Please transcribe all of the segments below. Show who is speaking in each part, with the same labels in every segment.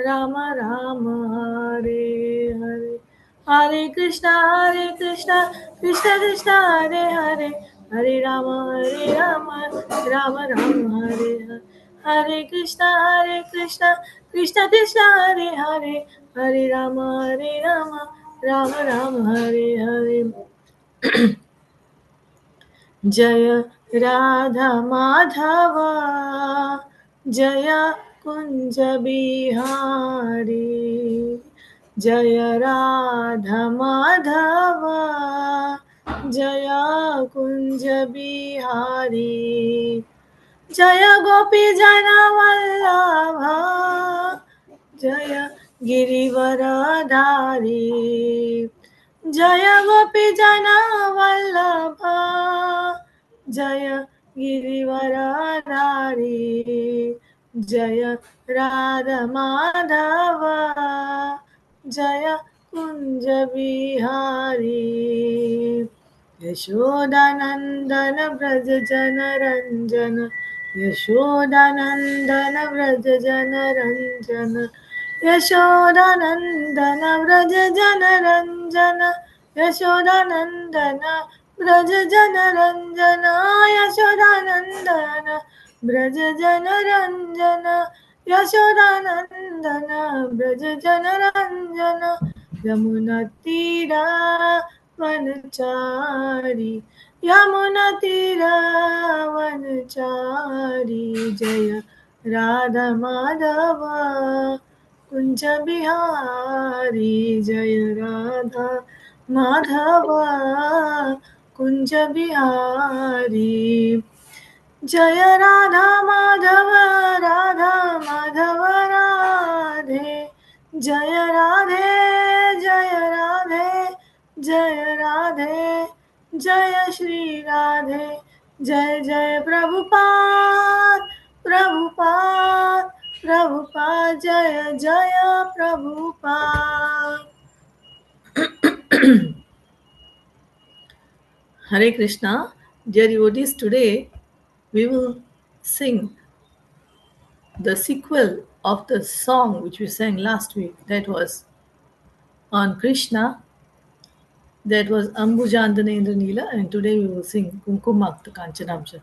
Speaker 1: Rama Rama Hare Hare, Hare Krishna Krishna Krishna Hare Hare, Hare Rama Rama Rama Hare Hare, Hare Krishna Krishna Krishna Hare Hare, Hare Rama Rama Rama Hare Hare. जय राधा माधव जय कुंज बिहारी, जय राधा माधव जय कुंज बिहारी, जय गोपी जन वल्लभ जय गिरिवरधारी, जय गोपी जन वल्लभ जय गिरिवरधारी, जय राधा माधव जय कुंज बिहारी, यशोदानंदन ब्रज जन रंजन, यशोदानंदन ब्रज जन रंजन, यशोदानंदन ब्रज जन रंजन, यशोदानंदन ब्रज जन रंजन, यशोदानंदन ब्रज जन रंजन, यशोदानंदन ब्रज जन रंजन, यमुना तीरा वनचारी, यमुना तीरा वनचारी, जय राधा माधव कुंज बिहारी, जय राधा माधव कुंज बिहारी, जय राधा माधव राधा माधव राधे, जय राधे जय राधे जय राधे, जय श्री राधे, जय जय प्रभुपाद प्रभुपाद प्रभुपाद, जय जय Prabhupada. Hare Krishna, dear devotees, today we will sing the sequel of the song which we sang last week, that was on Krishna, that was Ambujandanendra Neela, and today we will sing Kumkumakta Kanchanamcha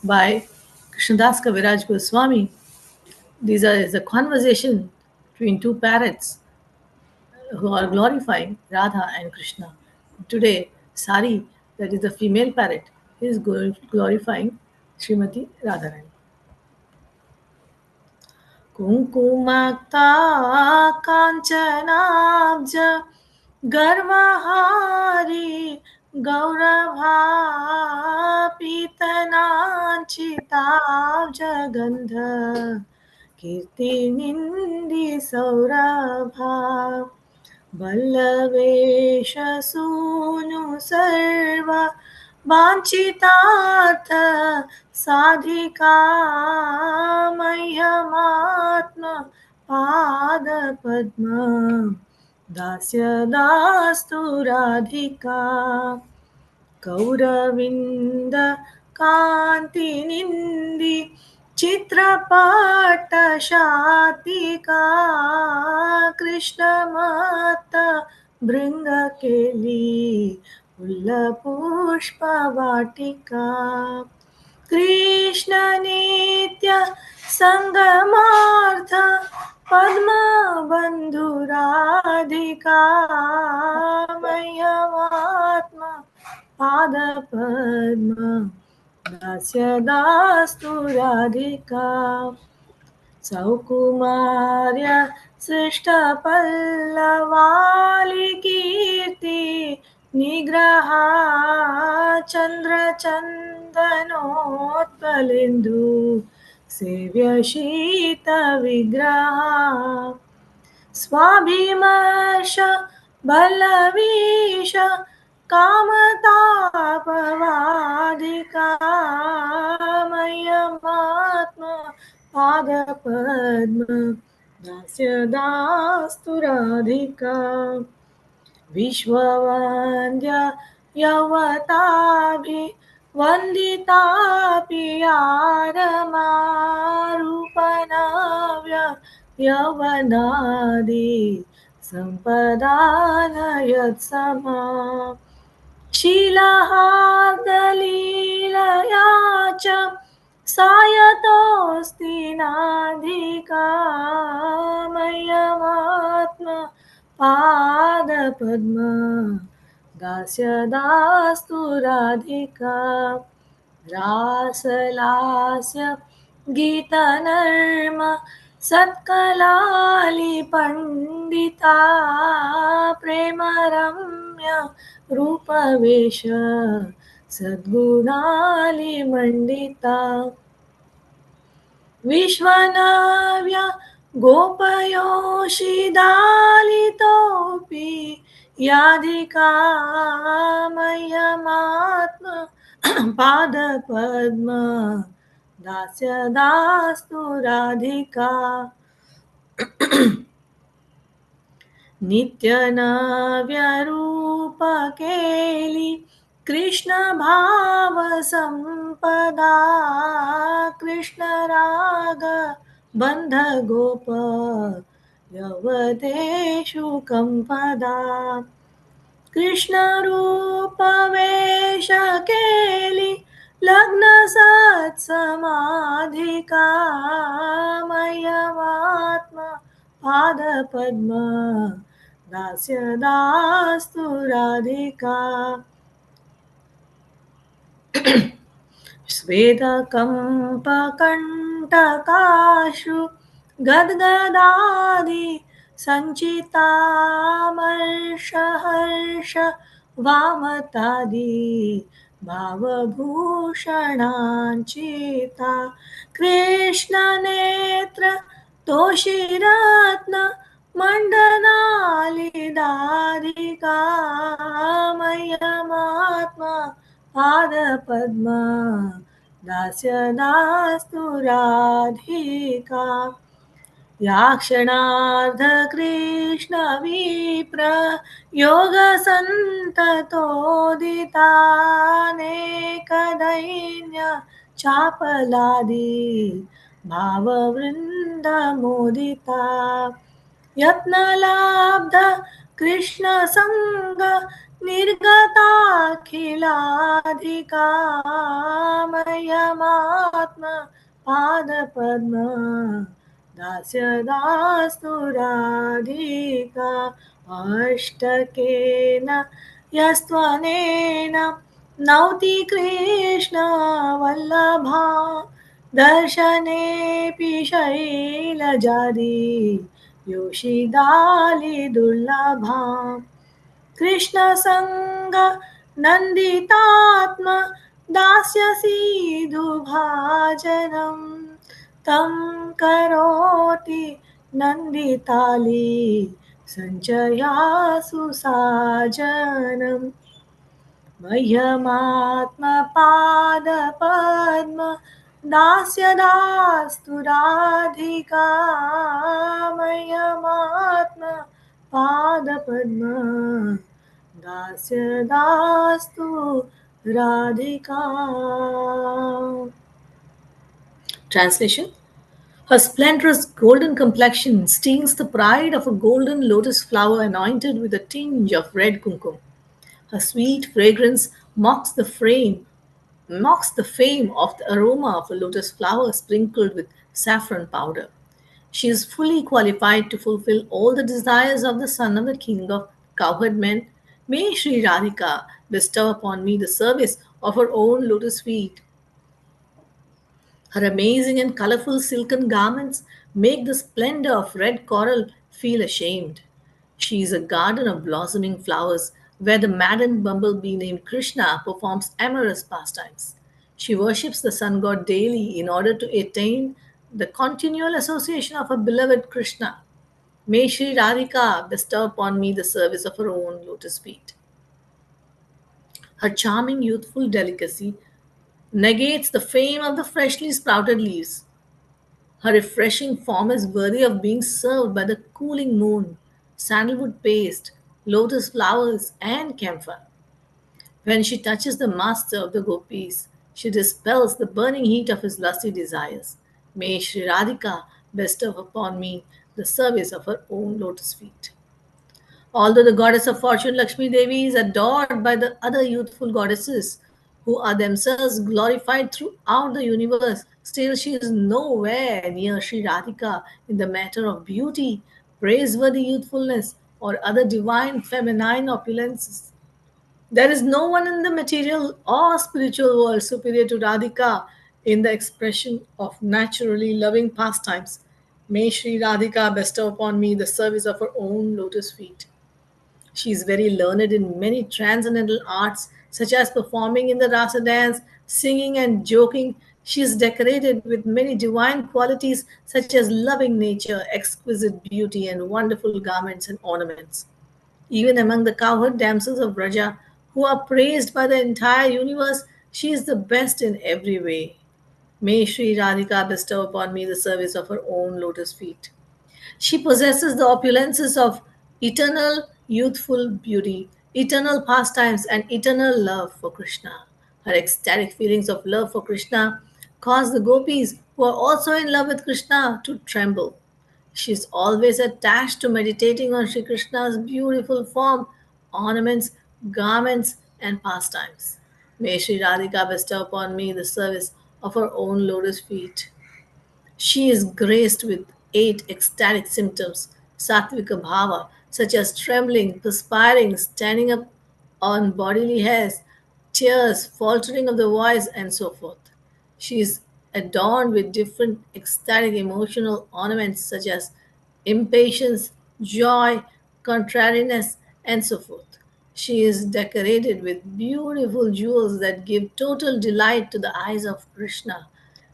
Speaker 1: by Krishnadas Kaviraj Goswami. These is a conversation between two parrots who are glorifying Radha and Krishna. Today, Sari, that is the female parrot, is glorifying Srimati Radharani. Kumkumakta Kanchanabja Garvahari Gauravha Pitananchitabja Gandha Kirti Nindi Saurabha Ballavesha Sunu Sarva Vanchitartha Sadhika Mayyamatma Pada Padma Dasya Dastu Radhika Kauravinda Kanti Nindi Chitrapata Shatika Krishna Mata Bringa Keli Ulla Pushpa Vatika Krishna Nitya Sangamartha Padma Bandhu Radhika Mayyamatma Pada Padma Dasya Dastu Radhika Saukumarya Srishta Pallavali Kirti Nigraha Chandra Chandanotpalindu Sevya Shita Vigraha Swabhimasha Balavisha Kamatapavadhika Mayyamatma Pada Padma Dasya Dastu Radhika Vishwavandya Yavatabhi Vandita Piyaramā Rupanavya यवनादि सम्पदानयत्समा शीलहार्दलीलया च सायतोऽस्ति नाधिका मह्यमात्म पादपद्म दास्यदास्तु राधिका रासलास्य गीतनर्म सत्कलालिपण्डिता प्रेमरम्य रूपवेश सद्गुणालिमण्डिता विश्वनाव्य गोपयोषिदालितोऽपि याधिका मह्यमात्म पादपद्म दास्यदास्तु राधिका नित्यनव्यरूपकेलि कृष्णभावसम्पदा कृष्णराग बन्धगोप यवतेषु कम्पदा कृष्णरूपवेशकेलि लग्नसत्समाधिका मह्यमात्म पादपद्म दास्यदास्तु राधिका स्वेदकम्पकण्टकाशु गद्गदादि सञ्चितामर्षहर्ष वामतादि भावभूषणाञ्चिता कृष्णनेत्र तोषिरत्न मण्डनालिदाधिका मह्यमात्मा पादपद्म दास्यदास्तु राधिका याक्षणार्धकृष्णविप्र योगसन्ततोदितानेकदैन्य चापलादि भाववृन्दमोदिता यत्नलाब्ध कृष्णसङ्ग निर्गताखिलाधिका मह्यमात्म पादपद्म दास्यदास्तु राधिका अष्टकेन यस्त्वनेन नौति कृष्णवल्लभा दर्शनेऽपि शैलजादि योषिदालिदुर्लभा कृष्णसङ्ग नन्दितात्म दास्यसीदुभाजनं तं करोति नन्दिताली सञ्चयासु साजनम् मह्यमात्मपादपद्म दास्यदास्तु Radhika मह्यमात्म पादपद्म दास्यदास्तु Radhika. Translation. Her splendorous golden complexion stings the pride of a golden lotus flower anointed with a tinge of red kumkum. Her sweet fragrance mocks the fame of the aroma of a lotus flower sprinkled with saffron powder. She is fully qualified to fulfill all the desires of the son of the king of cowherd men. May Sri Radhika bestow upon me the service of her own lotus feet. Her amazing and colorful silken garments make the splendor of red coral feel ashamed. She is a garden of blossoming flowers where the maddened bumblebee named Krishna performs amorous pastimes. She worships the sun god daily in order to attain the continual association of her beloved Krishna. May Sri Radhika bestow upon me the service of her own lotus feet. Her charming youthful delicacy negates the fame of the freshly sprouted leaves. Her refreshing form is worthy of being served by the cooling moon, sandalwood paste, lotus flowers, and camphor. When she touches the master of the gopis, she dispels the burning heat of his lusty desires. May Sri Radhika bestow upon me the service of her own lotus feet. Although the goddess of fortune Lakshmi Devi is adored by the other youthful goddesses who are themselves glorified throughout the universe, still she is nowhere near Sri Radhika in the matter of beauty, praiseworthy youthfulness, or other divine feminine opulences. There is no one in the material or spiritual world superior to Radhika in the expression of naturally loving pastimes. May Sri Radhika bestow upon me the service of her own lotus feet. She is very learned in many transcendental arts, such as performing in the rasa dance, singing, and joking. She is decorated with many divine qualities, such as loving nature, exquisite beauty, and wonderful garments and ornaments. Even among the cowherd damsels of Braja, who are praised by the entire universe, she is the best in every way. May Sri Radhika bestow upon me the service of her own lotus feet. She possesses the opulences of eternal youthful beauty, eternal pastimes, and eternal love for Krishna. Her ecstatic feelings of love for Krishna cause the gopis, who are also in love with Krishna, to tremble. She is always attached to meditating on Sri Krishna's beautiful form, ornaments, garments, and pastimes. May Sri Radhika bestow upon me the service of her own lotus feet. She is graced with 8 ecstatic symptoms, sattvika bhava, such as trembling, perspiring, standing up on bodily hairs, tears, faltering of the voice, and so forth. She is adorned with different ecstatic emotional ornaments such as impatience, joy, contrariness, and so forth. She is decorated with beautiful jewels that give total delight to the eyes of Krishna.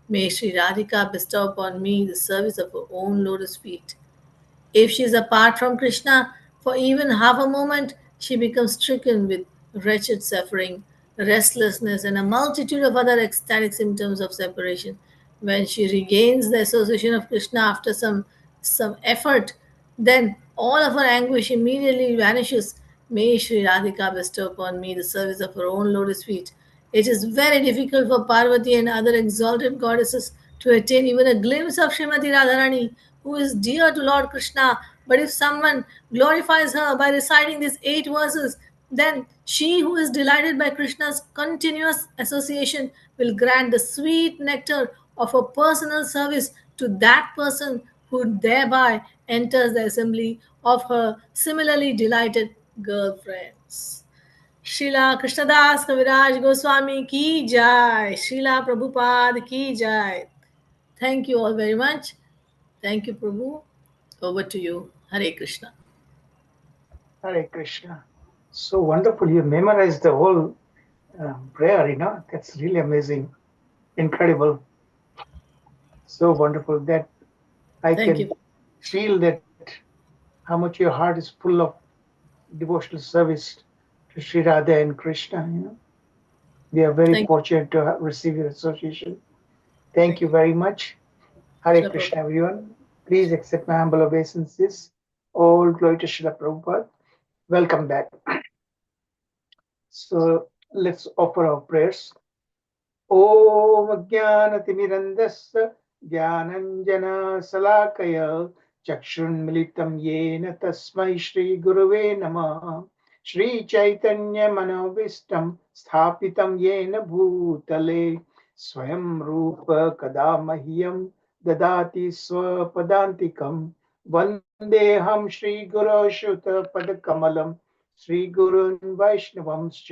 Speaker 1: May Sri Radhika bestow upon me the service of her own lotus feet. If she is apart from Krishna for even half a moment, she becomes stricken with wretched suffering, restlessness, and a multitude of other ecstatic symptoms of separation. When she regains the association of Krishna after some effort, then all of her anguish immediately vanishes. May Sri Radhika bestow upon me the service of her own lotus feet. It is very difficult for Parvati and other exalted goddesses to attain even a glimpse of Srimati Radharani, who is dear to Lord Krishna. But if someone glorifies her by reciting these 8 verses, then she who is delighted by Krishna's continuous association will grant the sweet nectar of a personal service to that person who thereby enters the assembly of her similarly delighted girlfriends. Srila Krishnadas Kaviraj Goswami ki jai. Srila Prabhupada ki jai. Thank you all very much. Thank you, Prabhu. Over to you. Hare Krishna.
Speaker 2: Hare Krishna. So wonderful. You memorized the whole prayer, That's really amazing. Incredible. So wonderful that I
Speaker 1: Thank
Speaker 2: can
Speaker 1: you.
Speaker 2: feel that how much your heart is full of devotional service to Sri Radha and Krishna. We are very
Speaker 1: Thank you.
Speaker 2: fortunate to receive your association. Thank
Speaker 1: Thank
Speaker 2: you
Speaker 1: you.
Speaker 2: very much. Hare
Speaker 1: Srila
Speaker 2: Krishna,
Speaker 1: Prabhupada.
Speaker 2: everyone. Please accept my humble obeisances. All glory to Srila Prabhupada. Welcome back. So let's offer our prayers. ॐ अज्ञानतिमिरन्धस्य ज्ञानञ्जनशलाकय चक्षुन्मिलितं येन तस्मै श्रीगुरवे नमः श्रीचैतन्यमनोभीष्टं स्थापितं येन भूतले स्वयं रूप कदा मह्यं ददाति स्वपदान्तिकं वन्देऽहं श्रीगुरोऽच्युतपदकमलं श्रीगुरून् वैष्णवंश्च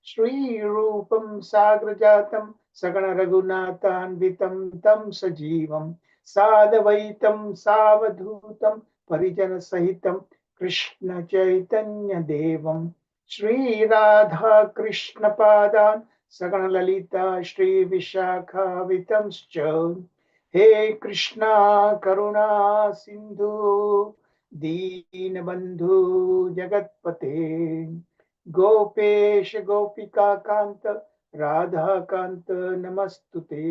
Speaker 2: श्रीरूपं साग्रजातं सकलरघुनाथान्वितं तं सजीवं सादवैतं सावधूतं परिजनसहितं कृष्णचैतन्यदेवं श्रीराधाकृष्णपादान् सकलललिता श्रीविशाखावितंश्च हे कृष्णा करुणा सिन्धु दीनबन्धु जगत्पते गोपेश गोपिका कांत राधा कांत नमस्तुते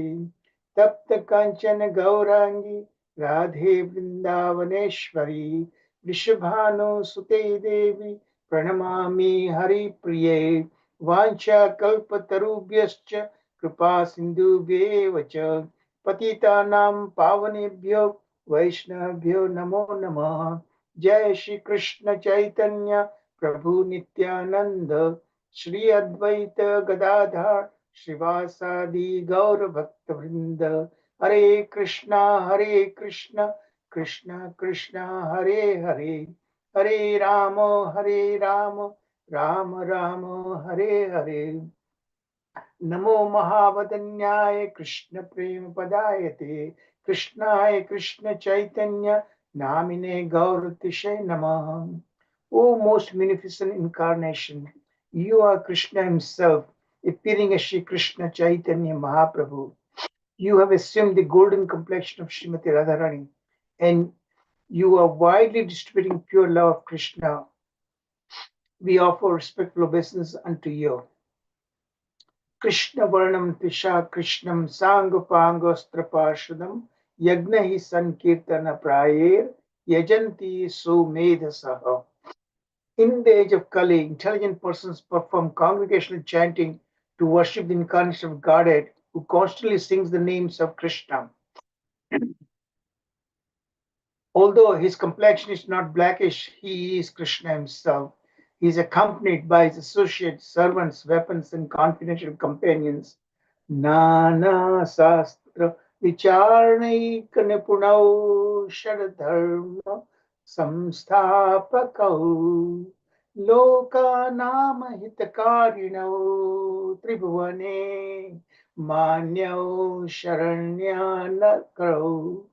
Speaker 2: तप्त कंचन गौरांगी राधे वृंदावनेश्वरी वृषभानुसुते देवी प्रणमामि हरिप्रिये वाञ्छा कल्पतरुभ्यश्च कृपा सिन्धुभ्येव च पतितानां पावनेभ्यो वैष्णवेभ्यो नमो नमः। जय श्री कृष्ण चैतन्य प्रभु नित्यानंद, श्री अद्वैत गदाधर श्रीवासादि गौर भक्त वृंद। हरे कृष्णा कृष्ण कृष्ण हरे हरे, हरे राम राम राम हरे हरे। नमो महावदन्याय कृष्ण प्रेम पदायते, कृष्णाय कृष्ण चैतन्य नामिने गौरतिशय नमः। O most munificent incarnation, you are Krishna himself, appearing as Shri Krishna Chaitanya Mahaprabhu. You have assumed the golden complexion of Srimati Radharani, and you are widely distributing pure love of Krishna. We offer respectful obeisance unto you. Krishna Varnam Tisha Krishnam Sangapangostraparshadam Yagna hi Sankirtana Prayer Yajanti Sumedhasaha. In the age of Kali, intelligent persons perform congregational chanting to worship the incarnation of Godhead, who constantly sings the names of Krishna. Although his complexion is not blackish, he is Krishna himself. He is accompanied by his associates, servants, weapons, and confidential companions. Nana Sastra Vicharnaik Nipunau Shadharma Samsthapakau Lokanama Hitakarinau Tribhuvane Manyau Sharanyanakau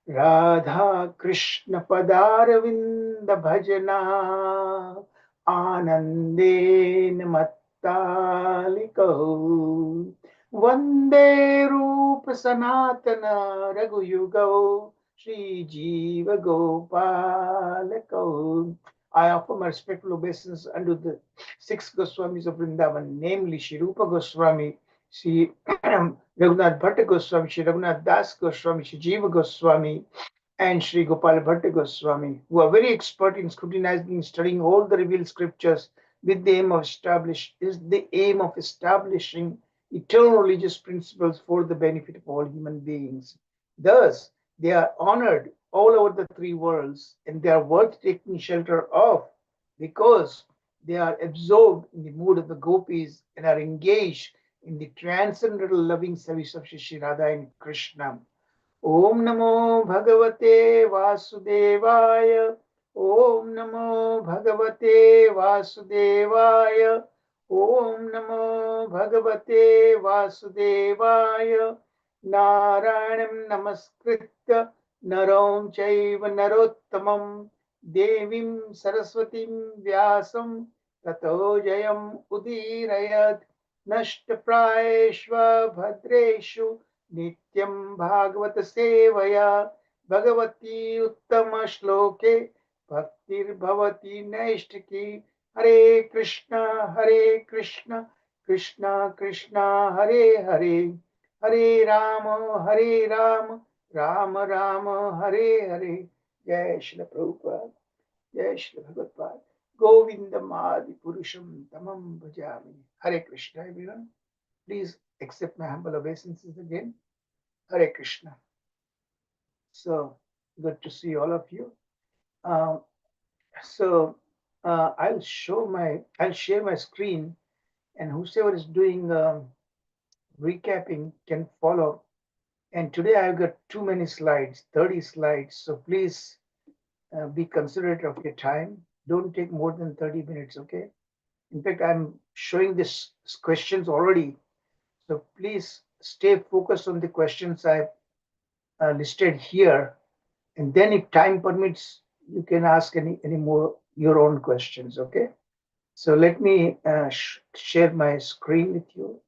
Speaker 2: Radha Krishna Padarvind Bhajana Ananden Mattaliko Vande Rupa Sanatana Raghuyugo Sri Jiva Gopalako. I offer my respectful obeisance unto the six Goswamis of Vrindavan, namely Shri Rupa Goswami, Shri Raghunath Bhatta Goswami, Shri Raghunath Das Goswami, Shri Jiva Goswami, and Sri Gopal Bhatta Goswami, who are very expert in scrutinizing and studying all the revealed scriptures with the aim of establishing eternal religious principles for the benefit of all human beings. Thus, they are honored all over the three worlds, and they are worth taking shelter of because they are absorbed in the mood of the gopis and are engaged in the transcendental loving service of Shri Radha and Krishna. Om Namo Bhagavate Vasudevaya. Om Namo Bhagavate Vasudevaya. Om Namo Bhagavate Vasudevaya. Narayanam Namaskritya Narom Chaiva Narottamam Devim Saraswatim Vyasam Tato Jayam Udirayat Nashtaprayeshva Bhadreshu Nityam Bhagavata Sevaya Bhagavati Uttama Shloke Bhaktir Bhavati Naishtiki. Hare Krishna Krishna Krishna Hare Hare, Hare Rama Rama Rama Hare Hare. Jai Shri Prabhupada, Jai Shri Bhagavad. Govindam Adi Purusham Tamam Bhajami. Hare Krishna, everyone. Please accept my humble obeisances again. Hare Krishna. So good to see all of you. Uh, so I'll share my screen, and whoever is doing recapping can follow. And today I've got too many slides, 30 slides. So please be considerate of your time. Don't take more than 30 minutes, okay? In fact, I'm showing this questions already. So please stay focused on the questions I've listed here. And then if time permits, you can ask any more your own questions, okay? So let me share my screen with you.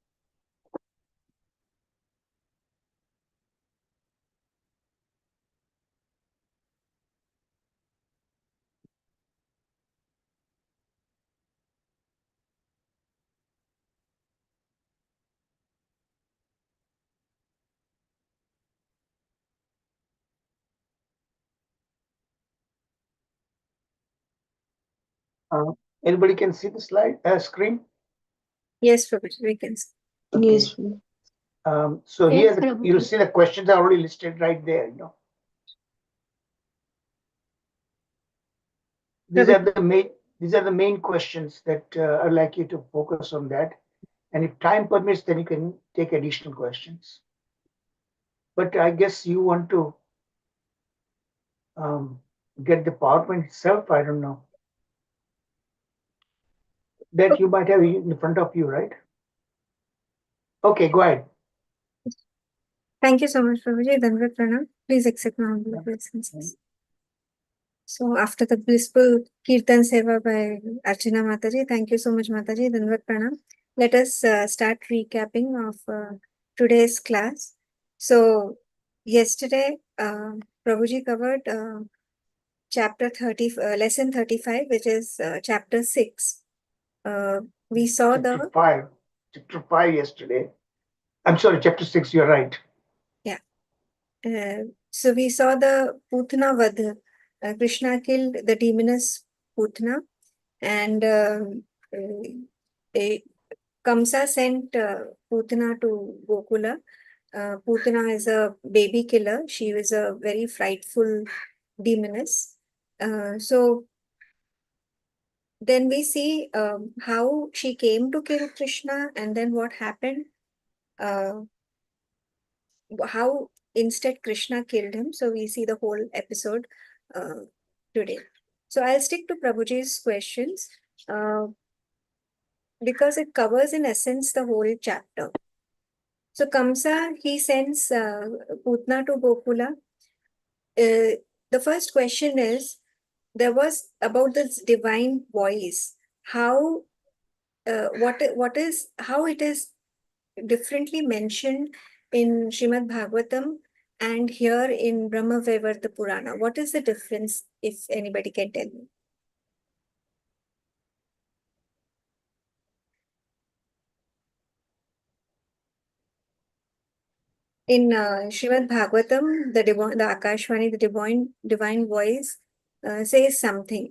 Speaker 2: Uh, Anybody can see the slide screen?
Speaker 3: Yes, Prabhuji, we can see.
Speaker 2: Okay.
Speaker 4: Yes,
Speaker 2: So
Speaker 4: yes,
Speaker 2: here you'll see the questions are already listed right there. these are the main questions that I'd like you to focus on that. And if time permits, then you can take additional questions. But I guess you want to get the PowerPoint itself. I don't know. That you might have in front of you, right? Okay, go ahead.
Speaker 3: Thank you so much, Prabhuji. Dandavat Pranam. Please accept my humble obeisances. So after the blissful Kirtan Seva by Archana Mataji, thank you so much, Mataji. Dandavat Pranam. Let us start recapping of today's class. So yesterday, Prabhuji covered chapter 30, lesson 35, which is chapter 6. We saw
Speaker 2: chapter 5 yesterday. I'm sorry, chapter 6, you're right.
Speaker 3: Yeah. So we saw the Putana Vadh. Krishna killed the demoness Putana, and Kamsa sent Putana to Gokula. Putana is a baby killer. She was a very frightful demoness. So then we see how she came to kill Krishna, and then what happened. How instead Krishna killed him. So we see the whole episode today. So I'll stick to Prabhuji's questions because it covers in essence the whole chapter. So Kamsa, he sends Putna to Gokula. The first question is, there was about this divine voice. How, how it is differently mentioned in Srimad Bhagavatam and here in Brahma Vaivarta Purana. What is the difference, if anybody can tell me? In Srimad Bhagavatam, the Akashvani, the divine voice says something.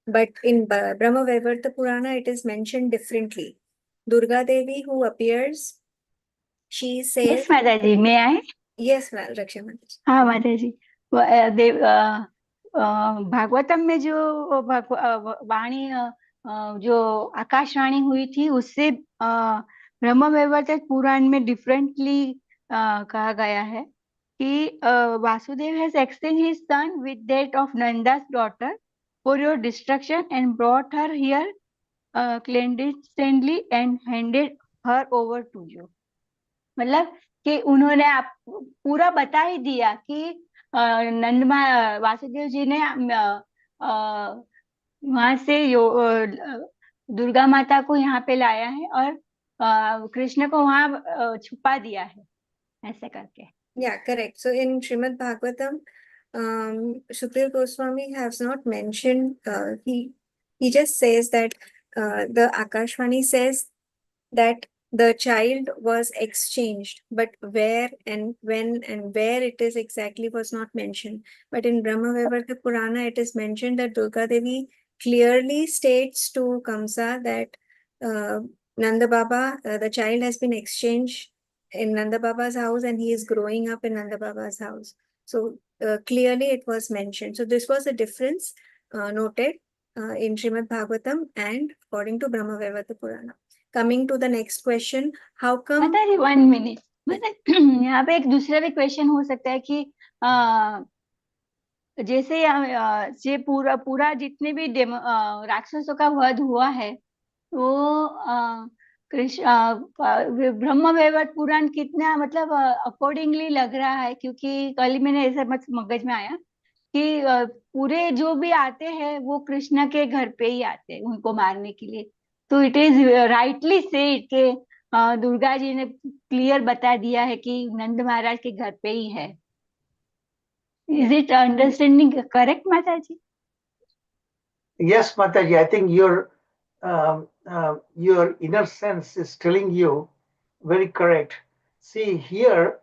Speaker 3: But in Brahma Vaivarta Purana, it is mentioned differently. Durga Devi, who appears, she says...
Speaker 4: Yes, Mataji, may I?
Speaker 3: Yes, Raksha Mataji.
Speaker 4: हाँ माताजी, भागवतम में जो वाणी जो आकाशवाणी हुई थी उससे ब्रह्म वैवर्त पुराण में differently कहा गया है कि Vasudev has exchanged his son with that of Nanda's daughter for your destruction and brought her here clandestinely and handed her over to you. मतलब कि उन्होंने आप पूरा बता ही दिया कि नंदमा वासुदेव जी ने वहां से दुर्गा माता को यहाँ पे लाया है और कृष्ण को वहां छुपा दिया है ऐसे करके.
Speaker 3: Yeah, correct. So in Srimad Bhagavatam, Shukdev Goswami has not mentioned, he just says that the Akashvani says that the child was exchanged, but where and when and where it is exactly was not mentioned. But in Brahma Vaivarta Purana, it is mentioned that Durga Devi clearly states to Kamsa that Nanda Baba, the child has been exchanged in Nanda Baba's house and he is growing up in Nanda Baba's house. So clearly it was mentioned. So this was a difference noted in Srimad Bhagavatam and according to Brahma Vaivarta Purana. Coming to the next question, how come...
Speaker 4: बताइए 1 minute. मतलब यहाँ पे एक दूसरा भी question हो सकता है कि जैसे ये पूरा जितने भी राक्षसों का वध हुआ है वो ब्रह्म वैवर्त पुराण कितना मतलब अकॉर्डिंगली लग रहा है, क्योंकि कल मैंने ऐसा मगज में आया कि पूरे जो भी आते हैं वो कृष्ण के घर पे ही आते हैं उनको मारने के लिए. तो इट इज राइटली सेड के दुर्गा जी ने क्लियर बता दिया है कि नंद महाराज के घर पे ही है. Is it understanding correct, Mataji?
Speaker 2: Yes, Mataji. I think your inner sense is telling you very correct. See here,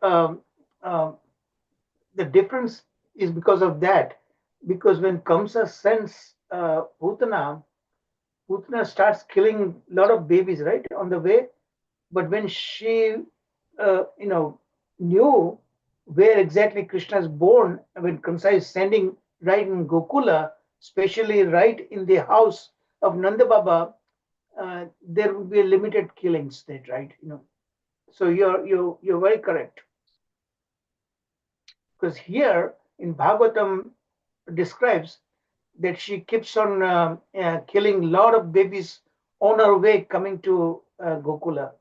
Speaker 2: the difference is because of that. Because when Kamsa sends Putana starts killing a lot of babies, right, on the way. But when she, knew where exactly Krishna is born, when Kamsa is sending right in Gokula, especially right in the house of Nanda Baba, there will be limited killings there, right? So you're very correct. Because here in Bhagavatam describes that she keeps on killing a lot of babies on her way coming to Gokula.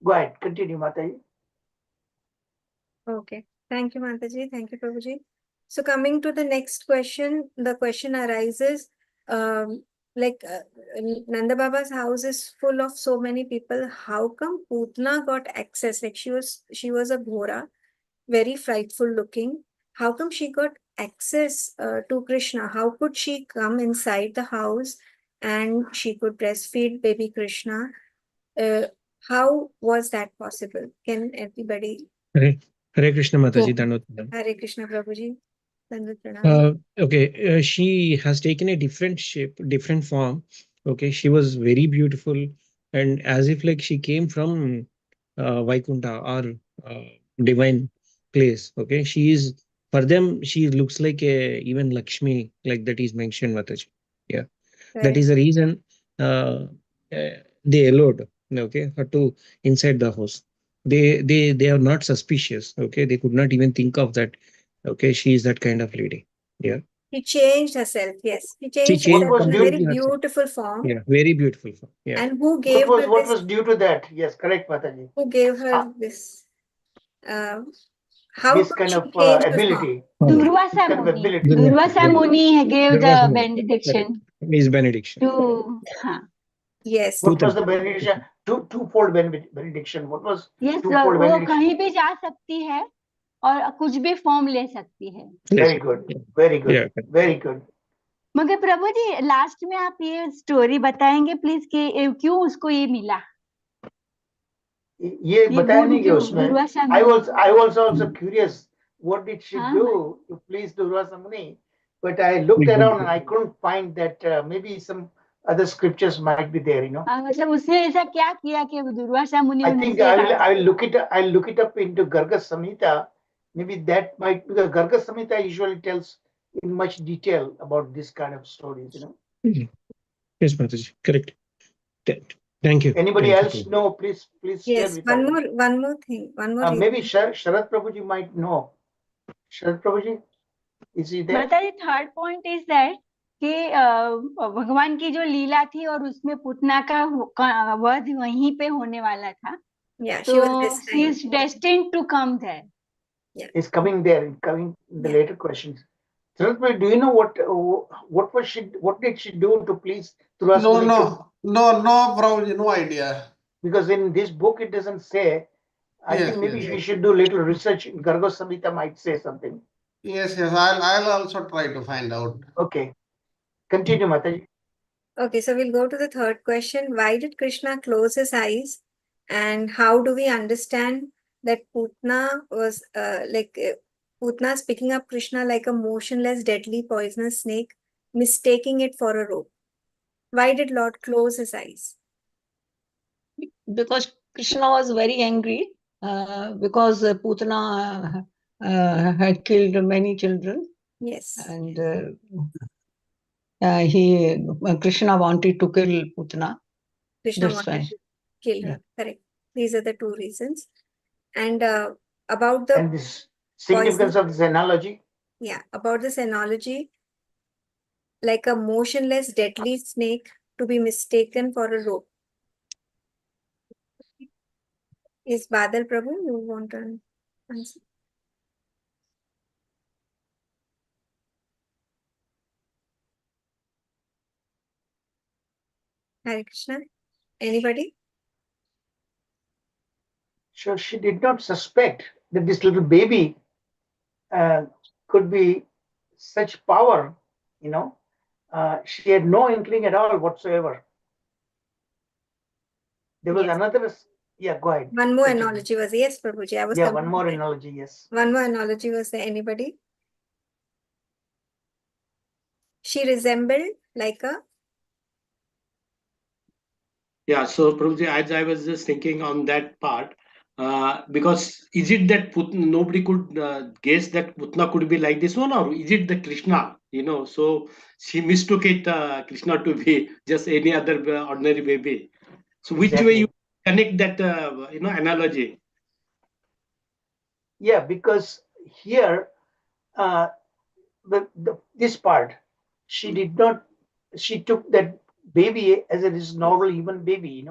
Speaker 2: Go ahead, continue, Mataji.
Speaker 3: Okay. Thank you, Mataji. Thank you, Prabhuji. So coming to the next question, the question arises, Nanda Baba's house is full of so many people. How come Putna got access? Like she was a Ghora, very frightful looking. How come she got access to Krishna? How could she come inside the house and she could breastfeed baby Krishna? How was that possible? Can everybody?
Speaker 5: Hare Krishna Mataji,
Speaker 1: So-
Speaker 5: Dandavat.
Speaker 3: Hare Krishna Prabhuji. Dandavat Pranam.
Speaker 5: Okay, she has taken a different shape, different form. Okay, she was very beautiful and as if like she came from Vaikunta or divine place. Okay, she is, for them, she looks like even Lakshmi, like that is mentioned, Mataji. Yeah, that is the reason uh, they allowed, okay, her to inside the house. They are not suspicious. Okay, they could not even think of that. Okay, she is that kind of lady. Yeah,
Speaker 3: She changed herself. Yes, she
Speaker 5: she
Speaker 3: changed
Speaker 5: changed
Speaker 3: herself in a very
Speaker 5: completely herself.
Speaker 3: beautiful form.
Speaker 5: Yeah, very beautiful. Yeah,
Speaker 3: And who gave her
Speaker 2: What
Speaker 3: this?
Speaker 2: was due to that? Yes, correct, Mataji.
Speaker 3: Who gave her this? How
Speaker 2: This
Speaker 3: could
Speaker 2: kind
Speaker 3: she
Speaker 2: of
Speaker 3: change the form?
Speaker 2: ability.
Speaker 4: Durvasa
Speaker 2: Kind of
Speaker 4: Muni.
Speaker 2: ability.
Speaker 4: Durvasa Muni gave
Speaker 5: Durvasa
Speaker 4: the
Speaker 5: Muni.
Speaker 4: benediction
Speaker 5: His benediction.
Speaker 4: to.
Speaker 3: Yes.
Speaker 2: What was the benediction? Twofold benediction. What was
Speaker 4: Yes,
Speaker 2: twofold
Speaker 4: वो
Speaker 2: benediction?
Speaker 4: कहीं भी जा सकती है और कुछ भी form ले सकती है.
Speaker 2: Very good. Very good.
Speaker 5: Yeah.
Speaker 2: Very good.
Speaker 4: मगर प्रभु जी लास्ट में आप ये स्टोरी बताएंगे प्लीज कि क्यों उसको ये मिला.
Speaker 2: ये बताया नहीं कि उसमें.
Speaker 4: Durvasa
Speaker 2: I was also curious. What did she
Speaker 4: हाँ,
Speaker 2: do to please Durvasa Muni? But I looked around and I couldn't find that. Maybe some other scriptures might be there.
Speaker 4: हाँ, मतलब उसने ऐसा क्या किया कि दुर्वासा मुनि
Speaker 2: I think
Speaker 4: उनसे
Speaker 2: I'll look it up into Garga Samhita. Maybe that might, because Garga Samhita usually tells in much detail about this kind of stories.
Speaker 5: Yes, Mataji. Correct. Thank you.
Speaker 2: Anybody
Speaker 5: Thank
Speaker 2: else
Speaker 5: you.
Speaker 2: know? Please share
Speaker 3: Yes.
Speaker 2: with
Speaker 3: One
Speaker 2: us.
Speaker 3: more thing. One more.
Speaker 2: Maybe Sharat Prabhuji might know. Sharat Prabhuji, is he there?
Speaker 4: माता जी third point is that कि भगवान की जो लीला थी और उसमें पुतना का वध वहीं पे होने वाला था.
Speaker 3: Yeah, she was
Speaker 4: So
Speaker 3: this
Speaker 4: she
Speaker 3: time.
Speaker 4: is destined to come there.
Speaker 2: Is coming there, coming in the
Speaker 3: Yeah.
Speaker 2: later questions. Sharat Prabhuji, do you know what did she do to please Durvasa Muni?
Speaker 6: No, Prabhuji, no idea.
Speaker 2: Because in this book it doesn't say. I
Speaker 6: Yes,
Speaker 2: think maybe
Speaker 6: yes.
Speaker 2: we should do little research. Garga Samhita might say something.
Speaker 6: Yes, I'll also try to find out.
Speaker 2: Okay. Continue, Mataji.
Speaker 3: Okay, so we'll go to the third question. Why did Krishna close his eyes? And how do we understand that Putna was Putna is picking up Krishna like a motionless, deadly, poisonous snake, mistaking it for a rope? Why did Lord close his eyes?
Speaker 1: Because Krishna was very angry because Putana had killed many children,
Speaker 3: Yes.
Speaker 1: and Krishna wanted to kill Putana.
Speaker 3: Krishna
Speaker 1: That's
Speaker 3: wanted
Speaker 1: why.
Speaker 3: to kill her.
Speaker 1: Yeah.
Speaker 3: Correct. These are the two reasons. And about the
Speaker 2: And this significance of this analogy.
Speaker 3: Yeah, about this analogy, like a motionless, deadly snake to be mistaken for a rope. Is Badal Prabhu, you want to answer? Hare Krishna. Anybody?
Speaker 2: So she did not suspect that this little baby could be such power, she had no inkling at all whatsoever. There was
Speaker 3: Yes.
Speaker 2: another, yeah, go ahead.
Speaker 3: One more
Speaker 2: Continue.
Speaker 3: analogy was, yes, Prabhuji. I was
Speaker 2: Yeah,
Speaker 3: coming
Speaker 2: one
Speaker 3: to
Speaker 2: more
Speaker 3: that.
Speaker 2: analogy, yes.
Speaker 3: One more analogy was there. Anybody? She resembled like a
Speaker 7: Yeah, so Prabhuji, as I was just thinking on that part, Because is it that nobody could guess that Putna could be like this one, or is it the Krishna? So she mistook it Krishna to be just any other ordinary baby. So which way you connect that analogy?
Speaker 2: Yeah, because here this part, she did not. She took that baby as it is normal human baby.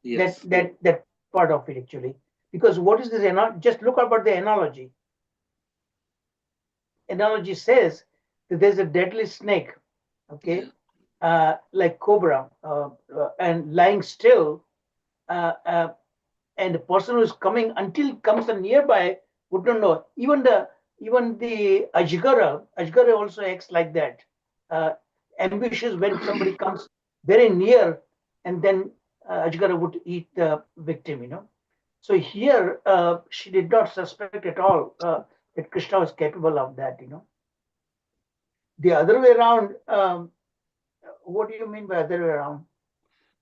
Speaker 7: Yes.
Speaker 2: That part of it actually. Because what is this? Just look about the analogy. Analogy says that there's a deadly snake, okay, like cobra, and lying still, and the person who is coming until comes nearby would not know. Even the Ajgara also acts like that, ambitious when somebody comes very near, and then Ajgara would eat the victim. So here she did not suspect at all that Krishna was capable of that. The other way around, what do you mean by other way around?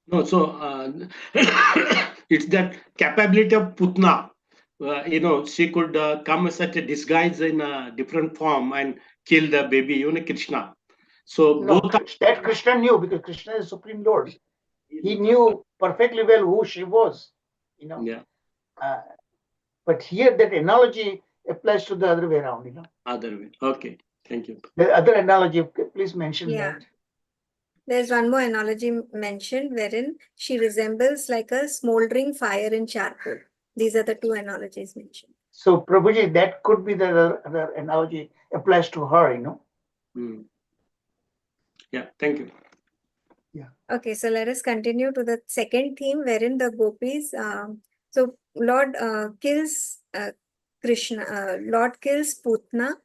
Speaker 7: No, so it's that capability of Putna. She could come as such a disguise in a different form and kill the baby, Krishna. So
Speaker 2: No,
Speaker 7: both
Speaker 2: that Krishna knew, because Krishna is Supreme Lord. He knew perfectly well who she was.
Speaker 7: Yeah.
Speaker 2: But here that analogy applies to the other way around.
Speaker 7: Other way. Okay. Thank you.
Speaker 2: The other analogy, please mention
Speaker 3: Yeah.
Speaker 2: that.
Speaker 3: There's one more analogy mentioned wherein she resembles like a smoldering fire in charcoal. These are the two analogies mentioned.
Speaker 2: So Prabhuji, that could be the other analogy applies to her.
Speaker 7: Yeah. Thank you.
Speaker 2: Yeah.
Speaker 3: Okay, so let us continue to the second theme wherein the gopis, so Lord kills Krishna, Lord kills Putna.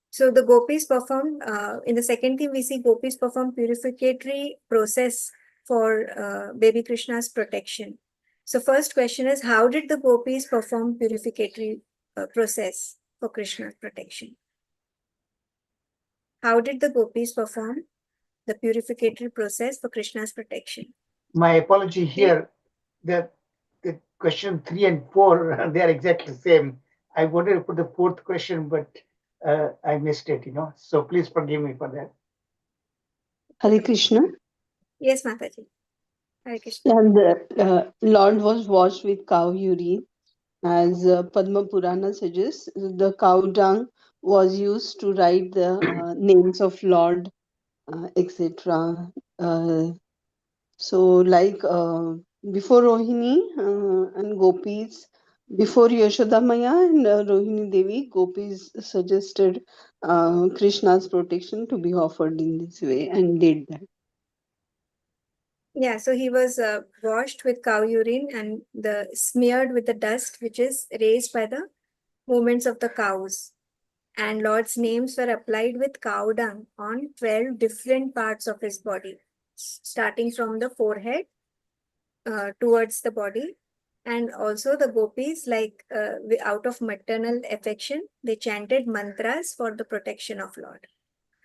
Speaker 3: So the gopis perform, in the second theme we see gopis perform purificatory process for baby Krishna's protection. So first question is, how did the gopis perform purificatory process for Krishna's protection? How did the gopis perform the purificatory process for Krishna's protection?
Speaker 2: My apology here, that the question 3 and 4, they are exactly the same. I wanted to put the fourth question, but I missed it, so please forgive me for that.
Speaker 8: Hare Krishna.
Speaker 3: Yes, Mataji. Hare Krishna.
Speaker 8: And the Lord was washed with cow urine, as Padma Purana suggests. The cow dung was used to write the names of Lord, etc. So, like before Rohini and Gopis, before Yashoda Maya and Rohini Devi, Gopis suggested Krishna's protection to be offered in this way and did that.
Speaker 3: Yeah, so he was washed with cow urine and smeared with the dust which is raised by the movements of the cows. And Lord's names were applied with cow dung on 12 different parts of his body, starting from the forehead towards the body. And also the gopis, like out of maternal affection, they chanted mantras for the protection of Lord.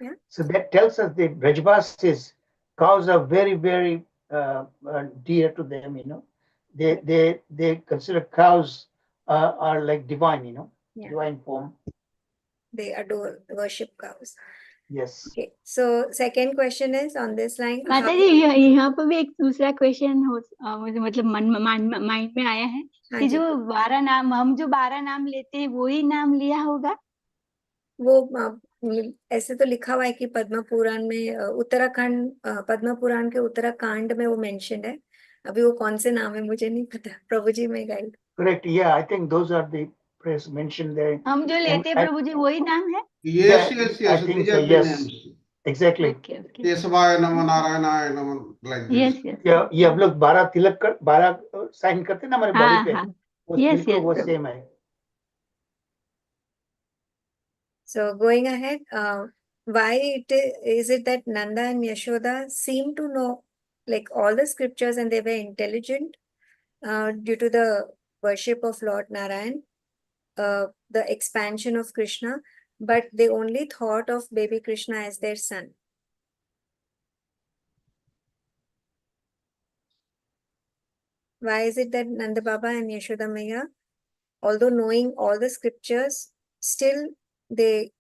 Speaker 3: Yeah.
Speaker 2: So that tells us the Brajvasis, cows are very, very dear to them. They consider cows are like divine. Divine form.
Speaker 3: They adore, worship cows.
Speaker 2: Yes.
Speaker 3: Okay. So second question is on this line.
Speaker 4: माता जी यहाँ पर भी एक दूसरा question मतलब mind में आया है कि जो 12 नाम, हम जो 12 नाम लेते हैं वही नाम लिया होगा?
Speaker 3: वो ऐसे तो लिखा हुआ है कि पद्म पुराण में उत्तराखंड, पद्म पुराण के उत्तराखंड में वो मेंशन है. अभी वो कौन से नाम है मुझे नहीं पता. प्रभु जी में guide.
Speaker 2: Correct. Yeah, I think those are the prayers mentioned there.
Speaker 4: हम जो लेते हैं प्रभु जी वही नाम है?
Speaker 6: Yes, yes, yes.
Speaker 2: I think
Speaker 6: These
Speaker 2: so,
Speaker 6: are the
Speaker 2: yes.
Speaker 6: names.
Speaker 2: Exactly.
Speaker 4: Okay, okay.
Speaker 6: Kesavaya Nama, Narayana Nama, like this.
Speaker 4: Yes, yes.
Speaker 2: ये हम लोग 12 तिलक कर 12 साइन करते हैं ना हमारे बॉडी पे, वो
Speaker 4: Yes,
Speaker 2: बिल्कुल
Speaker 4: yes,
Speaker 2: वो
Speaker 4: Prabhu.
Speaker 2: सेम है.
Speaker 3: So going ahead, why is it that Nanda and Yashoda seem to know like all the scriptures and they were intelligent due to the worship of Lord Narayan, the expansion of Krishna, but they only thought of baby Krishna as their son. Why is it that Nanda Baba and Yashoda Maya, although knowing all the scriptures, still they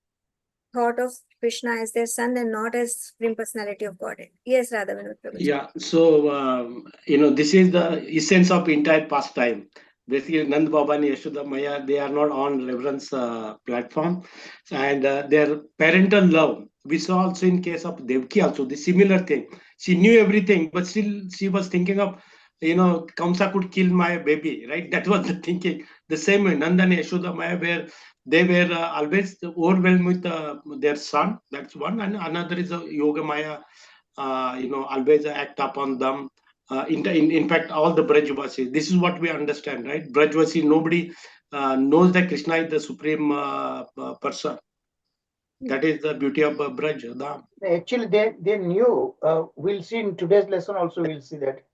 Speaker 3: thought of Krishna as their son and not as Supreme Personality of Godhead? Yes, Radha Vinod Prabhuji.
Speaker 7: Yeah, so this is the essence of entire pastime. Basically, Nand Baba and Yashoda Maya, they are not on reverence platform, and their parental love. We saw also in case of Devki also the similar thing. She knew everything, but still she was thinking of, Kamsa could kill my baby, right? That was the thinking. The same way, Nanda and Yashoda Maya were they were always overwhelmed with their son. That's one, and another is Yoga Maya. Always act upon them. In fact, all the Brajvasis, this is what we understand, right? Brajvasi, nobody knows that Krishna is the supreme person. That is the beauty of Braj.
Speaker 2: Actually, they knew. We'll see in today's lesson also. We'll see that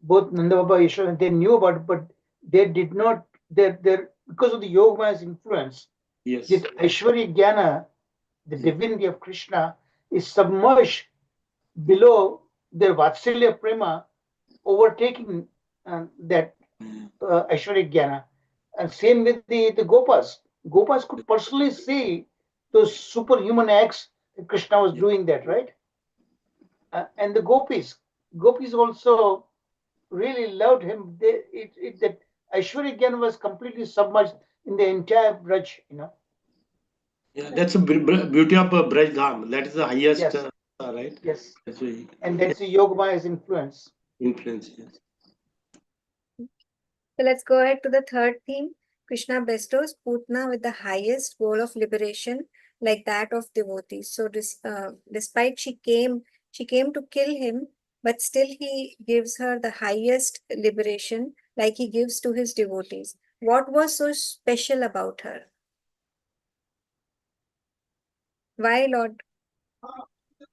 Speaker 2: both Nanda Baba and Yashoda, they knew about it, but they did not. Because of the Yogamaya's influence.
Speaker 7: Yes.
Speaker 2: This Aishwarya Jnana, the divinity of Krishna, is submerged below their Vatsalya Prema, overtaking that Aishwarya Jnana. And same with the Gopas. Gopas could personally see those superhuman acts that Krishna was doing that, right? And the Gopis also really loved him. That Aishwarya Jnana was completely submerged in the entire Braj,
Speaker 7: Yeah, that's a beauty of Braj Dham. That is the highest,
Speaker 2: yes.
Speaker 7: Right?
Speaker 2: Yes.
Speaker 7: That's why,
Speaker 2: and that's the Yogamaya's influence.
Speaker 7: Influence, yes.
Speaker 3: So let's go ahead to the third theme. Krishna bestows Putna with the highest goal of liberation, like that of devotees. So despite she came to kill him, but still he gives her the highest liberation, like he gives to his devotees. What was so special about her? Why, Lord?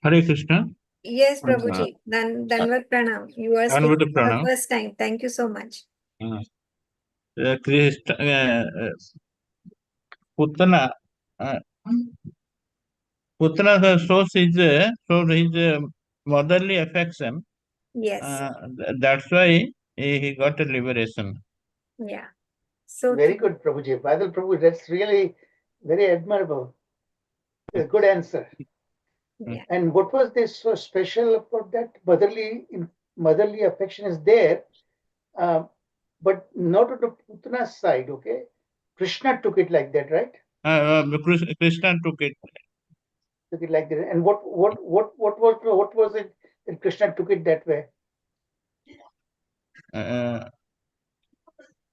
Speaker 9: Hare Krishna.
Speaker 3: Yes, Prabhuji. Danvat Pranam. You are speaking for the first time. Thank you so much.
Speaker 9: Putana shows his motherly affection.
Speaker 3: Yes.
Speaker 9: That's why he got a liberation.
Speaker 3: Yeah. So
Speaker 2: very good, Prabhuji. Badal Prabhu, that's really very admirable. A good answer.
Speaker 3: Yeah.
Speaker 2: And what was this so special about that? Motherly affection is there, but not on the Putana's side. Okay, Krishna took it like that, right?
Speaker 9: Krishna took it.
Speaker 2: Took it like that. And what was it that Krishna took it that way?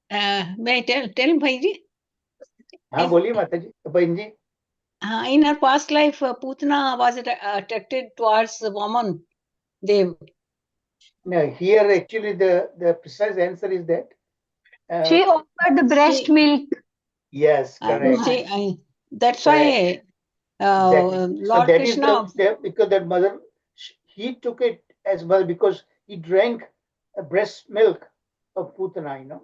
Speaker 4: May I tell Bhaiji?
Speaker 2: हाँ बोलिए माताजी, बहन जी.
Speaker 4: In her past life, Putana was attracted towards the woman, Dev.
Speaker 2: No, here actually the precise answer is that
Speaker 4: she offered the breast milk.
Speaker 2: Yes, correct.
Speaker 4: That's why
Speaker 2: Exactly.
Speaker 4: Lord
Speaker 2: So that
Speaker 4: Krishna.
Speaker 2: is because that mother, he took it as well because he drank breast milk of Putana,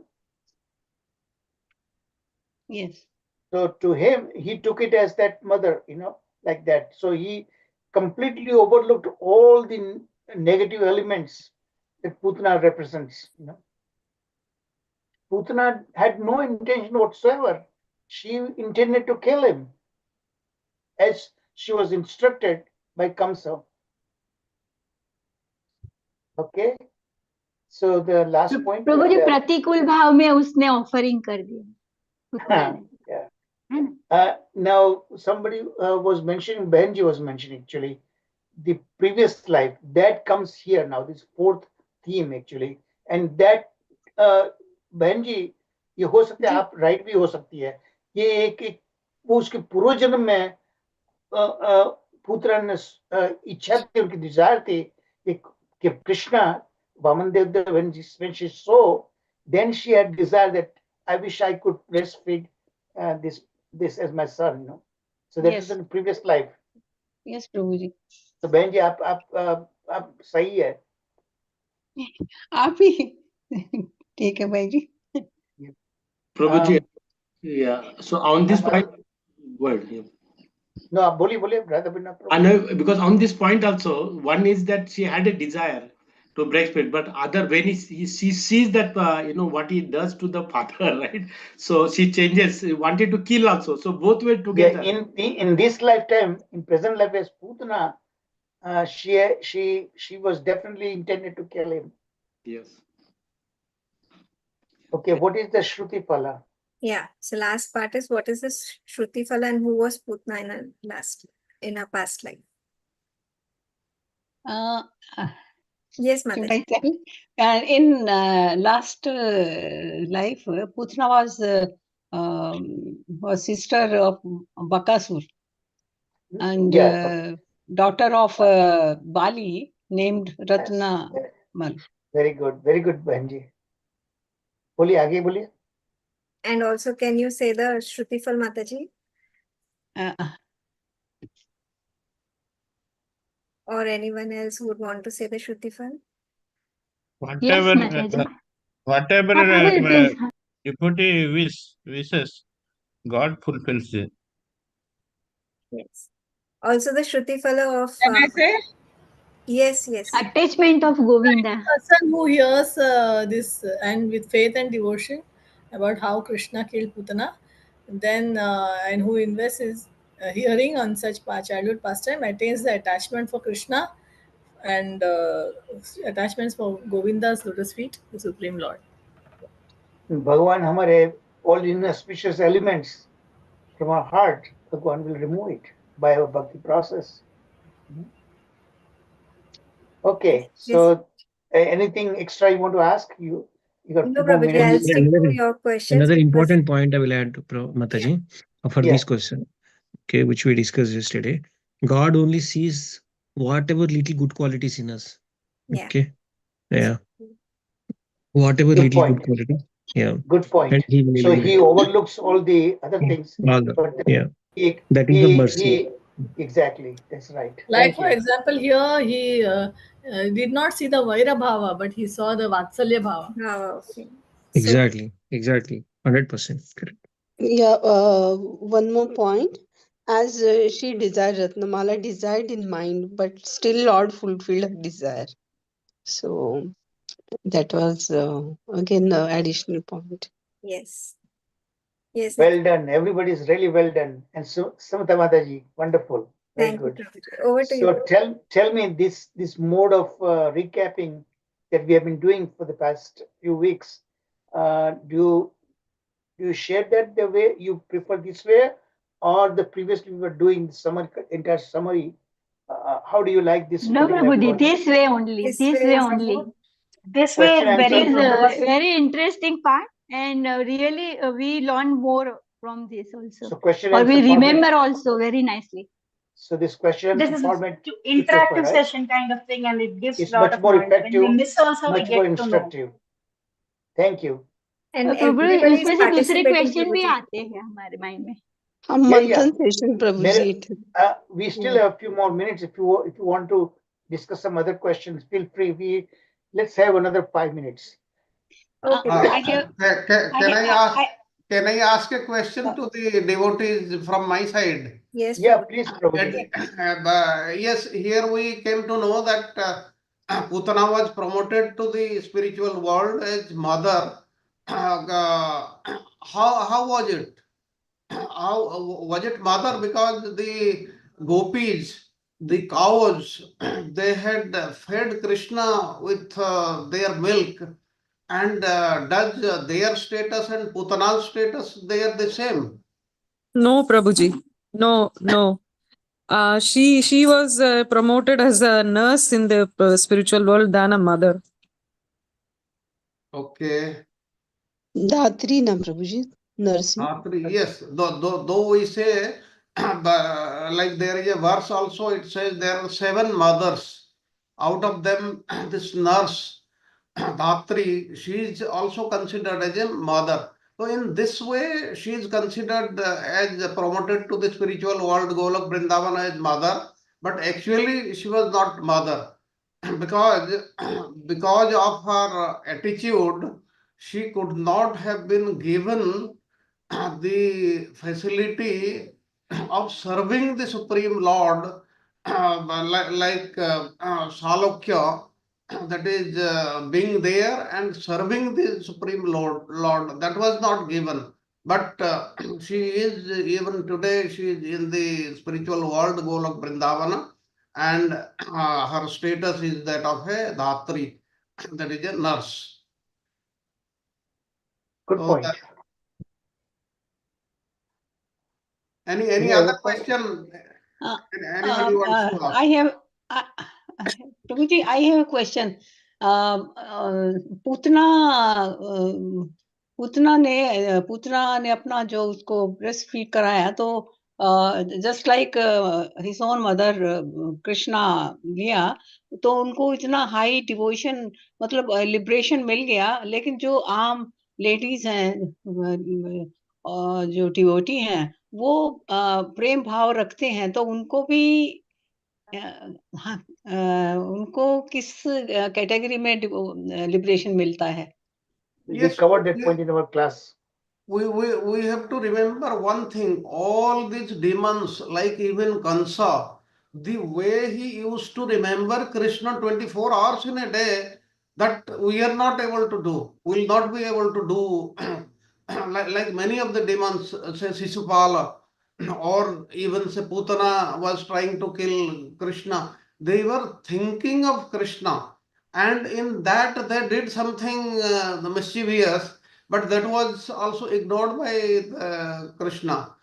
Speaker 4: Yes.
Speaker 2: So to him, he took it as that mother, like that. So he completely overlooked all the negative elements that Putana represents, Putana had no intention whatsoever. She intended to kill him as she was instructed by Kamsa. Okay. So the last point.
Speaker 4: प्रभु जी प्रतिकूल भाव में उसने offering कर दिया.
Speaker 2: Now somebody was mentioning, Benji was mentioning actually the previous life that comes here now. This fourth theme actually, and that Benji, ये हो सकता है आप राइट भी हो सकती है. ये एक वो उसके पूर्व जन्म में पुत्र ने इच्छा थी, उनकी डिजायर थी कि Krishna Vamandev, when she saw, then she had desire that I wish I could breastfeed this as my son, So that is in the previous life.
Speaker 4: Yes, Prabhuji.
Speaker 2: So बहन जी आप सही है.
Speaker 4: आप ही ठीक है भाई जी.
Speaker 7: Prabhuji, yeah. So on this point, word. Yeah.
Speaker 2: No, बोलिए brother.
Speaker 7: I know, because on this point also, one is that she had a desire to breastfeed. But other when she sees that what he does to the father, right? So she changes, wanted to kill also. So both were together.
Speaker 2: Yeah, in this lifetime, in present life as Putana, she was definitely intended to kill him.
Speaker 7: Yes.
Speaker 2: Okay, what is the Shruti Phala?
Speaker 3: Yeah. So last part is what is this Shruti Phala and who was Putna in a past life?
Speaker 10: Uh,
Speaker 3: Yes,
Speaker 10: should
Speaker 3: Mataji.
Speaker 10: I tell? In last life, Putna was sister of Bakasur and
Speaker 2: Yeah.
Speaker 10: daughter of Bali named Ratna
Speaker 2: Yes.
Speaker 10: Mal.
Speaker 2: Very good, Banji. बोलिए आगे बोलिए.
Speaker 3: And also, can you say the Shruti Phal, Mataji? Or anyone else who would want to say the Shruti Phal?
Speaker 4: Yes,
Speaker 9: Whatever,
Speaker 4: Mataji.
Speaker 9: whatever
Speaker 4: Please.
Speaker 9: devotee wishes, God fulfills it.
Speaker 3: Yes. Also, the Shruti Phala of.
Speaker 11: Can I say?
Speaker 3: Yes.
Speaker 4: Attachment of Govinda.
Speaker 1: Person who hears this and with faith and devotion about how Krishna killed Putana, then and who invests his hearing on such childhood pastime attains the attachment for Krishna and attachments for Govinda's lotus feet, the Supreme Lord.
Speaker 2: भगवान हमारे all inauspicious elements from our heart, Bhagwan will remove it by our bhakti process. Okay, so anything extra you want to ask? You got
Speaker 3: No,
Speaker 2: 2 more
Speaker 3: Prabhuji, I'll
Speaker 2: minutes.
Speaker 3: stick to your questions.
Speaker 5: Another
Speaker 3: because-
Speaker 5: important point I will add, Mataji, for
Speaker 2: Yeah.
Speaker 5: this question, okay, which we discussed yesterday. God only sees whatever little good qualities in us.
Speaker 3: Yeah.
Speaker 5: Okay. Yeah. Whatever
Speaker 2: Good
Speaker 5: little
Speaker 2: point.
Speaker 5: good quality. Yeah.
Speaker 2: Good point.
Speaker 5: And he will
Speaker 2: So he
Speaker 5: eliminate
Speaker 2: overlooks all the other things,
Speaker 5: all the,
Speaker 2: but
Speaker 5: yeah.
Speaker 2: he,
Speaker 5: That is the mercy.
Speaker 2: exactly, that's right.
Speaker 1: Like
Speaker 2: Thank
Speaker 1: for
Speaker 2: you.
Speaker 1: example, here he did not see the Vaira Bhava, but he saw the Vatsalya Bhava.
Speaker 3: Okay.
Speaker 5: Exactly. 100%. Correct.
Speaker 8: Yeah, one more point. As she desired, Ratnamala desired in mind, but still Lord fulfilled her desire. So that was again an additional point.
Speaker 3: Yes. Yes.
Speaker 2: Well done. Everybody is really well done. And so, Samata Mataji, wonderful. Very
Speaker 3: Thank you,
Speaker 2: good.
Speaker 3: Prabhuji. Over to
Speaker 2: So
Speaker 3: you.
Speaker 2: tell me this mode of recapping that we have been doing for the past few weeks. Do you share that the way you prefer this way, or the previously we were doing the entire summary? How do you like this
Speaker 4: No,
Speaker 2: particular
Speaker 4: Prabhuji,
Speaker 2: approach?
Speaker 4: this way only. This way only.
Speaker 11: This way
Speaker 2: Question
Speaker 11: is
Speaker 4: It
Speaker 11: very
Speaker 4: is
Speaker 2: answer.
Speaker 11: good.
Speaker 4: a very interesting part, and really we learn more from this also.
Speaker 2: So question
Speaker 4: Or we
Speaker 2: answer format.
Speaker 4: remember also very nicely.
Speaker 2: So this question
Speaker 11: This
Speaker 2: answer
Speaker 11: is
Speaker 2: format
Speaker 11: to
Speaker 2: you prefer,
Speaker 11: interactive
Speaker 2: right?
Speaker 11: session kind of thing, and it gives
Speaker 2: It's
Speaker 11: a lot
Speaker 2: much
Speaker 11: of
Speaker 2: more
Speaker 11: knowledge. When
Speaker 2: effective,
Speaker 11: we miss also, we
Speaker 2: much more
Speaker 11: get to know.
Speaker 2: instructive. Thank you.
Speaker 3: And
Speaker 4: Prabhu
Speaker 3: everybody is
Speaker 4: उसमें से दूसरे
Speaker 3: participating.
Speaker 4: Question भी
Speaker 3: Prabhuji.
Speaker 4: आते हैं हमारे mind में.
Speaker 8: हम मंथन session Prabhuji.
Speaker 2: We still have a few more minutes. If you want to discuss some other questions, feel free. Let's have another 5 minutes.
Speaker 3: Okay.
Speaker 6: Can I ask a question to the devotees from my side?
Speaker 3: Yes.
Speaker 2: Yeah,
Speaker 3: Prabhuji.
Speaker 2: please, Prabhuji.
Speaker 6: Yes, here we came to know that Putana was promoted to the spiritual world as mother. How was it? How was it mother? Because the gopis, the cows, they had fed Krishna with their milk. And does their status and Putana's status, they are the same?
Speaker 12: No, Prabhuji. No. She was promoted as a nurse in the spiritual world than a mother.
Speaker 6: Okay.
Speaker 8: Dhatri na Prabhuji. Nursing.
Speaker 6: Yes, though we say, like there is a verse also, it says there are 7 mothers. Out of them, this nurse, Dhatri, she is also considered as a mother. So in this way, she is considered as promoted to the spiritual world, Golok Vrindavan as mother, but actually she was not mother because of her attitude, she could not have been given the facility of serving the Supreme Lord like Salokya that is being there and serving the Supreme Lord, that was not given. But she is, even today, she is in the spiritual world, Golok Vrindavana, and her status is that of a Dhatri, that is a nurse.
Speaker 2: Good
Speaker 6: So
Speaker 2: point.
Speaker 6: any
Speaker 2: Any
Speaker 6: other
Speaker 2: other point?
Speaker 6: question?
Speaker 10: Uh,
Speaker 6: Anybody wants to ask?
Speaker 10: I have, Prabhuji, I have a question. Putana ने अपना जो उसको breast feed कराया तो just like his own mother Krishna लिया तो उनको इतना हाई डिवोशन मतलब लिबरेशन मिल गया, लेकिन जो आम लेडीज हैं जो डिवोटी हैं वो प्रेम भाव रखते हैं तो उनको भी हाँ, उनको किस कैटेगरी में लिबरेशन मिलता है?
Speaker 2: We
Speaker 6: Yes,
Speaker 2: covered that point in our class.
Speaker 6: we have to remember one thing. All these demons, like even Kansa, the way he used to remember Krishna 24 hours in a day, that we are not able to do. We will not be able to do like many of the demons, say Sisupala, or even say Putana was trying to kill Krishna. They were thinking of Krishna, and in that they did something mischievous, but that was also ignored by Krishna.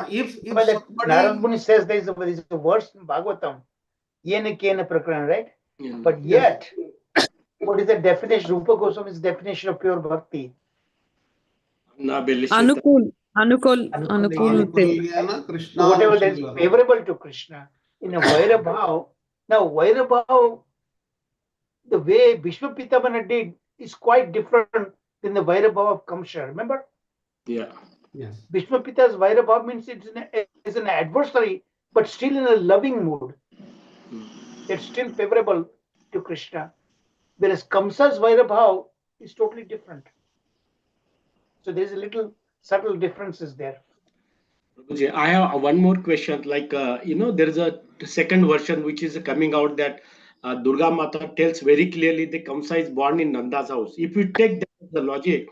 Speaker 6: If
Speaker 2: But that Narad
Speaker 6: somebody,
Speaker 2: Muni says there is a verse in Bhagavatam, Yena Kena Prakarana, right?
Speaker 7: Yeah.
Speaker 2: But
Speaker 6: yes,
Speaker 2: yet, what is the definition? Rupa Goswami's definition of pure bhakti.
Speaker 7: Na Belishita.
Speaker 12: Anukul te.
Speaker 6: Anukulyena Krishna
Speaker 2: So whatever that is
Speaker 6: Srila.
Speaker 2: favorable to Krishna. In a Vairabhav, now Vairabhav, the way Bhishma Pitamana did is quite different than the Vairabhav of Kamsa. Remember?
Speaker 7: Yeah.
Speaker 6: Yes.
Speaker 2: Bhishma Pita's Vairabhav means it's an adversary, but still in a loving mood. It's still favorable to Krishna. Whereas Kamsa's Vairabhav is totally different. So there's a little subtle differences there.
Speaker 7: Prabhuji, I have one more question. Like, there is a second version which is coming out that Durga Mata tells very clearly that Kamsa is born in Nanda's house. If you take that as the logic,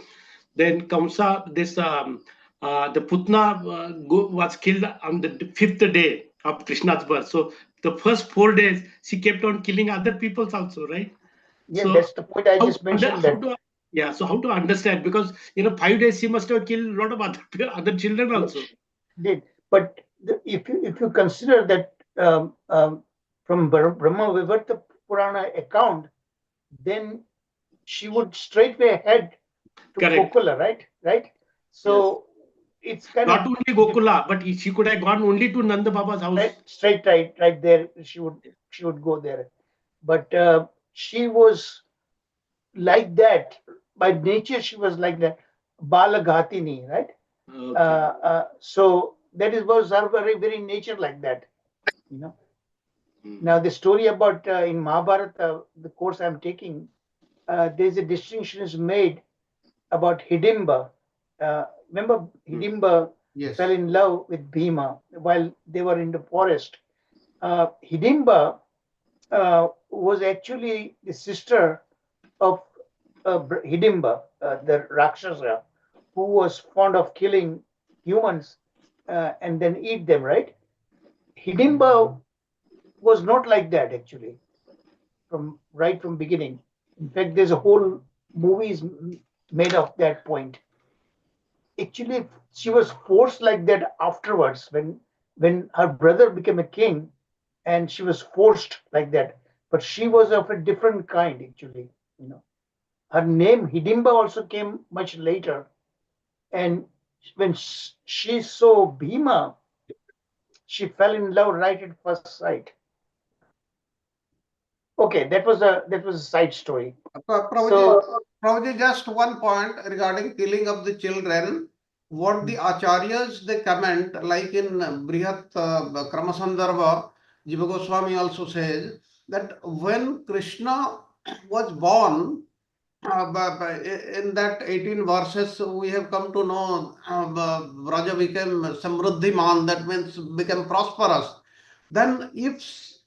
Speaker 7: then Kamsa, the Putna was killed on the fifth day of Krishna's birth. So the first 4 days she kept on killing other peoples also, right?
Speaker 2: Yeah,
Speaker 7: So
Speaker 2: that's the point I just mentioned.
Speaker 7: So how to understand? Because 5 days she must have killed a lot of other children also.
Speaker 2: Did, but if you consider that from Brahma Vivarta Purana account, then she would straightway head to
Speaker 7: Correct.
Speaker 2: Gokula, right? So it's kind
Speaker 7: Not
Speaker 2: of
Speaker 7: only Gokula, but she could have gone only to Nanda Baba's house.
Speaker 2: right there. She would go there, but she was like that by nature. She was like that, Balaghatini, right?
Speaker 7: Okay.
Speaker 2: So that was her very nature like that, Now the story about in Mahabharata, the course I'm taking, there's a distinction is made about Hidimba. Remember, Hidimba fell in love with Bhima while they were in the forest. Hidimba was actually the sister of Hidimba, the Rakshasa, who was fond of killing humans and then eat them, right? Hidimba was not like that actually, from beginning. In fact, there's a whole movies made of that point. Actually, she was forced like that afterwards when her brother became a king, and she was forced like that. But she was of a different kind actually. Her name Hidimba also came much later, and when she saw Bhima, she fell in love right at first sight. Okay, that was a side story.
Speaker 6: Prabhuji, just one point regarding killing of the children. What the Acharyas they comment, like in Brihat Kramasandarbha, Jiva Goswami also says that when Krishna was born, in that 18 verses, we have come to know Vraja became Samruddhiman, that means became prosperous. Then if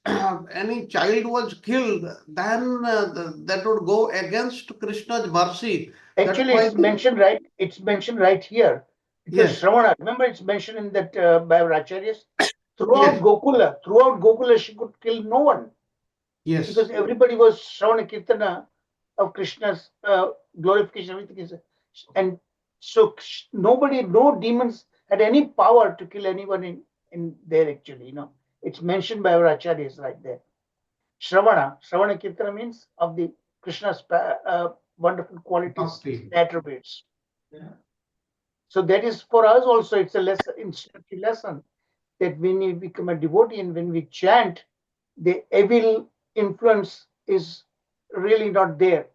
Speaker 6: any child was killed, then that would go against Krishna's mercy. That's
Speaker 2: Actually,
Speaker 6: why
Speaker 2: it's mentioned right. It's mentioned right here because
Speaker 6: yes,
Speaker 2: Shravana. Remember, it's mentioned in that by our Acharyas.
Speaker 6: yes,
Speaker 2: Throughout Gokula, she could kill no one because
Speaker 6: yes.
Speaker 2: everybody was Shravana Kirtana of Krishna's glorification. Everything is, and so nobody, no demons had any power to kill anyone in there. Actually, it's mentioned by our Acharyas right there. Shravana Kirtana means of the Krishna's wonderful qualities,
Speaker 6: Bhakti.
Speaker 2: attributes. So that is for us also. It's a lesson, instructive lesson that when we become a devotee and when we chant, the evil influence is really not there,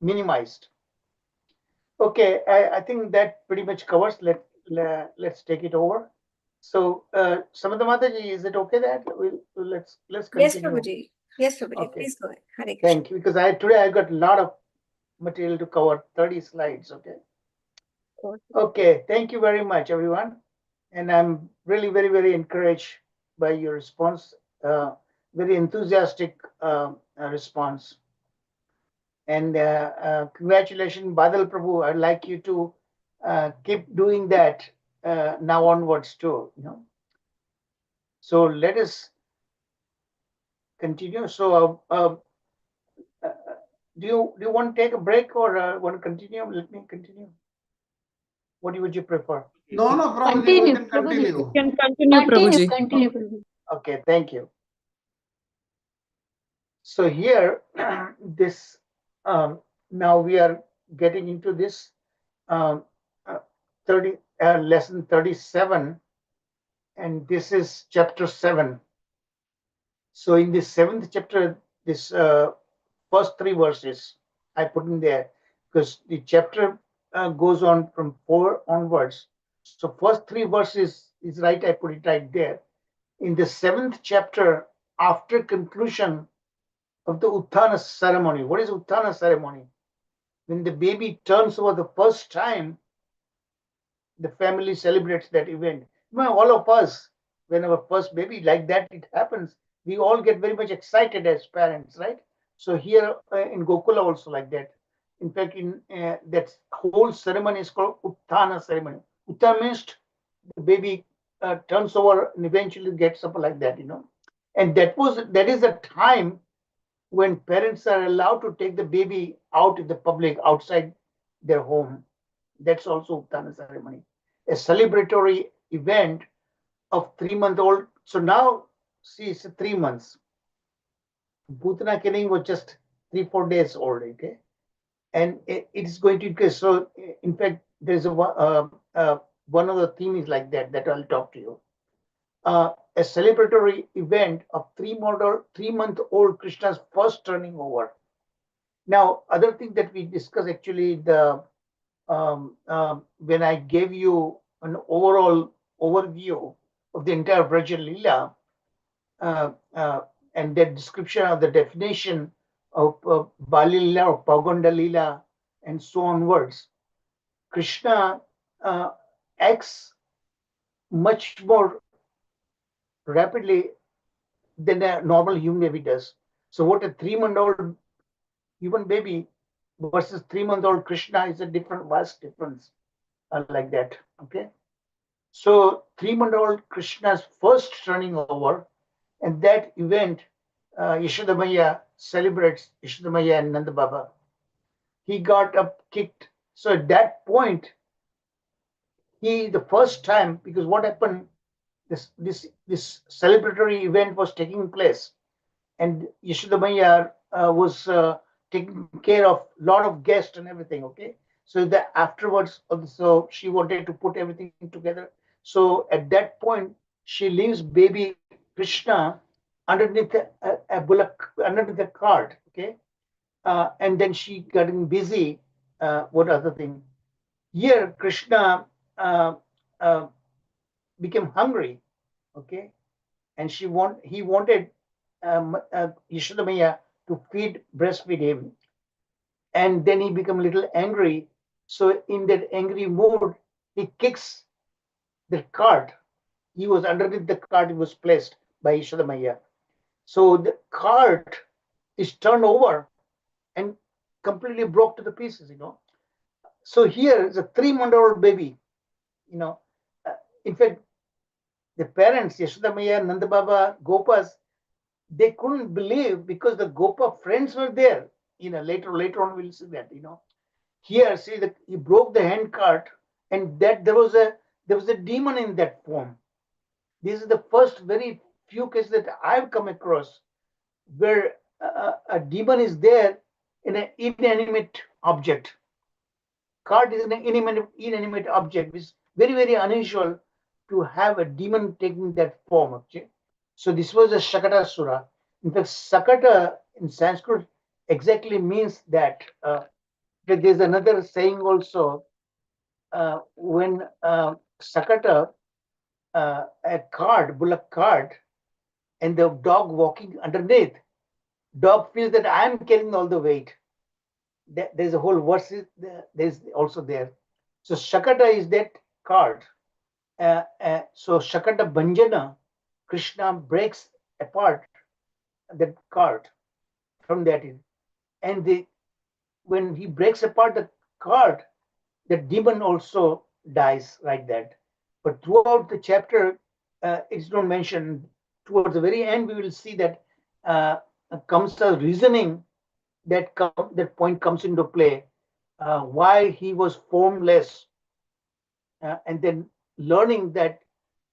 Speaker 2: minimized. Okay, I think that pretty much covers. Let's take it over. So, Samantha Mataji, is it okay that let's
Speaker 3: Yes,
Speaker 2: continue?
Speaker 3: Prabhuji. Yes, Prabhuji.
Speaker 2: Okay.
Speaker 3: Please go ahead. Hare Krishna.
Speaker 2: Thank you, because today I got a lot of material to cover, 30 slides. Okay, thank you very much, everyone. And I'm really very, very encouraged by your response, very enthusiastic response. And congratulations, Badal Prabhu. I'd like you to keep doing that now onwards too. So let us continue. So do you want to take a break or want to continue? Let me continue. What would you prefer?
Speaker 6: No, Prabhuji, we can continue.
Speaker 12: You can continue, Prabhuji.
Speaker 4: Continue, Prabhuji.
Speaker 2: Okay, thank you. So here, this now we are getting into this um, 30 lesson 37, and this is chapter 7. So in the 7th chapter, this first 3 verses I put in there because the chapter goes on from 4 onwards. So first 3 verses is right. I put it right there. In the 7th chapter, after conclusion of the Utthana ceremony. What is Utthana ceremony? When the baby turns over the first time, the family celebrates that event. All of us, when our first baby like that, it happens, we all get very much excited as parents, right? So here in Gokula also like that. In fact, in that whole ceremony is called Utthana ceremony. Utthana means the baby turns over and eventually gets up like that, And that is a time when parents are allowed to take the baby out in the public outside their home. That's also Utthana ceremony, a celebratory event of 3-month-old. So now, see, it's 3 months. Bhutana killing was just 3-4 days old, okay? And it is going to increase. So, in fact, there's one of the themes like that I'll talk to you. A celebratory event of 3-month-old Krishna's first turning over. Now, other thing that we discussed actually, when I gave you an overall overview of the entire Vraja Leela and that description of the definition of Bali Leela or Pauganda Leela and so onwards, Krishna acts much more rapidly than a normal human baby does. So what a 3-month-old human baby versus 3-month-old Krishna is a vast difference like that. Okay. So 3-month-old Krishna's first turning over, and that event, Yashoda Maya celebrates Yashoda Maya and Nanda Baba. He got up kicked. So at that point, the first time, because what happened, this celebratory event was taking place, and Yashoda Maya was taking care of a lot of guests and everything. Okay, so that afterwards, so she wanted to put everything together. So at that point, she leaves baby Krishna underneath a bullock, underneath a cart. Okay, and then she getting busy. What other thing? Here, Krishna uh, became hungry. Okay, and he wanted Yashoda Maya to breastfeed him, and then he become a little angry. So in that angry mood, he kicks the cart. He was underneath the cart. He was placed by Yashoda Maya. So the cart is turned over and completely broke to the pieces, So here is a 3-month-old baby, Uh, in fact, the parents, Yashoda Maya, Nanda Baba, Gopas, they couldn't believe because the Gopa friends were there. Later on we'll see that. Here, see that he broke the hand cart, and that there was a demon in that form. This is the first very few cases that I've come across where a demon is there in an inanimate object. Cart is an inanimate object, which is very, very unusual to have a demon taking that form. Okay? So this was a Shakata Sura. In fact, Sakata in Sanskrit exactly means that. There's another saying also, when Sakata, a cart, bullock cart, and the dog walking underneath, dog feels that I am carrying all the weight. There's a whole verse, there's also there. So Shakata is that cart. So Shakata Bhanjana, Krishna breaks apart that cart from that. And when he breaks apart the cart, the demon also dies like that. But throughout the chapter, it's not mentioned. Towards the very end, we will see that comes a reasoning that point comes into play. Why he was formless, and then learning that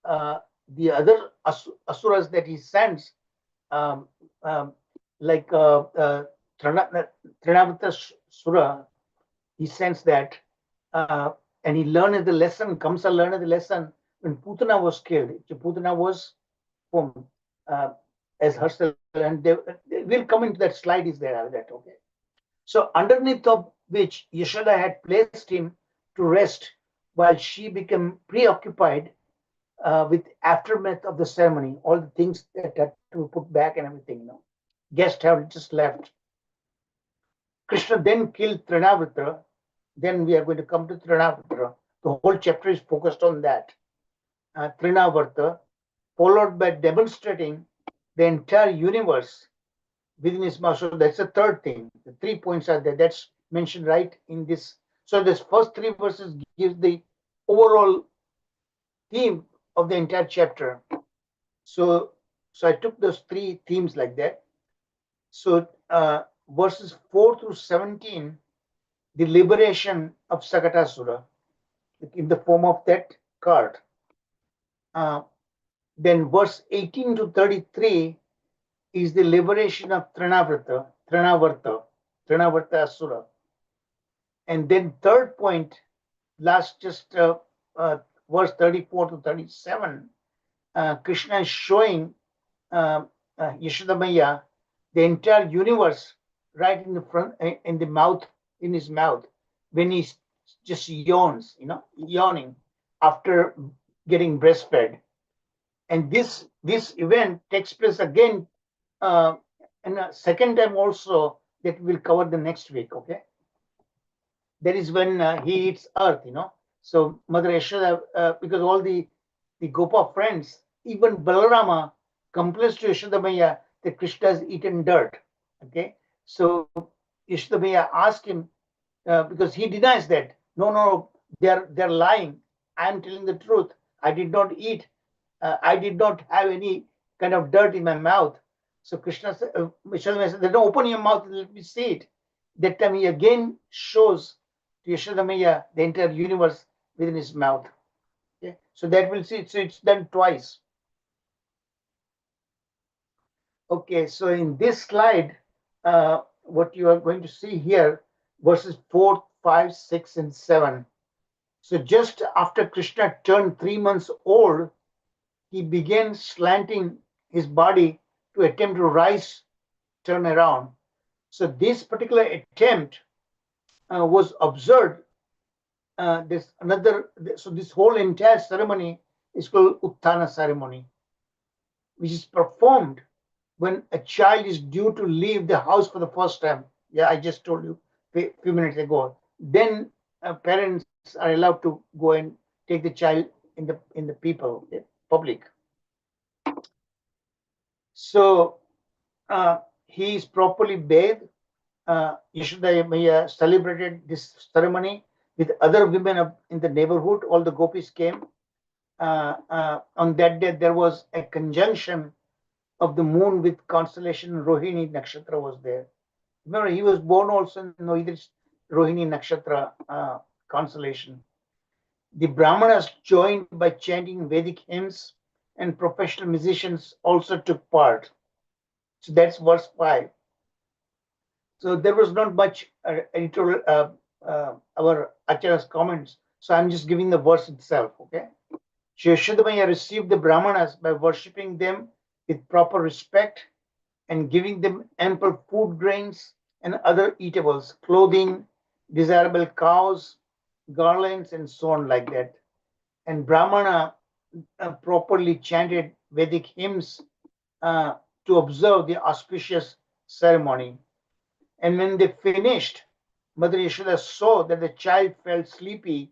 Speaker 2: the other asuras that he sends, um, um, like Trinavrata Sura, he sends that, and he learned the lesson. Kamsa learned the lesson when Putana was killed. Putana was formed as herself, and they will come into that slide. Is there that okay? So underneath of which Yashoda had placed him to rest while she became preoccupied with aftermath of the ceremony, all the things that had to be put back and everything. Guests have just left. Krishna then killed Trinavrata. Then we are going to come to Trinavrata. The whole chapter is focused on that. Trinavrata, followed by demonstrating the entire universe within his mouth. So that's the third thing. The 3 points are there. That's mentioned right in this. So this first 3 verses gives the overall theme of the entire chapter. So I took those 3 themes like that. So verses 4 through 17, the liberation of Sakatasura in the form of that card. Then verse 18 to 33 is the liberation of Trinavarta Asura. And then third point, last just verse 34 to 37, Krishna is showing Yashoda Maya the entire universe right in the front, in the mouth, in his mouth, when he just yawns, yawning after getting breastfed. And this event takes place again and a second time also, that we'll cover the next week. Okay, that is when he eats earth. So Mother Yashoda, because all the Gopa friends, even Balarama complains to Yashoda Maya that Krishna has eaten dirt. Okay, so Yashoda Maya asked him, because he denies that. No, they're lying. I am telling the truth. I did not eat. I did not have any kind of dirt in my mouth. So Krishna said, Yashoda said, "Then open your mouth and let me see it." That time he again shows to Yashoda Maya the entire universe within his mouth. Okay? So that we'll see. So it's done twice. Okay, so in this slide, what you are going to see here, verses 4, 5, 6, and 7. So just after Krishna turned 3 months old, he began slanting his body to attempt to rise, turn around. So this particular attempt was observed. So this whole entire ceremony is called Utthana ceremony, which is performed when a child is due to leave the house for the first time. Yeah, I just told you a few minutes ago. Then parents are allowed to go and take the child in the public. So he is properly bathed. Yashoda Maya celebrated this ceremony with other women in the neighborhood. All the gopis came. On that day, there was a conjunction of the moon with constellation Rohini Nakshatra was there. Remember, he was born also in Noidri's Rohini Nakshatra constellation. The Brahmanas joined by chanting Vedic hymns, and professional musicians also took part. So that's verse 5. So there was not much editorial, our Acharyas comments. So I'm just giving the verse itself, okay? Yashodamaya received the Brahmanas by worshipping them with proper respect and giving them ample food grains and other eatables, clothing, desirable cows, garlands, and so on like that. And Brahmana properly chanted Vedic hymns to observe the auspicious ceremony. And when they finished, Mother Yashoda saw that the child felt sleepy,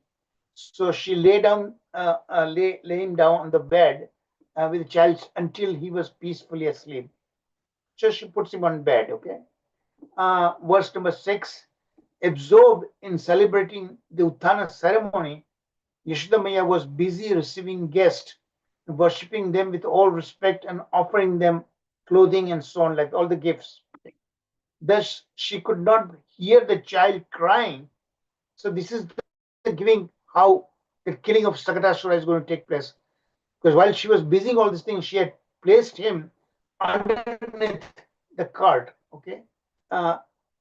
Speaker 2: so she lay him down on the bed with the child until he was peacefully asleep. So she puts him on bed, okay? Verse number 6, absorbed in celebrating the Utthana ceremony, Yashoda Maya was busy receiving guests, worshipping them with all respect and offering them clothing and so on, like all the gifts. Thus, she could not hear the child crying. So this is the giving how the killing of Sakatasura is going to take place. Because while she was busy all these things, she had placed him underneath the cart, okay?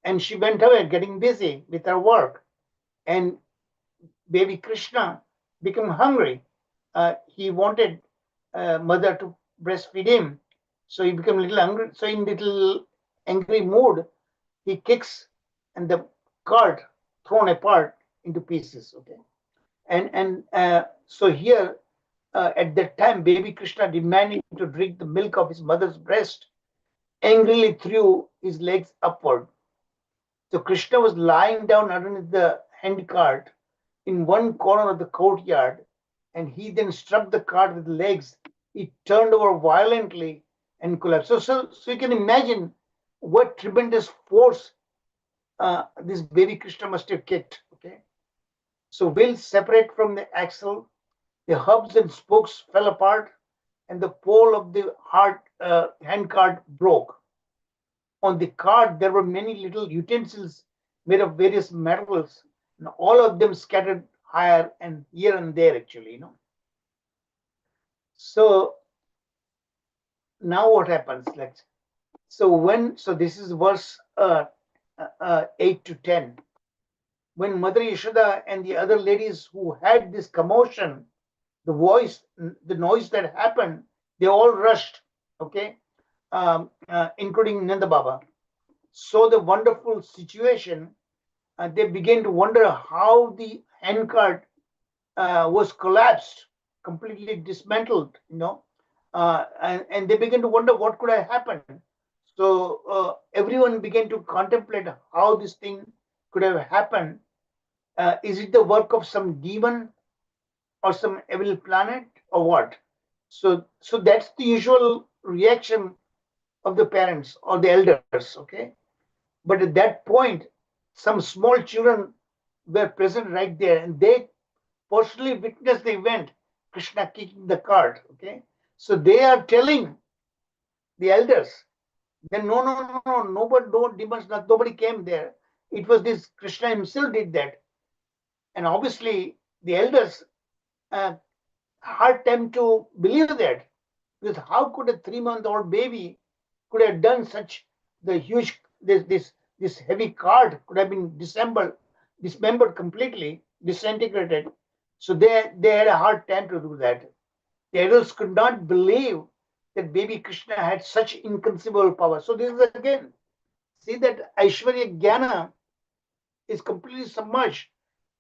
Speaker 2: And she went away getting busy with her work. And baby Krishna became hungry. He wanted mother to breastfeed him. So he became a little hungry. So in little angry mood, he kicks and the cart thrown apart into pieces, okay? And so here, at that time, baby Krishna demanding to drink the milk of his mother's breast, angrily threw his legs upward. So Krishna was lying down underneath the hand cart in one corner of the courtyard, and he then struck the cart with legs. It turned over violently and collapsed. So you can imagine what tremendous force this baby Krishna must have kicked. Okay, so wheels separate from the axle, the hubs and spokes fell apart, and the pole of the hand cart broke. On the cart, there were many little utensils made of various metals, and all of them scattered higher and here and there, actually, you know. So now what happens? So this is verse 8 to 10. When Mother Yashoda and the other ladies who had this commotion, the noise that happened, they all rushed, okay, including Nanda Baba. So the wonderful situation, they began to wonder how the handcart was collapsed, completely dismantled, you know, and they began to wonder what could have happened. So everyone began to contemplate how this thing could have happened. Is it the work of some demon or some evil planet or what? So that's the usual reaction of the parents or the elders, okay? But at that point, some small children were present right there, and they personally witnessed the event, Krishna kicking the cart, okay? So they are telling the elders, then no, nobody, no demons, nobody came there. It was this Krishna himself did that. And obviously, the elders hard time to believe that, because how could a 3-month-old baby could have done such the huge this heavy card could have been dismembered completely, disintegrated. So they had a hard time to do that. The adults could not believe that baby Krishna had such inconceivable power. So this is again, see that Aishwarya Jnana is completely submerged.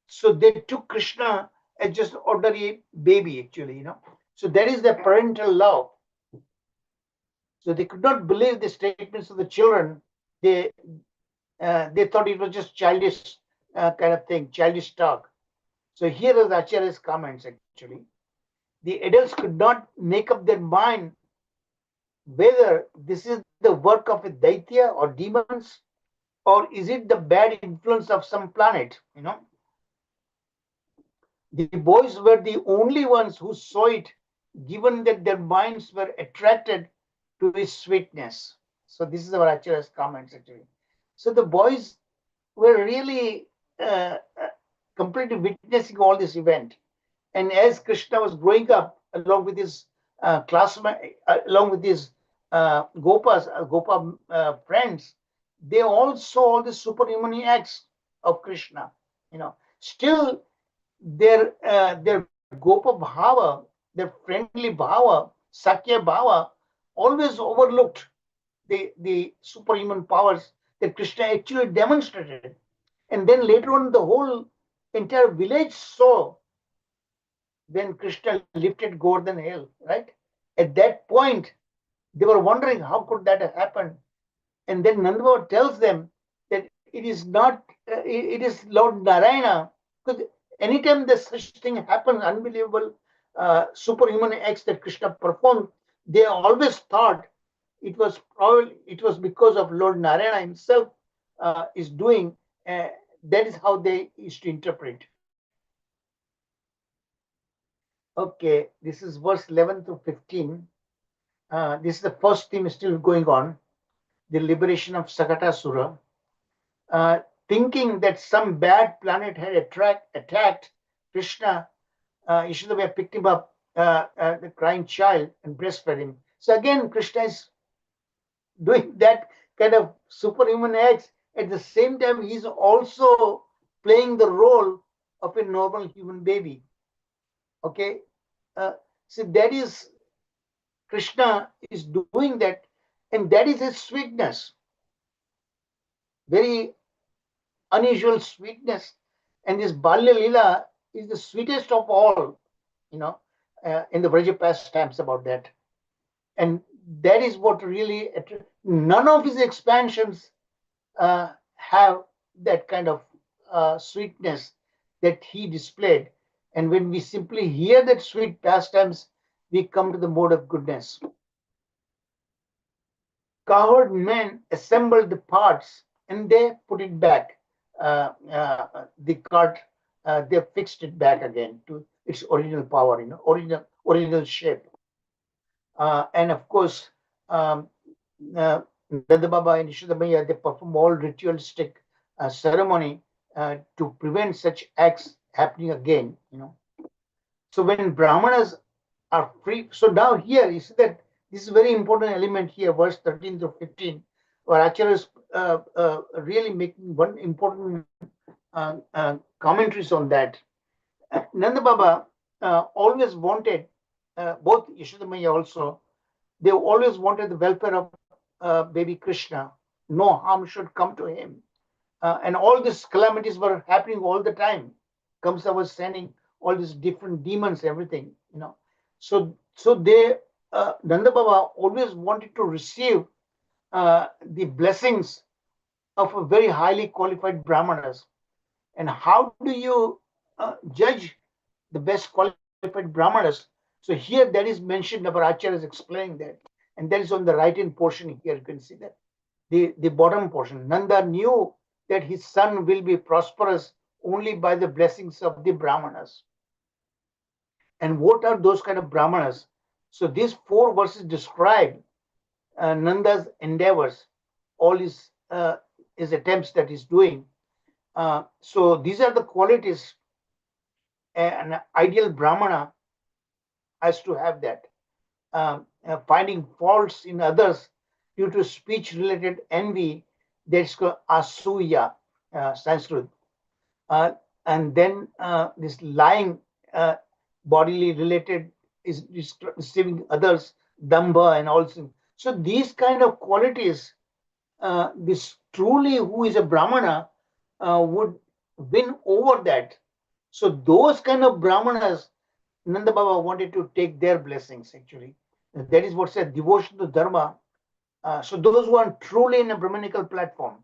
Speaker 2: So they took Krishna as just ordinary baby, actually, you know. So that is the parental love. So they could not believe the statements of the children. They thought it was just childish kind of thing, childish talk. So here are the Acharya's comments, actually. The adults could not make up their mind whether this is the work of a Daitya or demons, or is it the bad influence of some planet, The boys were the only ones who saw it, given that their minds were attracted to its sweetness. So this is our Acharya's comments actually. So the boys were really completely witnessing all this event. And as Krishna was growing up along with his classmates, along with his Gopa friends, they all saw all the superhuman acts of Krishna. Still their Gopa Bhava, their friendly Bhava, Sakya Bhava, always overlooked the superhuman powers that Krishna actually demonstrated. And then later on, the whole entire village saw when Krishna lifted Govardhan Hill, right? At that point, they were wondering how could that have happened. And then Nandava tells them that it is not, it is Lord Narayana. Because anytime there's such thing happens, unbelievable superhuman acts that Krishna performed, they always thought it was because of Lord Narayana himself is doing. That is how they used to interpret. Okay, this is verse 11 to 15. This is the first theme still going on, the liberation of Sakatasura. Thinking that some bad planet had attacked Krishna, Yashoda picked him up, the crying child, and breastfed him. So again, Krishna is doing that kind of superhuman acts. At the same time, he's also playing the role of a normal human baby. Okay, so that is Krishna is doing that, and that is his sweetness, very unusual sweetness. And this Balya Lila is the sweetest of all, in the Vraja pastimes about that. And that is what really, none of his expansions have that kind of sweetness that he displayed. And when we simply hear that sweet pastimes, we come to the mode of goodness. Cowherd men assembled the parts and they put it back. The cart, they fixed it back again to its original power, original shape. And of course, Nanda Baba and Yashoda they perform all ritualistic ceremony to prevent such acts happening again. So when Brahmanas are free, so now here you see that this is a very important element here, verse 13 to 15, where Acharyas really making one important commentaries on that. Nanda Baba always wanted, both Yashoda also, they always wanted the welfare of baby Krishna. No harm should come to him. And all these calamities were happening all the time. Kamsa was sending all these different demons, everything, So they, Nanda Baba always wanted to receive the blessings of a very highly qualified Brahmanas. And how do you judge the best qualified Brahmanas? So here that is mentioned, our Acharya is explaining that. And that is on the right-hand portion here, you can see that. The bottom portion. Nanda knew that his son will be prosperous only by the blessings of the Brahmanas. And what are those kind of Brahmanas? So these 4 verses describe Nanda's endeavors, all his attempts that he's doing. So these are the qualities an ideal Brahmana has to have that. Finding faults in others due to speech-related envy, that's called asuya, Sanskrit. And then this lying, bodily related, is deceiving others, damba and all. So these kind of qualities, this truly who is a Brahmana would win over that. So those kind of Brahmanas, Nanda Baba wanted to take their blessings actually. That is what said devotion to Dharma. So those who are truly in a Brahmanical platform,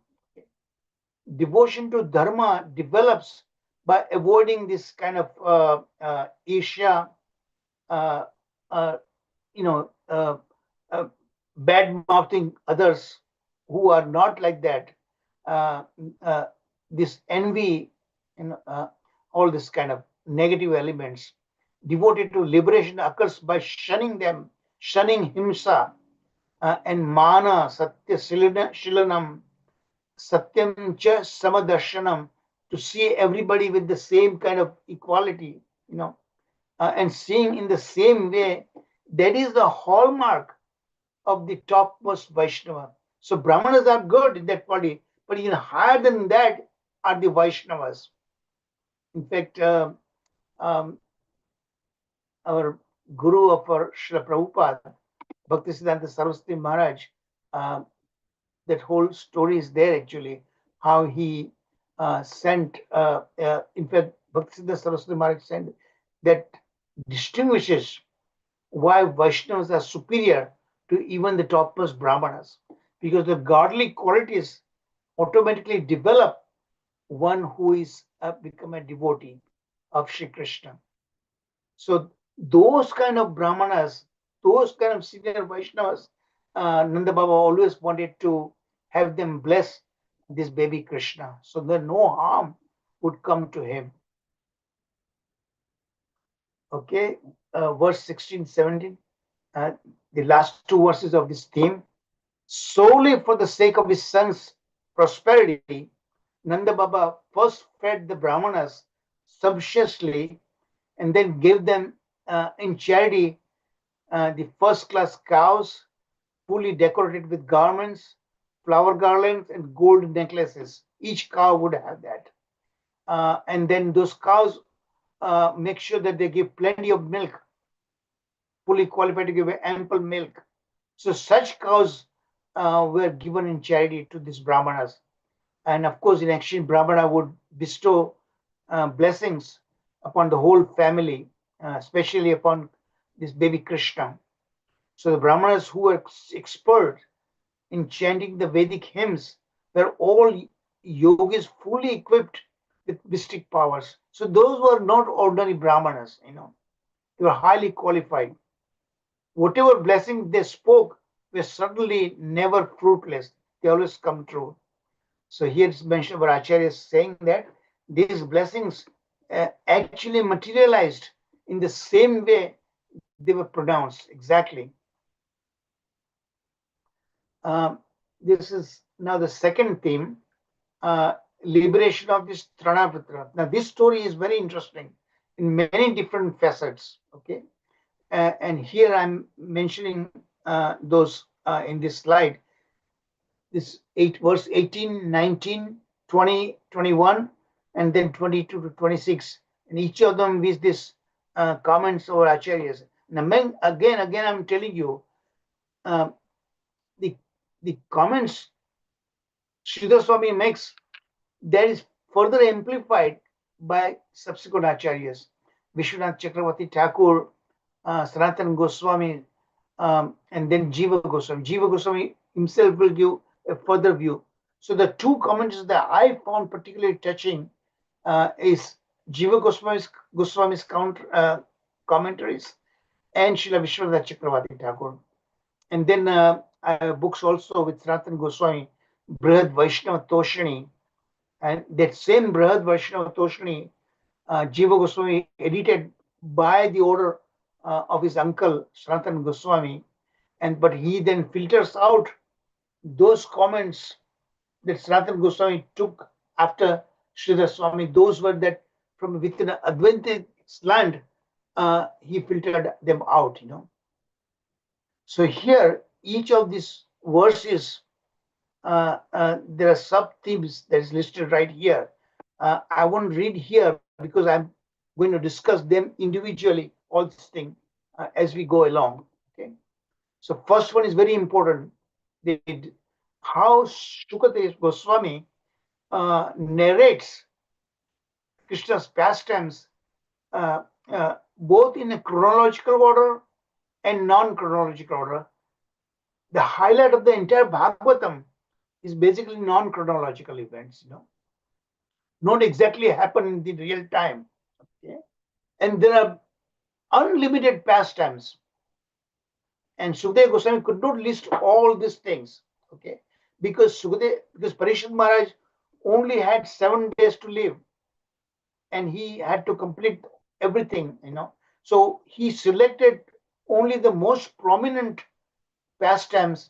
Speaker 2: devotion to Dharma develops by avoiding this kind of Isha, bad mouthing others who are not like that. Uh, this envy and all this kind of negative elements devoted to liberation occurs by shunning them, shunning himsa and mana, satya shilanam, satyam cha samadarshanam, to see everybody with the same kind of equality, and seeing in the same way. That is the hallmark of the topmost Vaishnava. So Brahmanas are good in that quality, but even higher than that are the Vaishnavas. In fact, our guru of our Srila Prabhupada, Bhaktisiddhanta Saraswati Maharaj, that whole story is there actually, how he sent, in fact, Bhaktisiddhanta Saraswati Maharaj sent that distinguishes why Vaishnavas are superior to even the topmost Brahmanas, because the godly qualities automatically develop one who is become a devotee of Shri Krishna. So those kind of Brahmanas, those kind of senior Vaishnavas, Nanda Baba always wanted to have them bless this baby Krishna, so that no harm would come to him. Okay, verse 16, 17, the last two verses of this theme. Solely for the sake of his son's prosperity, Nanda Baba first fed the Brahmanas sumptuously and then gave them in charity the first class cows, fully decorated with garments, flower garlands, and gold necklaces. Each cow would have that. And then those cows make sure that they give plenty of milk, fully qualified to give ample milk. So such cows were given in charity to these Brahmanas. And of course, in exchange, Brahmana would bestow blessings upon the whole family, especially upon this baby Krishna. So the Brahmanas who were expert in chanting the Vedic hymns were all yogis fully equipped with mystic powers. So those were not ordinary Brahmanas, they were highly qualified. Whatever blessing they spoke were certainly never fruitless. They always come true. So here it's mentioned about Acharyas saying that these blessings actually materialized in the same way they were pronounced exactly. This is now the second theme, liberation of this Tranapatra. Now this story is very interesting in many different facets. Okay, and here I'm mentioning those in this slide. This verse 18, 19, 20, 21, and then 22 to 26. And each of them with this comments over Acharyas. Now, again, I'm telling you, the comments Sridhar Swami makes, that is further amplified by subsequent Acharyas. Vishwanath Chakravarti Thakur, Sanatana Goswami, and then Jiva Goswami. Jiva Goswami himself will give a further view. So the two commentaries that I found particularly touching is Jiva Goswami's commentaries and Srila Vishwanath Chakravarti Thakur. And then I have books also with Sanatana Goswami, Brihad Vaishnava Toshani, and that same Brihad Vaishnava Toshani, Jiva Goswami edited by the order of his uncle Sanatana Goswami, but he then filters out those comments that Sanatana Goswami took after Sridhar Swami. Those were that from within Advaita land, he filtered them out. So here, each of these verses, there are sub themes that is listed right here. I won't read here because I'm going to discuss them individually, all these things, as we go along. Okay. So first one is very important. How Shukadev Goswami narrates Krishna's pastimes both in a chronological order and non-chronological order. The highlight of the entire Bhagavatam is basically non-chronological events, not exactly happen in the real time. Okay? And there are unlimited pastimes. And Sukadeva Goswami could not list all these things, okay, because Parishad Maharaj only had 7 days to live, and he had to complete everything, So he selected only the most prominent pastimes,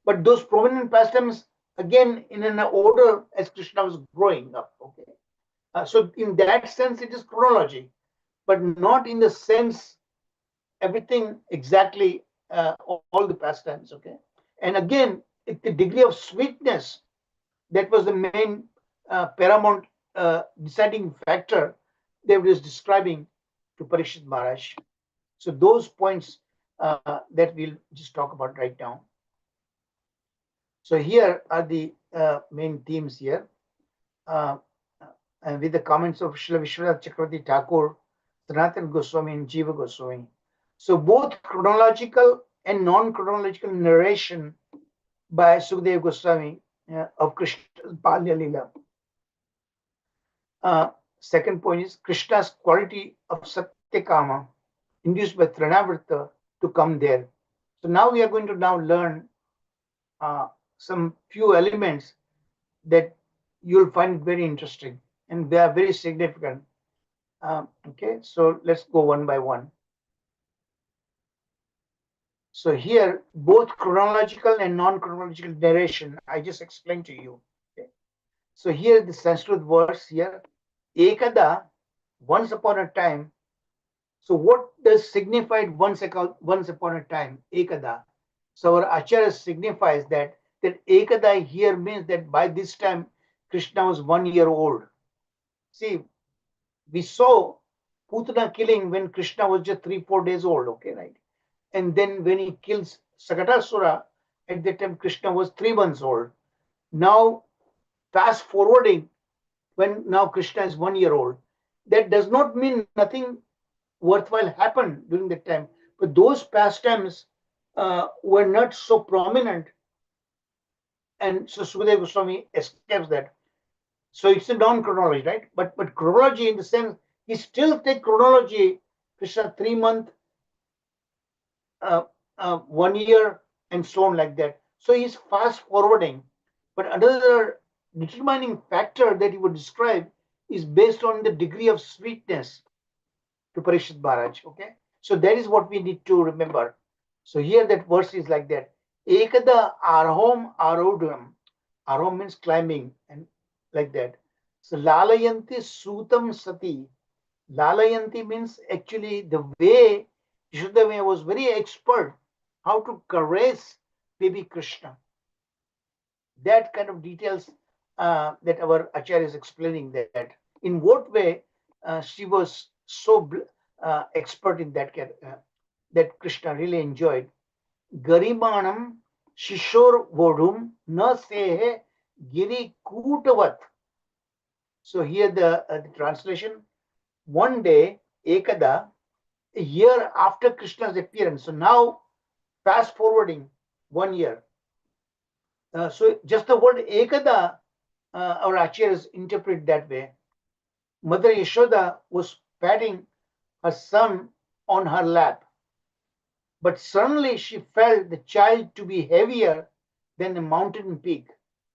Speaker 2: but those prominent pastimes again in an order as Krishna was growing up, okay. So in that sense, it is chronology, but not in the sense everything exactly, all the pastimes, okay. And again, the degree of sweetness, that was the main paramount deciding factor they were describing to Parishad Maharaj. So those points that we'll just talk about right now. So here are the main themes here, and with the comments of Srila Vishwanath Chakravarti Thakur, Sanatana Goswami, and Jiva Goswami. So both chronological and non-chronological narration by Sukadeva Goswami of Krishna's Balya Leela. Second point is Krishna's quality of Satyakama induced by Trinavrta to come there. So now we are going to learn some few elements that you'll find very interesting, and they are very significant. Okay, so let's go one by one. So here, both chronological and non-chronological narration, I just explained to you. Okay. So here the Sanskrit verse here, Ekada, once upon a time. So what does signified once upon a time, Ekada? So our Acharyas signifies that Ekada here means that by this time Krishna was 1 year old. See, we saw Putana killing when Krishna was just 3-4 days old, okay, right? And then when he kills Sakatasura, at that time Krishna was 3 months old. Now, fast forwarding, when now Krishna is 1 year old, that does not mean nothing worthwhile happened during that time. But those pastimes were not so prominent, and so Sukadeva Goswami escapes that. So it's a non-chronology, right? But chronology in the sense, he still take chronology, Krishna 3 month, 1 year, and so on like that. So he's fast forwarding. But another determining factor that he would describe is based on the degree of sweetness to Parishad Maharaj. Okay, so that is what we need to remember. So here that verse is like that. Ekada arhom arodham. Arhom means climbing, and like that. So lalayanti sutam sati. Lalayanti means actually the way Yashodhama was very expert how to caress baby Krishna. That kind of details that our Acharya is explaining, that in what way she was so expert in that that Krishna really enjoyed. Garimanam Shishor Vodhum na sehe giri kutavat. So here the translation, one day, Ekada, a year after Krishna's appearance. So now, fast forwarding 1 year. So just the word Ekada, our Acharyas interpret that way. Mother Yashoda was patting her son on her lap, but suddenly she felt the child to be heavier than a mountain peak,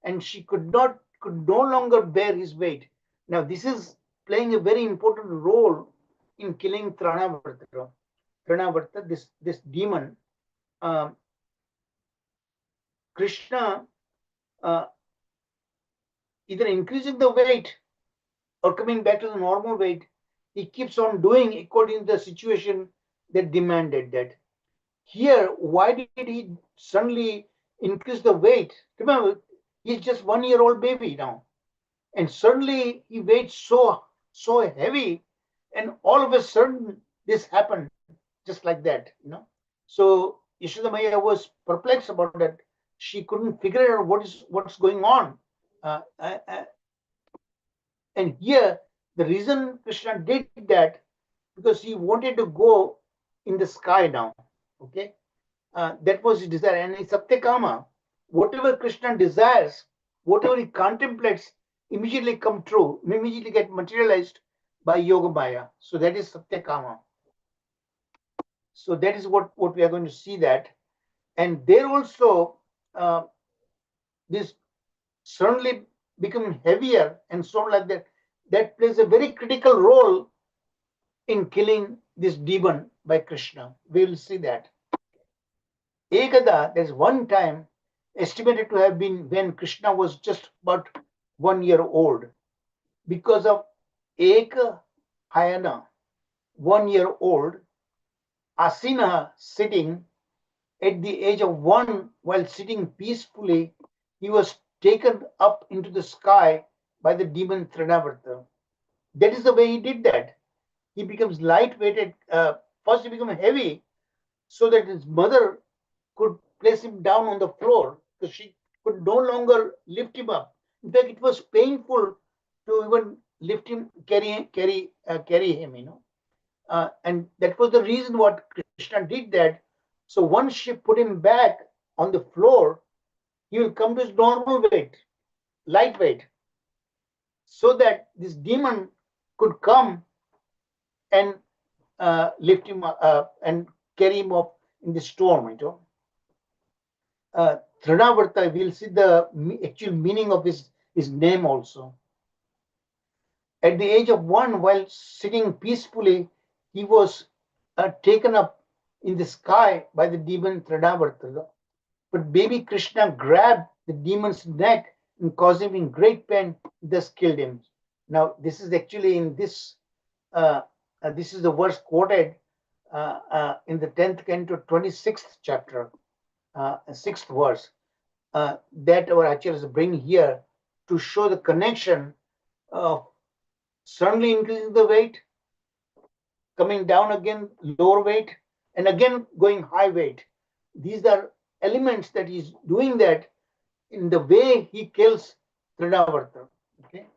Speaker 2: and she could no longer bear his weight. Now this is playing a very important role in killing Trinavarta. Trinavarta, this demon. Krishna either increasing the weight or coming back to the normal weight, he keeps on doing according to the situation that demanded that. Here, why did he suddenly increase the weight? Remember, he's just 1 year old baby now, and suddenly he weighs so heavy, and all of a sudden this happened just like that, So Yashoda Maya was perplexed about that. She couldn't figure out what's going on. And here, the reason Krishna did that, because he wanted to go in the sky now. Okay, that was his desire, and it's Satyakama. Whatever Krishna desires, whatever he contemplates, immediately come true, immediately get materialized by Yoga Maya. So that is Satyakama. So that is what we are going to see that. And there also this suddenly become heavier and so on like that. That plays a very critical role in killing this demon by Krishna. We will see that. Ekada, there's one time estimated to have been when Krishna was just about 1 year old. Because of Eka Hayana, 1 year old, Asina sitting at the age of 1 while sitting peacefully, he was taken up into the sky by the demon Trinavarta. That is the way he did that. He becomes lightweighted. First, he becomes heavy so that his mother could place him down on the floor because she could no longer lift him up. In fact, it was painful to even lift him, carry him, and that was the reason what Krishna did that. So once she put him back on the floor, he will come to his normal weight, lightweight, so that this demon could come and lift him and carry him up in the storm. Trinavarta, we'll see the actual meaning of his name also. At the age of 1, while sitting peacefully, he was taken up in the sky by the demon Trinavarta. But baby Krishna grabbed the demon's neck and caused him in great pain, thus killed him. Now, this is actually in this, this is the verse quoted in the 10th canto, 26th chapter, 6th verse, that our Acharyas bring here to show the connection of suddenly increasing the weight, coming down again, lower weight, and again going high weight. These are elements that he's doing that in the way he kills Trinavarta. Okay,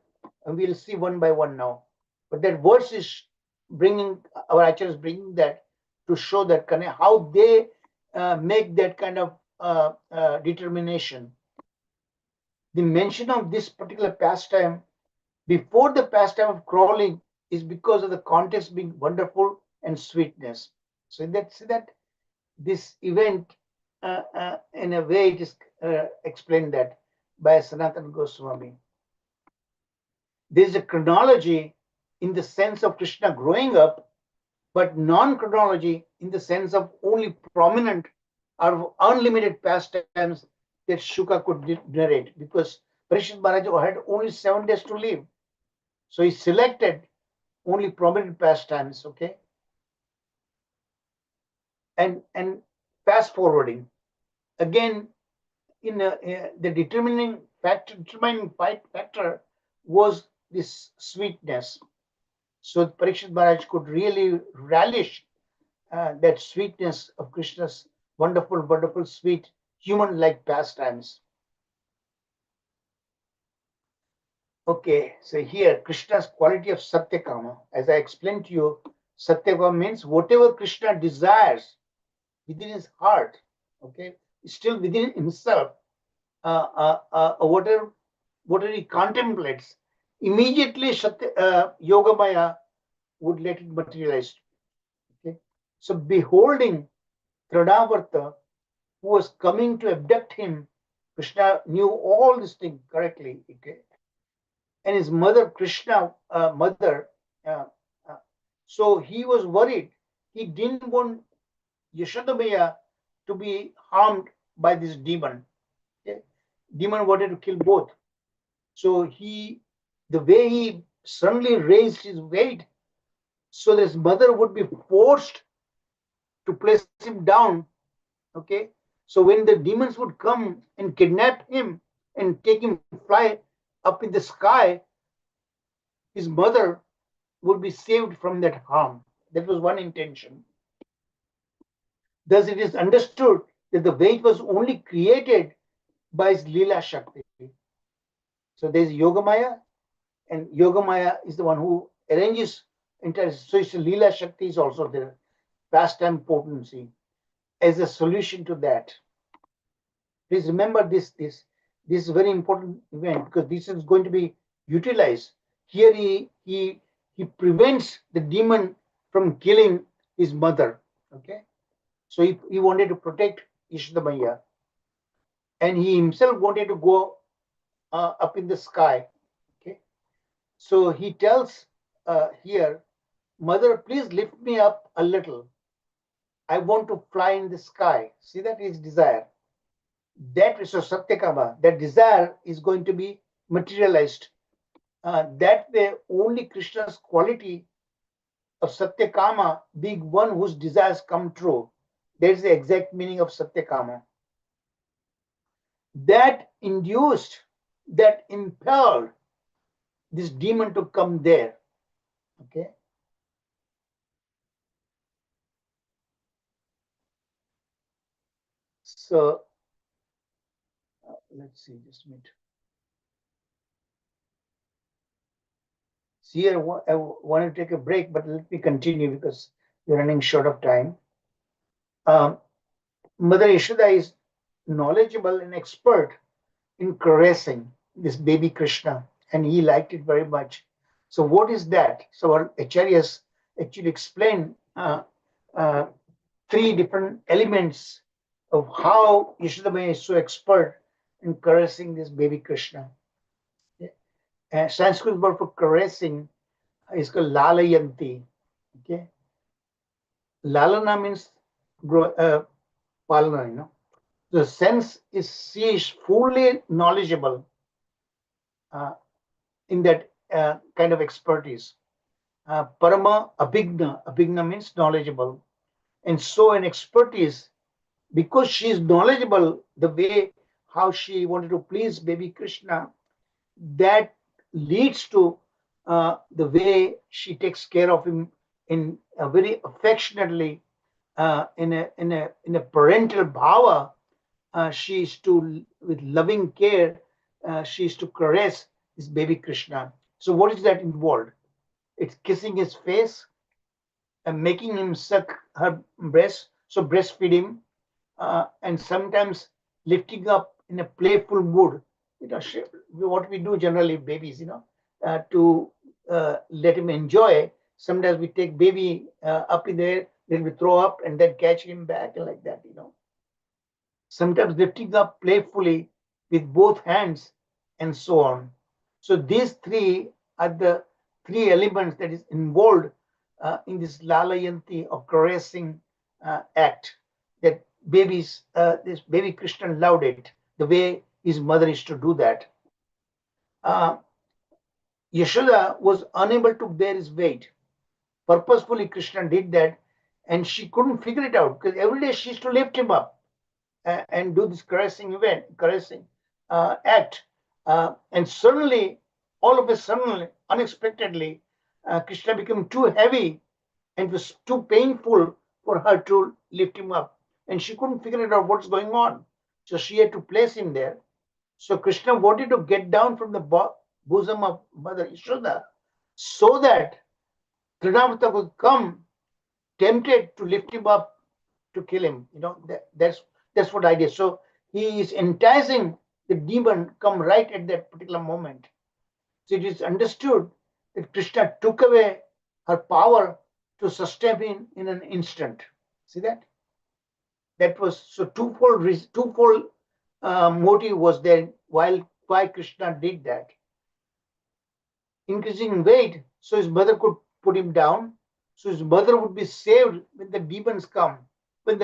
Speaker 2: and we'll see one by one now. But that verse is bringing, our Acharyas bringing that to show that how they make that kind of determination. The mention of this particular pastime before the pastime of crawling is because of the context being wonderful and sweetness. So that this event, in a way, it is explained that by Sanatana Goswami. There is a chronology in the sense of Krishna growing up, but non-chronology in the sense of only prominent or unlimited pastimes that Shuka could narrate, because Parikshit Maharaj had only 7 days to live. So he selected only prominent pastimes, okay? And fast forwarding. Again, in the determining factor was this sweetness. So Parikshit Maharaj could really relish that sweetness of Krishna's wonderful, wonderful, sweet, human-like pastimes. Okay, so here Krishna's quality of Satyakama. As I explained to you, Satyakama means whatever Krishna desires within his heart, okay, still within himself, whatever he contemplates, immediately Yogamaya would let it materialize. Okay, so beholding Trinavarta, who was coming to abduct him, Krishna knew all these things correctly. Okay, and his mother, Krishna, so he was worried. He didn't want Yashodamaya to be harmed by this demon. Okay? Demon wanted to kill both. So the way he suddenly raised his weight, so that his mother would be forced to place him down. Okay, so when the demons would come and kidnap him and take him fly up in the sky, his mother would be saved from that harm. That was one intention. Thus, it is understood that the weight was only created by his Leela Shakti. So there is Yogamaya, and Yogamaya is the one who arranges entire. So it's Leela Shakti is also there, pastime potency, as a solution to that. Please remember this is a very important event, because this is going to be utilized. Here he prevents the demon from killing his mother. Okay, so he wanted to protect Yashodamaya, and he himself wanted to go up in the sky. Okay, so he tells here, Mother, please lift me up a little. I want to fly in the sky. See, that is desire. That is so Satyakama. That desire is going to be materialized. That way, only Krishna's quality of Satyakama being one whose desires come true. That is the exact meaning of Satyakama. That induced, that impelled this demon to come there. Okay. So let's see, just a minute. So here I want to take a break, but let me continue because we're running short of time. Mother Yashoda is knowledgeable and expert in caressing this baby Krishna, and he liked it very much. So what is that? So our Acharyas actually explain three different elements of how Yashodamaya is so expert in caressing this baby Krishna. Sanskrit word for caressing is called lalayanti. Okay, lalana means palana. You know, the sense is she is fully knowledgeable in that kind of expertise. Parama abhigna. Abhigna means knowledgeable, and so an expertise because she is knowledgeable the way how she wanted to please baby Krishna. That leads to the way she takes care of him in a very affectionately, in a parental bhava. She is to, with loving care, she is to caress this baby Krishna. So what is that involved? It's kissing his face and making him suck her breast, so breastfeed him, and sometimes lifting up in a playful mood. You know, what we do generally, babies, to let him enjoy. Sometimes we take baby up in the air, then we throw up and then catch him back like that, Sometimes lifting up playfully with both hands and so on. So these three are the three elements that is involved in this lalayanti or caressing act. That this baby Krishna loved it the way his mother is to do that. Yashoda was unable to bear his weight. Purposefully, Krishna did that, and she couldn't figure it out because every day she used to lift him up and do this caressing act. And suddenly, all of a sudden, unexpectedly, Krishna became too heavy and it was too painful for her to lift him up. And she couldn't figure it out what's going on. So she had to place him there. So Krishna wanted to get down from the bosom of Mother Yashoda so that Trinavrata would come tempted to lift him up to kill him. That's what I did. So he is enticing the demon come right at that particular moment. So it is understood that Krishna took away her power to sustain him in an instant. See that? That was so twofold motive was there why Krishna did that. Increasing in weight, so his mother could put him down. So his mother would be saved when the demons come. When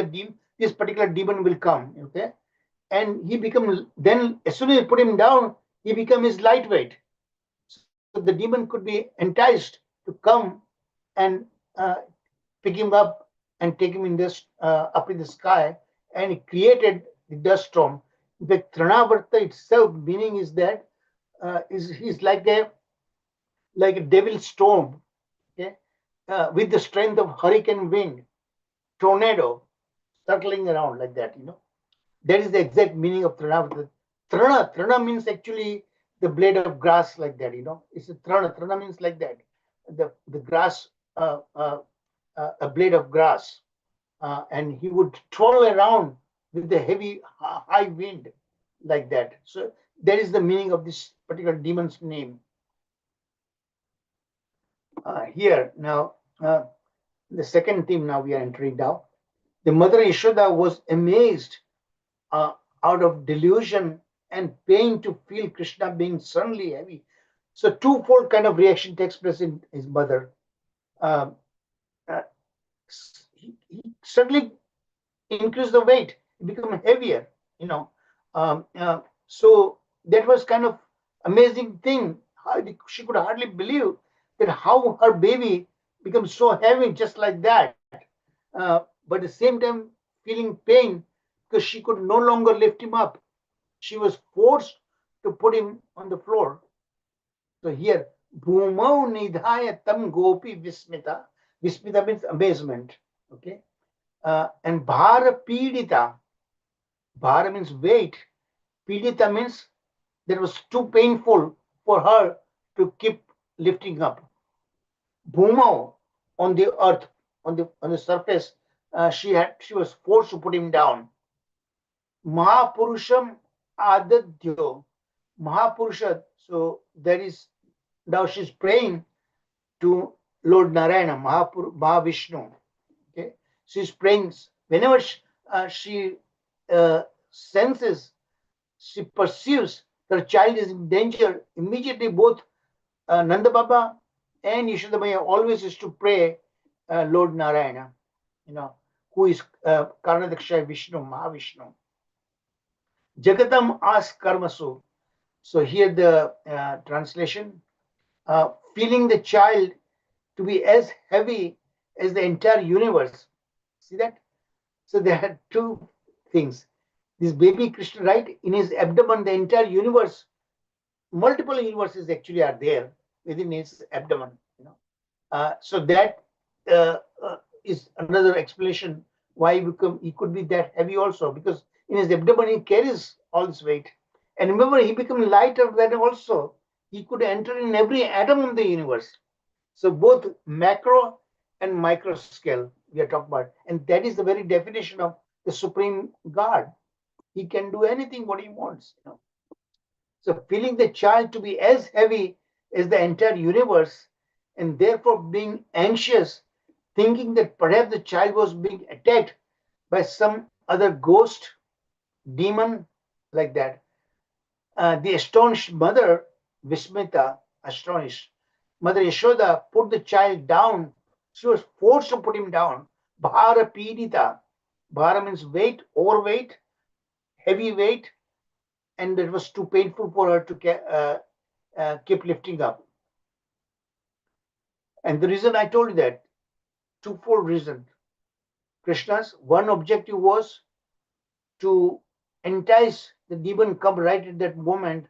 Speaker 2: this particular demon will come, okay, and he becomes then as soon as you put him down, he becomes lightweight. So the demon could be enticed to come and pick him up and take him in this up in the sky, and it created the dust storm. In fact, Trinavarta itself meaning is that he's like a devil storm, okay, with the strength of hurricane wind, tornado, circling around like that, That is the exact meaning of Trina. Trina means actually the blade of grass like that, It's a Trina. Trina means like that, the grass, a blade of grass, and he would twirl around with the heavy, high wind like that. So that is the meaning of this particular demon's name. Here now, the second theme now we are entering now. The mother Yashoda was amazed out of delusion and pain to feel Krishna being suddenly heavy. So twofold kind of reaction takes place in his mother. Uh, uh, he suddenly increased the weight, it became heavier, so that was kind of amazing thing. She could hardly believe that how her baby becomes so heavy just like that. But at the same time, feeling pain because she could no longer lift him up. She was forced to put him on the floor. So here, Bhumau Nidhaya Tam Gopi Vismita. Vismita means amazement. Okay. And Bhara Pidita. Bhara means weight. Pidita means that was too painful for her to keep lifting up. Bhumau, on the earth, on the surface, she was forced to put him down. Mahapurusham Adadyo. Mahapurusha. So that is, now she's praying to Lord Narayana, Mahavishnu. Okay, she's praying whenever she senses, she perceives that her child is in danger. Immediately, both Nanda Baba and Yashoda Maya always used to pray Lord Narayana, who is Karnadakshay Vishnu, Mahavishnu. Jagatam as karmasu. So here the translation, feeling the child to be as heavy as the entire universe. See that? So there are two things. This baby Krishna, right, in his abdomen, the entire universe, multiple universes actually are there within his abdomen. So that is another explanation why he could be that heavy also, because in his abdomen he carries all this weight. And remember, he became lighter than also. He could enter in every atom of the universe. So both macro and micro scale we are talking about. And that is the very definition of the Supreme God. He can do anything what he wants. So feeling the child to be as heavy as the entire universe, and therefore being anxious, thinking that perhaps the child was being attacked by some other ghost, demon, like that. The astonished mother, Vismita, astonished, Mother Yashoda put the child down. She was forced to put him down. Bhara Pidita. Bhara means weight, overweight, heavy weight, and it was too painful for her to keep lifting up. And the reason I told you that, twofold reason. Krishna's one objective was to entice the demon come right at that moment.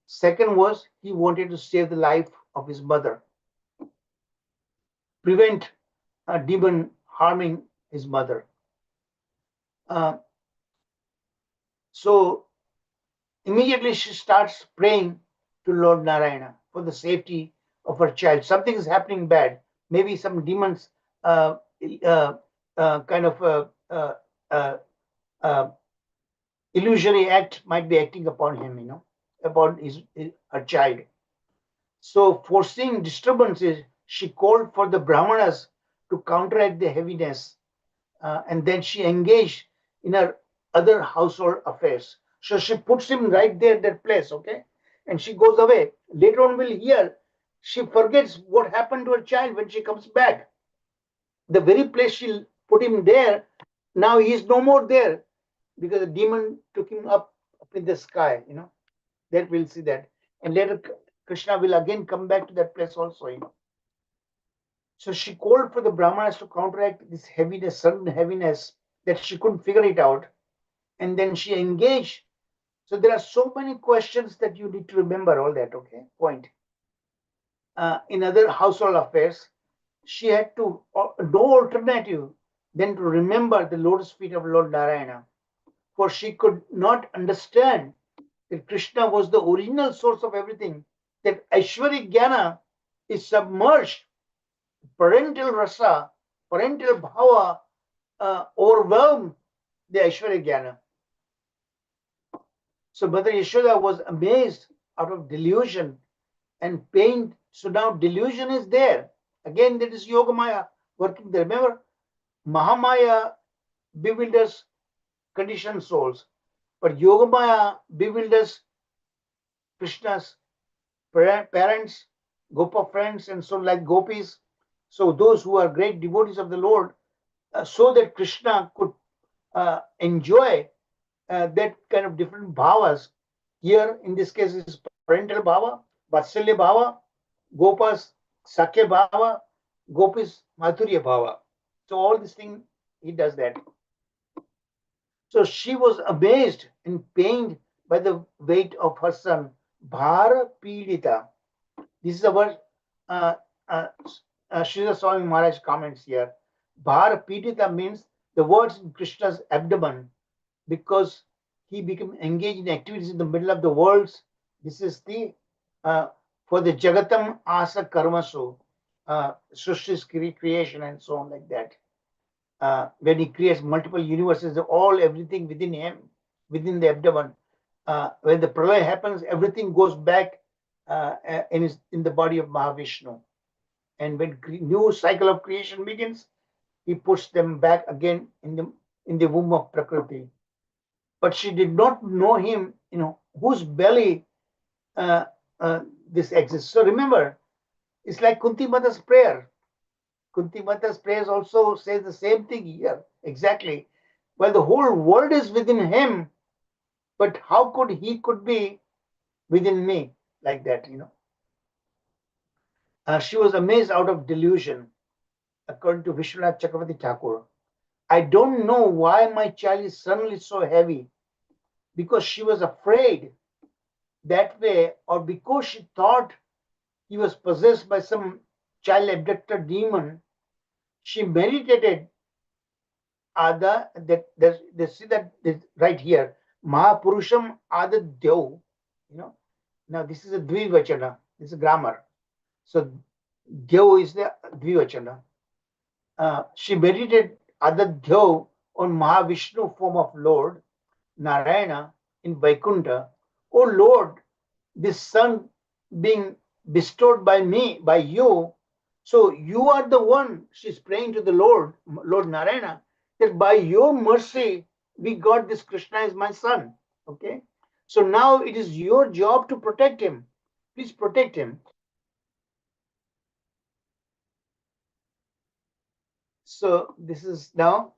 Speaker 2: Second was he wanted to save the life of his mother, prevent a demon harming his mother. So immediately she starts praying to Lord Narayana for the safety of her child. Something is happening bad. Maybe some demons illusory act might be acting upon him, about her child. So foreseeing disturbances, she called for the Brahmanas to counteract the heaviness, and then she engaged in her other household affairs. So she puts him right there at that place, okay? And she goes away. Later on we'll hear she forgets what happened to her child when she comes back. The very place she put him there, now he is no more there because the demon took him up in the sky, That we'll see that. And later Krishna will again come back to that place also, So she called for the Brahmanas to counteract this heaviness, sudden heaviness, that she couldn't figure it out. And then she engaged. So there are so many questions that you need to remember all that, okay? Point. In other household affairs, she had to, no alternative than to remember the lotus feet of Lord Narayana. For she could not understand that Krishna was the original source of everything, that Aishwarya Jnana is submerged, parental rasa, parental bhava overwhelmed the Aishwarya Jnana. So Mother Yashoda was amazed out of delusion and pain. So now delusion is there. Again, that is Yogamaya working there. Remember, Mahamaya bewilders conditioned souls. But Yogamaya bewilders Krishna's parents, Gopa friends, and so like gopis. So those who are great devotees of the Lord, so that Krishna could enjoy that kind of different bhavas. Here, in this case, is parental bhava, Vatsalya bhava, Gopas, Sakya bhava, Gopis, Madhurya bhava. So all these things, he does that. So she was amazed and pained by the weight of her son, Bhara Pidita. This is our uh, uh, Srila Swami Maharaj comments here. Bhara Pidita means the words in Krishna's abdomen, because he became engaged in activities in the middle of the worlds. This is the for the Jagatam Asa Karmasu, Srishti's creation and so on like that. When he creates multiple universes, everything within him, within the abdomen. When the pralaya happens, everything goes back in the body of Mahavishnu. And when new cycle of creation begins, he puts them back again in the womb of Prakriti. But she did not know him, whose belly this exists. So remember, it's like Kunti Mata's prayer. Kunti Mata's prayers also says the same thing here, exactly. Well, the whole world is within him, but how could he be within me like that, She was amazed out of delusion, according to Vishwanath Chakravarti Thakur. I don't know why my child is suddenly so heavy, because she was afraid that way, or because she thought he was possessed by some child abductor demon. She meditated they see that right here, Mahapurusham Adadyo, Now this is a Dvivachana, this is grammar. So Dyo is the Dvivachana. She meditated Adadyo on Mahavishnu form of Lord Narayana in Vaikuntha. Oh Lord, this son being bestowed by me, by you. So you are the one, she's praying to the Lord Narayana, that by your mercy, we got this Krishna as my son. Okay. So now it is your job to protect him. Please protect him. So this is now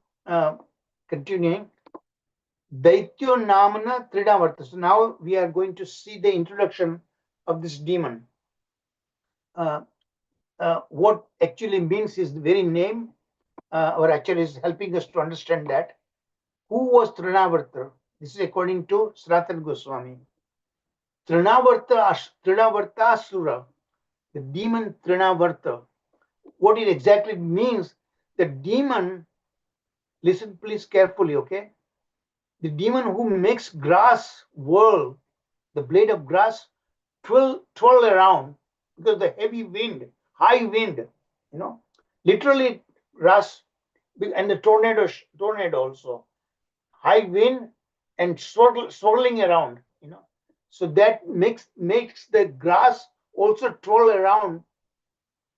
Speaker 2: continuing. Daityo Namana Tridavarta. So now we are going to see the introduction of this demon. What actually means is the very name. Our Acharya is helping us to understand that. Who was Trinavarta? This is according to Sanatana Goswami. Trinavarta Asura, the demon Trinavarta. What it exactly means, the demon, listen please carefully, okay? The demon who makes grass whirl, the blade of grass twirl around, because the heavy wind, high wind, literally grass, and the tornado also, high wind and swirling around, so that makes the grass also twirl around,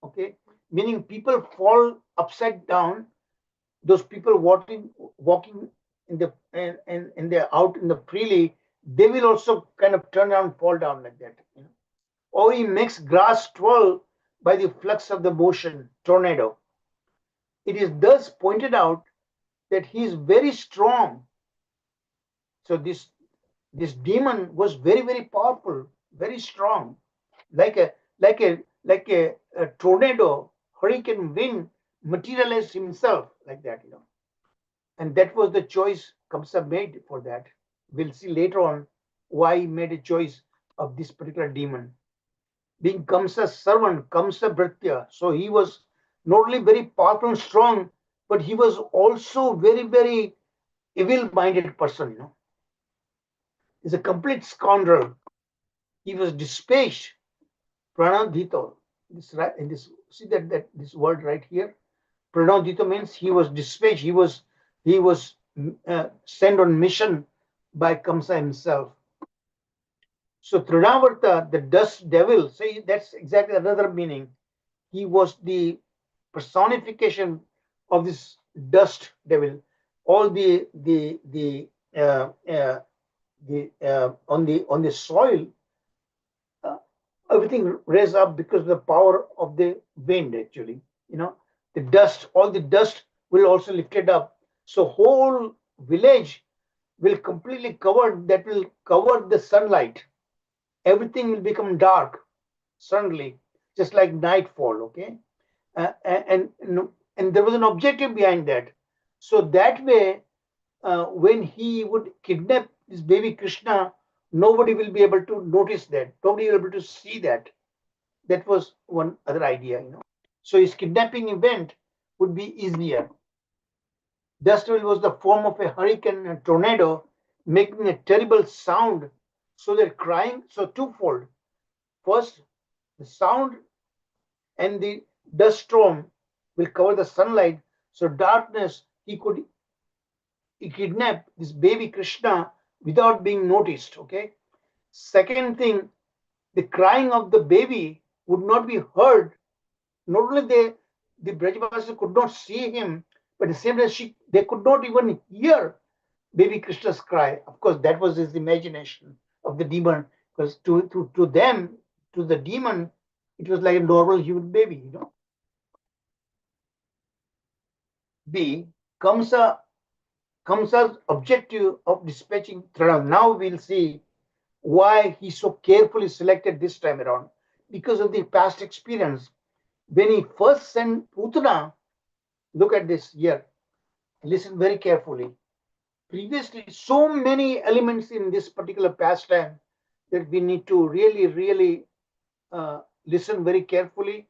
Speaker 2: okay, meaning people fall upside down. Those people walking in the out in the freely, they will also kind of turn around, fall down like that, or he makes grass twirl by the flux of the motion, tornado. It is thus pointed out that he is very strong. So this demon was very, very powerful, very strong, like a tornado, hurricane wind materialized himself like that, And that was the choice Kamsa made for that. We'll see later on why he made a choice of this particular demon. Being Kamsa's servant, Kamsa Bhritya. So he was not only very powerful and strong, but he was also very, very evil-minded person, He's a complete scoundrel. He was dispatched, pranadhito. See that this word right here? Pranadhito means he was dispatched. He was sent on mission by Kamsa himself. So Trinavarta, the dust devil, see that's exactly another meaning. He was the personification of this dust devil. All the on the soil, everything raised up because of the power of the wind. Actually, the dust, all the dust will also lift it up. So whole village will completely cover. That will cover the sunlight. Everything will become dark suddenly, just like nightfall. Okay, and there was an objective behind that. So that way, when he would kidnap this baby Krishna, nobody will be able to notice that. Nobody will be able to see that. That was one other idea. So his kidnapping event would be easier. Dust devil was the form of a hurricane and tornado, making a terrible sound. So they're crying. So twofold. First, the sound and the dust storm will cover the sunlight. So darkness, he could kidnap this baby Krishna without being noticed. Okay. Second thing, the crying of the baby would not be heard. Not only the Brajavasis could not see him, but at the same time they could not even hear baby Krishna's cry. Of course, that was his imagination of the demon, because to them, to the demon, it was like a normal human baby. B. Kamsa's objective of dispatching Trinav. Now we'll see why he so carefully selected this time around. Because of the past experience. When he first sent Putana, look at this here. Listen very carefully. Previously, so many elements in this particular pastime that we need to really, really listen very carefully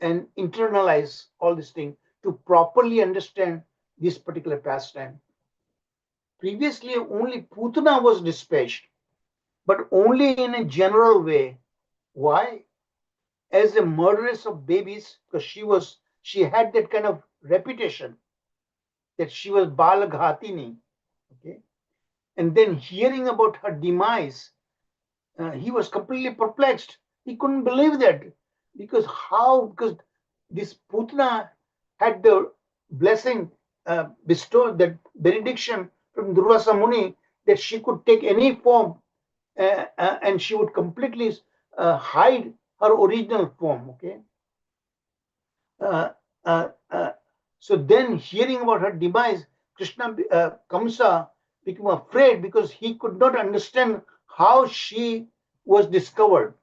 Speaker 2: and internalize all these things to properly understand this particular pastime. Previously, only Putana was dispatched, but only in a general way. Why? As a murderess of babies, because she had that kind of reputation that she was Balaghatini. Okay, and then hearing about her demise, he was completely perplexed. He couldn't believe that, because how? Because this Putana had the blessing bestowed, that benediction from Durvasa Muni, that she could take any form and she would completely hide her original form. Okay. Uh, uh, uh, so then, hearing about her demise, Kamsa became afraid because he could not understand how she was discovered.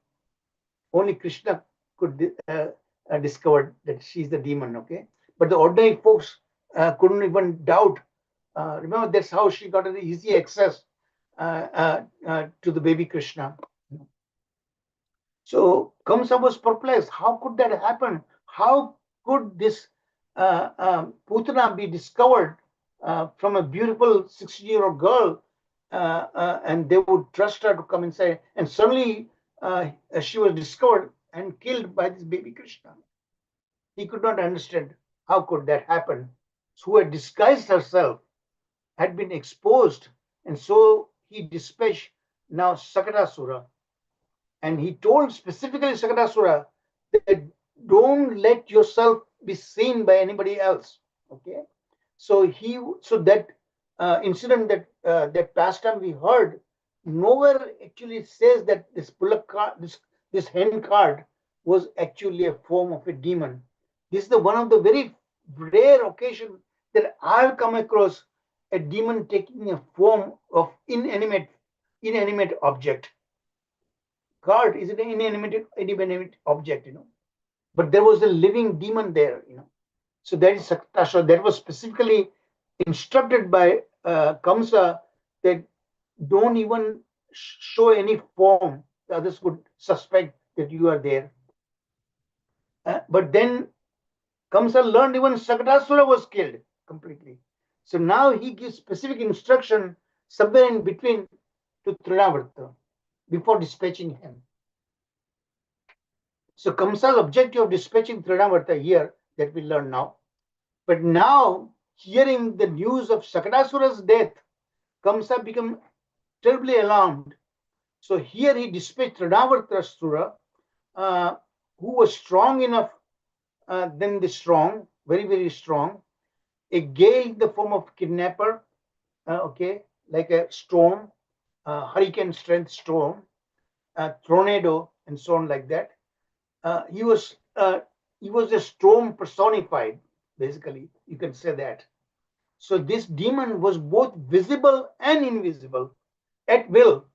Speaker 2: Only Krishna could discover that she's the demon. Okay, but the ordinary folks couldn't even doubt. Remember, that's how she got an easy access to the baby Krishna. So Kamsa was perplexed. How could that happen? How could this Putana be discovered from a beautiful 16-year-old girl, and they would trust her to come inside, and suddenly she was discovered and killed by this baby Krishna. He could not understand how could that happen. So who had disguised herself had been exposed, and so he dispatched now Sakatasura. And he told specifically Sakatasura that don't let yourself be seen by anybody else. Okay, so that incident, that pastime we heard, nowhere actually says that this bullock cart, this hen cart was actually a form of a demon. This is one of the very rare occasions that I've come across a demon taking a form of inanimate object. Cart is an inanimate object, but there was a living demon there, So that is Saktasha. That was specifically instructed by Kamsa, that don't even show any form. The others would suspect that you are there. But then Kamsa learned even Sakatasura was killed completely. So now he gives specific instruction somewhere in between to Trinavarta before dispatching him. So Kamsa's objective of dispatching Trinavarta here, that we learn now. But now, hearing the news of Sakatasura's death, Kamsa became terribly alarmed. So here he dispatched Trinavartasura, who was strong enough than the strong, very, very strong, a gale in the form of kidnapper, okay, like a storm, hurricane strength storm, tornado, and so on like that. He was a storm personified, basically. You can say that. So this demon was both visible and invisible at will.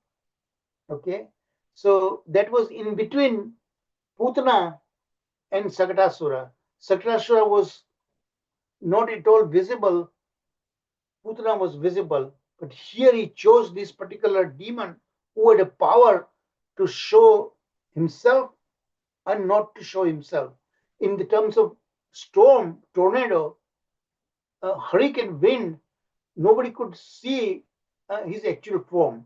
Speaker 2: Okay, so that was in between Putana and Sakatasura. Sakatasura was not at all visible. Putana was visible, but here he chose this particular demon who had a power to show himself and not to show himself. In the terms of storm, tornado, hurricane, wind, nobody could see his actual form,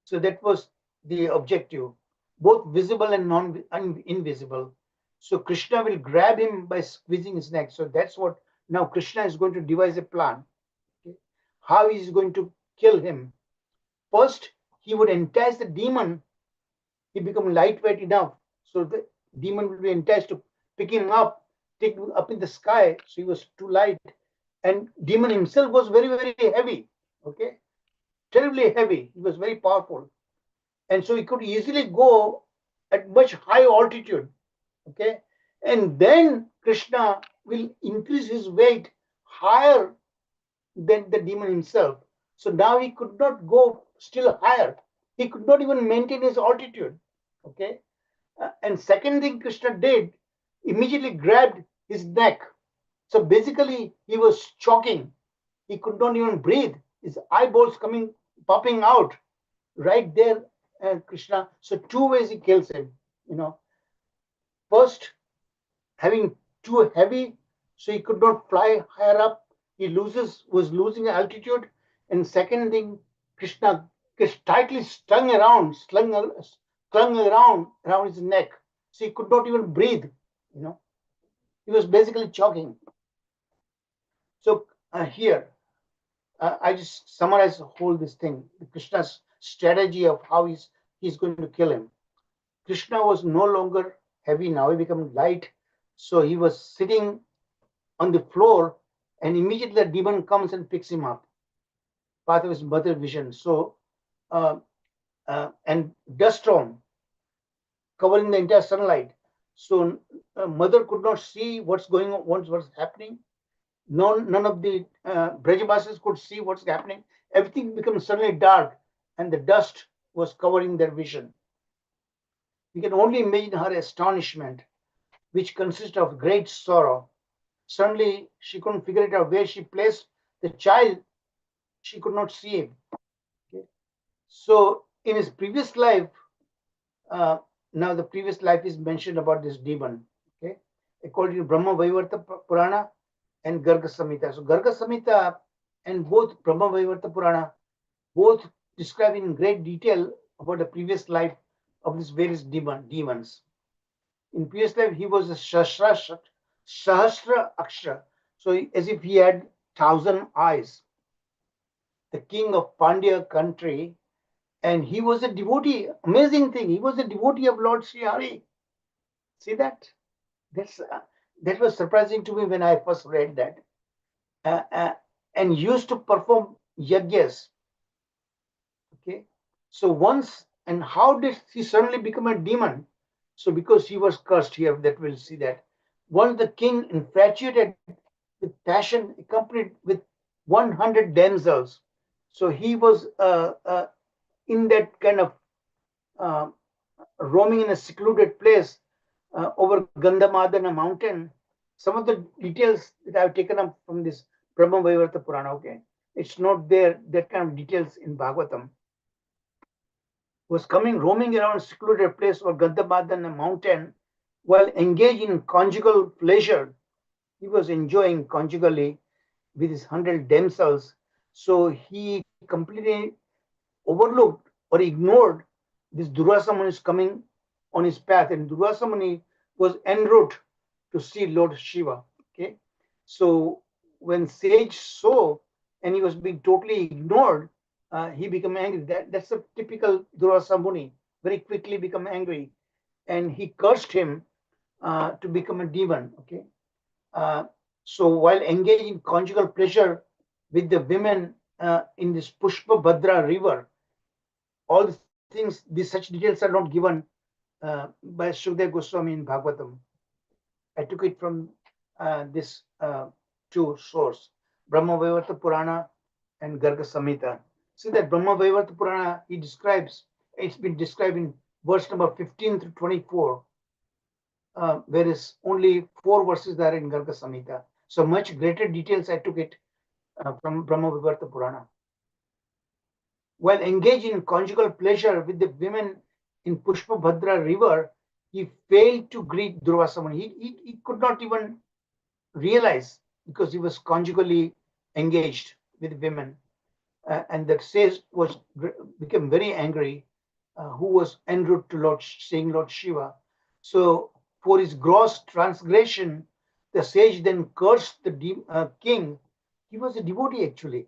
Speaker 2: So that was the objective, both visible and invisible. So Krishna will grab him by squeezing his neck. So that's what now Krishna is going to devise a plan. Okay? How he is going to kill him. First, he would entice the demon. He become lightweight enough, so the demon will be enticed to pick him up, take him up in the sky. So he was too light, and demon himself was very, very heavy. Okay, terribly heavy. He was very powerful, and so he could easily go at much high altitude. Okay, and then Krishna will increase his weight higher than the demon himself. So now he could not go still higher. He could not even maintain his altitude. Okay, and second thing Krishna did, immediately grabbed his neck. So basically, he was choking. He could not even breathe. His eyeballs popping out right there, Krishna. So two ways he kills him. First, having too heavy, so he could not fly higher up. He was losing altitude. And second thing, Krishna gets tightly strung around his neck, so he could not even breathe. He was basically choking. So here, I just summarize the whole this thing, Krishna's strategy of how he's going to kill him. Krishna was no longer heavy now; he became light. So he was sitting on the floor, and immediately the demon comes and picks him up. Part of his mother vision. So and dust storm covering the entire sunlight. So mother could not see what's going on, what's happening. None of the Brajavasis could see what's happening. Everything becomes suddenly dark, and the dust was covering their vision. We can only imagine her astonishment, which consisted of great sorrow. Suddenly, she couldn't figure it out where she placed the child. She could not see him. Okay? So, in his previous life, now the previous life is mentioned about this demon. Okay, according to Brahma Vaivarta Purana and Garga Samhita. So Garga Samhita and both Brahma Vaivarta Purana both describe in great detail about the previous life of these various demons. In previous life, he was a Sahasra Akshara. So as if he had 1,000 eyes. The king of Pandya country, and he was a devotee. Amazing thing. He was a devotee of Lord Sri Hari. See that? That was surprising to me when I first read that. And used to perform yagyas. Okay. So once, and how did he suddenly become a demon? So because he was cursed here, that we'll see that. Once the king, infatuated with passion, accompanied with 100 damsels. So he was in that kind of roaming in a secluded place over Gandhamadana mountain. Some of the details that I've taken up from this Brahma Vaivarta Purana, okay? It's not there, that kind of details in Bhagavatam. Was roaming around a secluded place over Gandhamadana mountain while engaged in conjugal pleasure. He was enjoying conjugally with his 100 damsels. So he completely overlooked or ignored this Durvasa Muni is coming on his path, and Durvasa Muni was en route to see Lord Shiva. Okay, so when sage saw and he was being totally ignored, he became angry. That's a typical Durvasa Muni. Very quickly become angry, and he cursed him to become a demon. Okay, so while engaged in conjugal pleasure with the women in this Pushpa Bhadra river. All these things, such details are not given by Sukadeva Goswami in Bhagavatam. I took it from this two source, Brahma Vaivarta Purana and Garga Samhita. See that Brahma Vaivarta Purana, it's been described in verse number 15 through 24, whereas only 4 verses are in Garga Samhita. So much greater details I took it from Brahma Vaivarta Purana. While engaged in conjugal pleasure with the women in Pushpa Bhadra river, he failed to greet Durvasa Muni. He could not even realize, because he was conjugally engaged with women. And the sage became very angry, who was en route to seeing Lord Shiva. So for his gross transgression, the sage then cursed the king. He was a devotee actually,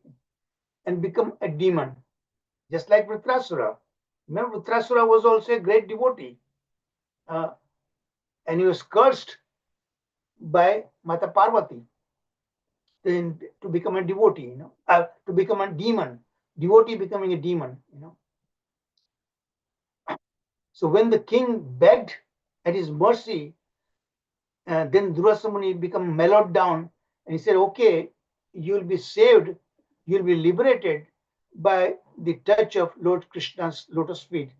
Speaker 2: and become a demon, just like Vritrasura. Remember, Vritrasura was also a great devotee, and he was cursed by Mata Parvati then to become a devotee, to become a demon. Devotee becoming a demon, So when the king begged at his mercy, then Durvasa Muni become mellowed down, and he said, okay, you'll be saved, you'll be liberated by the touch of Lord Krishna's lotus feet,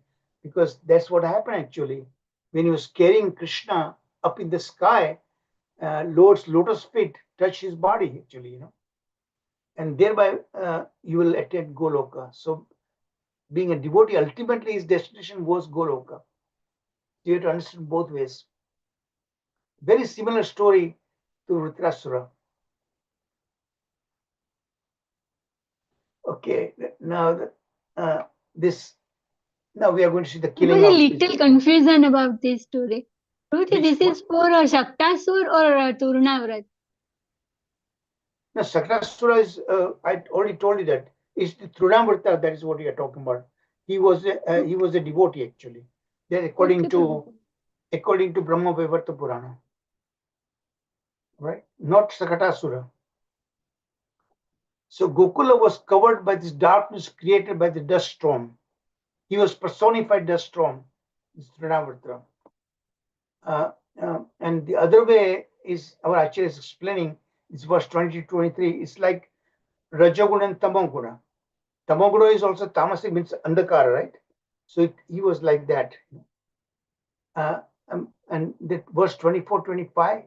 Speaker 2: because that's what happened actually. When he was carrying Krishna up in the sky, Lord's lotus feet touched his body actually, and thereby you will attain Goloka. So being a devotee, ultimately his destination was Goloka. You have to understand both ways. Very similar story to Vritrasura. Okay, now now we are going to see the
Speaker 4: There
Speaker 2: killing
Speaker 4: was a
Speaker 2: of
Speaker 4: little confusion about this story. Ruchi, this is for Shaktasur or Turnavrat?
Speaker 2: No, Saktasura is, I already told you that. It's the Trunamrita, that is what we are talking about. He was a devotee actually. That according to Brahma Vaivarta Purana. Right? Not Sakatasura. So Gokula was covered by this darkness created by the dust storm. He was personified dust storm, this Trinavrata. And the other way is, our Acharyas is explaining, it's verse 20-23, it's like Rajaguna and Tamoguna. Tamoguna is also tamasic, means andhakara, right? So he was like that. And that verse 24-25,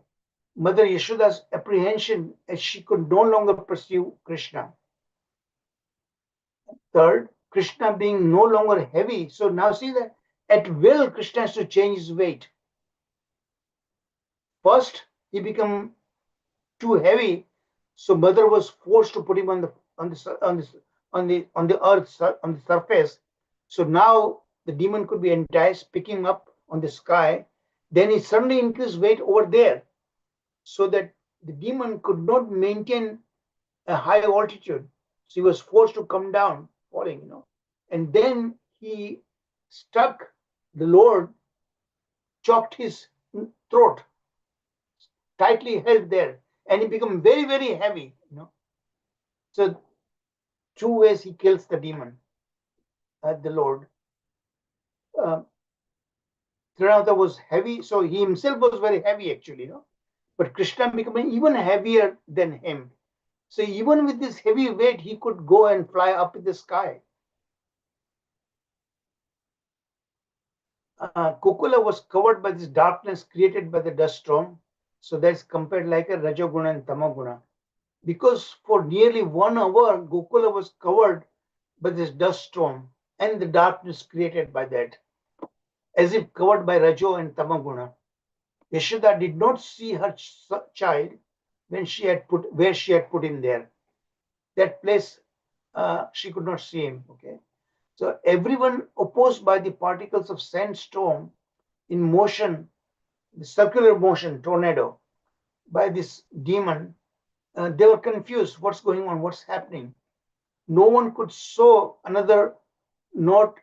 Speaker 2: Mother Yashoda's apprehension as she could no longer pursue Krishna. Third, Krishna being no longer heavy. So now see that at will Krishna has to change his weight. First, he became too heavy, so mother was forced to put him on the earth, on the surface. So now the demon could be enticed, pick him up on the sky. Then he suddenly increased weight over there, so that the demon could not maintain a high altitude. So he was forced to come down, falling, And then he struck the Lord, choked his throat, tightly held there, and he became very, very heavy, So 2 ways he kills the demon, the Lord. Trinavata was heavy, so he himself was very heavy actually, But Krishna became even heavier than him. So even with this heavy weight, he could go and fly up in the sky. Kukula was covered by this darkness created by the dust storm. So that's compared like a Rajaguna and Tamaguna. Because for nearly 1 hour, Gokula was covered by this dust storm and the darkness created by that, as if covered by Rajo and Tamaguna. Yashoda did not see her child where she had put him there. That place, she could not see him. Okay, so everyone opposed by the particles of sandstorm in motion, the circular motion, tornado, by this demon, they were confused. What's going on? What's happening? No one could saw another, not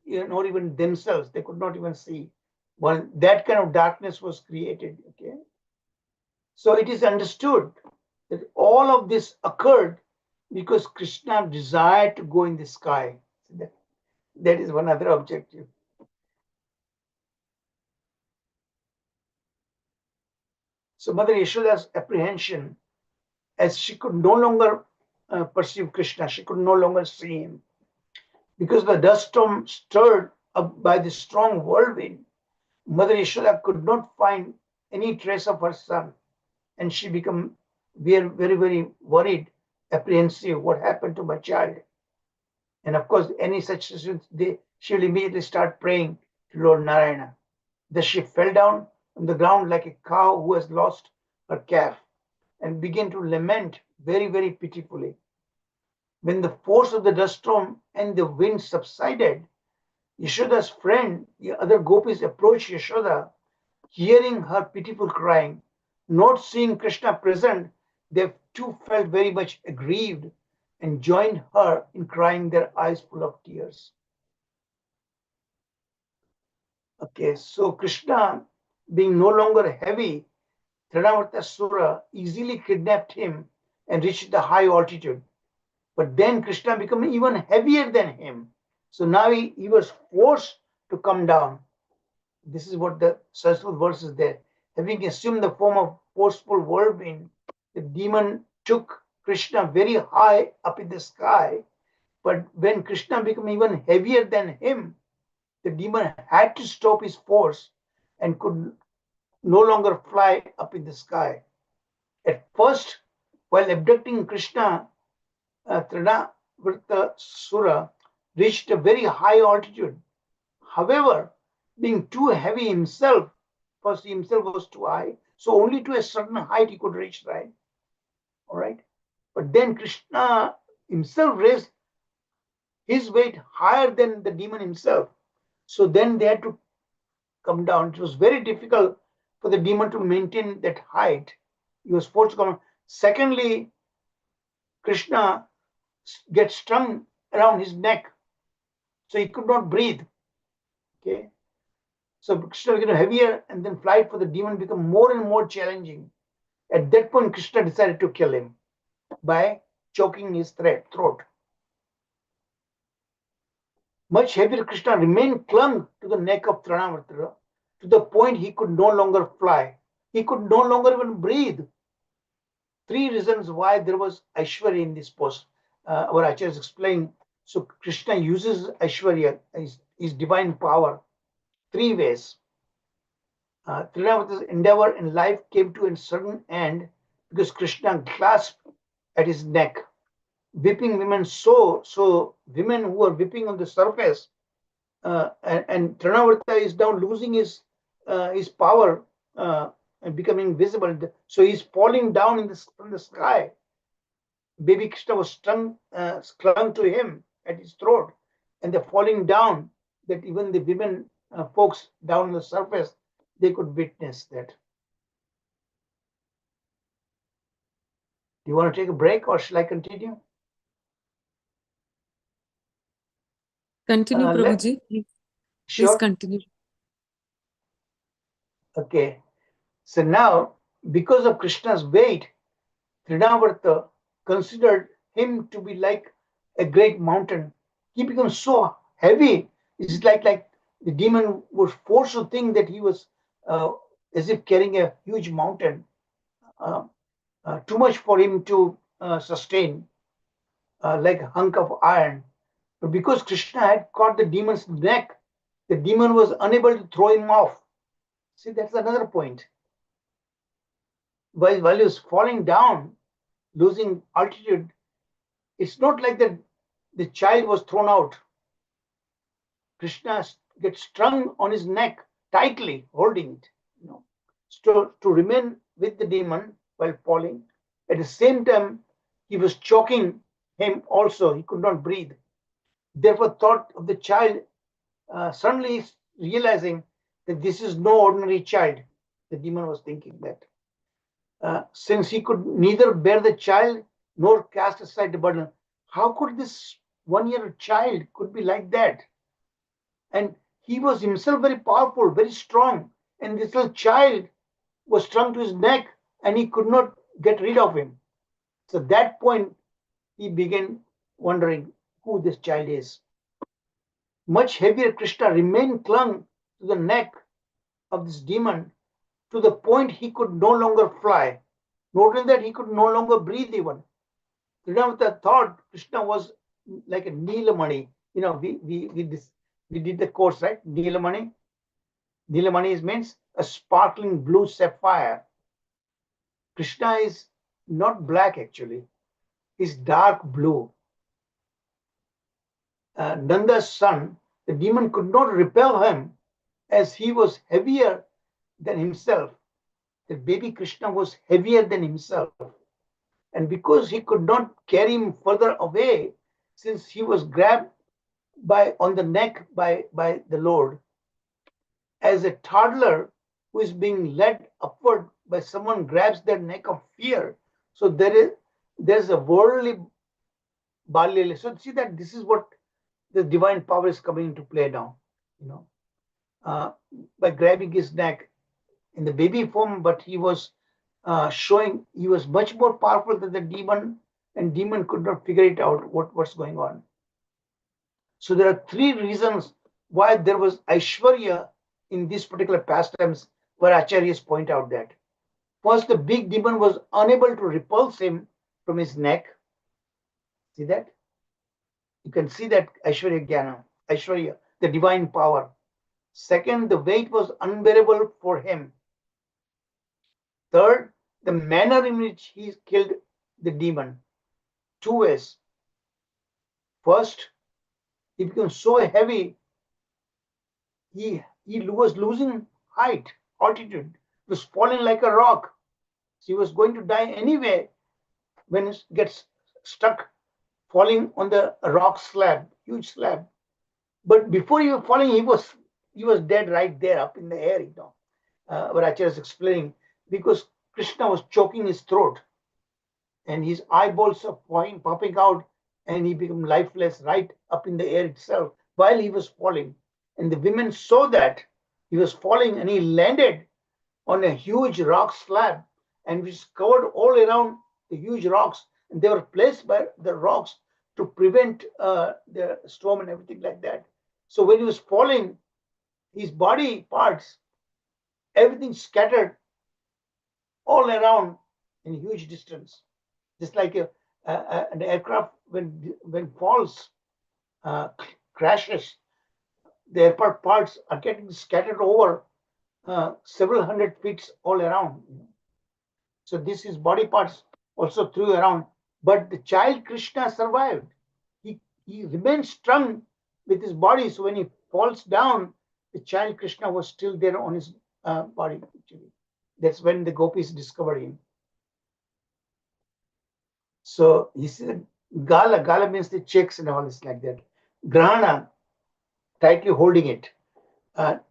Speaker 2: even themselves. They could not even see. Well, that kind of darkness was created. Okay, so it is understood that all of this occurred because Krishna desired to go in the sky. That is one other objective. So Mother Yashoda's apprehension, as she could no longer perceive Krishna, she could no longer see him. Because the dust storm stirred up by the strong whirlwind, Mother Yashoda could not find any trace of her son, and she became very, very, very worried, apprehensive. What happened to my child? And of course, any such situation, she will immediately start praying to Lord Narayana. Thus she fell down on the ground like a cow who has lost her calf and began to lament very, very pitifully. When the force of the dust storm and the wind subsided, Yashoda's friend, the other gopis, approached Yashoda, hearing her pitiful crying. Not seeing Krishna present, they too felt very much aggrieved and joined her in crying, their eyes full of tears. Okay, so Krishna, being no longer heavy, Trinavartasura easily kidnapped him and reached the high altitude. But then Krishna became even heavier than him. So now he was forced to come down. This is what the Sanskrit verse is there. Having assumed the form of forceful whirlwind, the demon took Krishna very high up in the sky. But when Krishna became even heavier than him, the demon had to stop his force and could no longer fly up in the sky. At first, while abducting Krishna, Trinavartasura reached a very high altitude. However, being too heavy himself, first he himself was too high, so only to a certain height he could reach, right? All right. But then Krishna himself raised his weight higher than the demon himself. So then they had to come down. It was very difficult for the demon to maintain that height. He was forced to come down. Secondly, Krishna gets strung around his neck, so he could not breathe. Okay. So Krishna became heavier, and then flight for the demon became more and more challenging. At that point, Krishna decided to kill him by choking his throat. Much heavier, Krishna remained clung to the neck of Trinavartara to the point he could no longer fly. He could no longer even breathe. Three reasons why there was Aishwarya in this post. Our Acharyas explain. So Krishna uses Aishwarya, his divine power, three ways. Trinavartara's endeavor in life came to a certain end because Krishna clasped at his neck, whipping women so women who are whipping on the surface, and Trinavartara is now losing his power and becoming visible. So he's falling down from the sky. Baby Krishna was clung to him at his throat, and they're falling down. That even the women folks down on the surface, they could witness that. Do you want to take a break, or shall I continue?
Speaker 12: Continue, Prabhuji. Please
Speaker 2: Sure.
Speaker 12: continue.
Speaker 2: Okay. So now, because of Krishna's weight, Trinavarta considered him to be like a great mountain. He becomes so heavy. It's like the demon was forced to think that he was as if carrying a huge mountain. Too much for him to sustain, like a hunk of iron. But because Krishna had caught the demon's neck, the demon was unable to throw him off. See, that's another point. While he was falling down, losing altitude, it's not like that the child was thrown out. Krishna gets strung on his neck tightly, holding it, to remain with the demon while falling. At the same time, he was choking him also. He could not breathe. Therefore, thought of the child, suddenly realizing that this is no ordinary child. The demon was thinking that. Since he could neither bear the child nor cast aside the burden, how could this 1-year child could be like that? And he was himself very powerful, very strong, and this little child was strung to his neck, and he could not get rid of him. So at that point, he began wondering who this child is. Much heavier Krishna remained clung to the neck of this demon to the point he could no longer fly. Not only that, he could no longer breathe even. Trinavata thought Krishna was like a Neelamani. You know, we did the course, right? Neelamani. Neelamani means a sparkling blue sapphire. Krishna is not black actually. He's dark blue. Nanda's son, the demon could not repel him as he was heavier than himself. The baby Krishna was heavier than himself. And because he could not carry him further away, since he was grabbed on the neck by the Lord, as a toddler who is being led upward by someone grabs their neck of fear. So there's a worldly balya. So see that this is what the divine power is coming into play now, by grabbing his neck in the baby form, but he was showing he was much more powerful than the demon, and demon could not figure it out what's going on. So there are three reasons why there was Aishwarya in these particular pastimes, where Acharyas point out that. First, the big demon was unable to repulse him from his neck. See that? You can see that Aishwarya Jnana, Aishwarya, the divine power. Second, the weight was unbearable for him. Third, the manner in which he killed the demon. Two ways. First, he became so heavy, he was losing height, altitude. He was falling like a rock. So he was going to die anyway when he gets stuck falling on the rock slab, huge slab. But before he was falling, he was dead right there up in the air, what Acharya is explaining, because Krishna was choking his throat and his eyeballs are popping out, and he became lifeless right up in the air itself while he was falling. And the women saw that he was falling, and he landed on a huge rock slab, and which covered all around the huge rocks, and they were placed by the rocks to prevent the storm and everything like that. So when he was falling, his body parts, everything scattered all around in a huge distance, just like an aircraft when falls, crashes, the aircraft parts are getting scattered over several hundred feet all around. So this is body parts also threw around, but the child Krishna survived. He remained strung with his body. So when he falls down, the child Krishna was still there on his body. Actually, that's when the gopis discovered him. So he said, Gala. Gala means the checks and all this like that. Grahana, tightly holding it.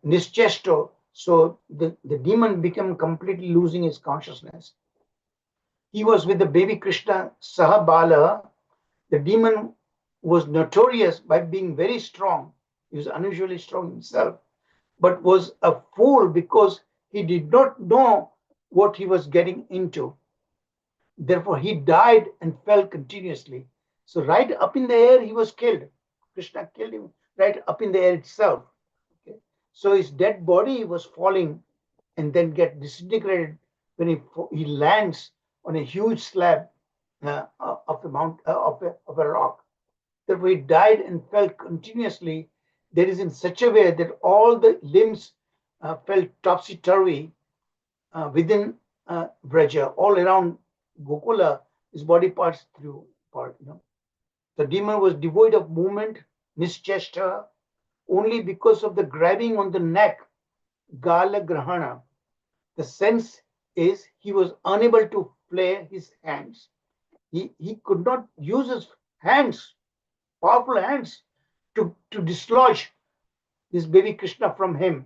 Speaker 2: Nischesto. So the demon became completely losing his consciousness. He was with the baby Krishna, Sahabala. The demon was notorious by being very strong. He was unusually strong himself, but was a fool because he did not know what he was getting into. Therefore, he died and fell continuously. So right up in the air, he was killed. Krishna killed him right up in the air itself. Okay. So his dead body was falling and then get disintegrated when he lands on a huge slab of a rock. Therefore, he died and fell continuously. That is in such a way that all the limbs fell topsy-turvy within Vraja, all around Gokula, his body parts threw apart. The demon was devoid of movement, nischesta, only because of the grabbing on the neck, Gala Grahana. The sense is he was unable to play his hands. He could not use his hands, powerful hands, to dislodge this baby Krishna from him,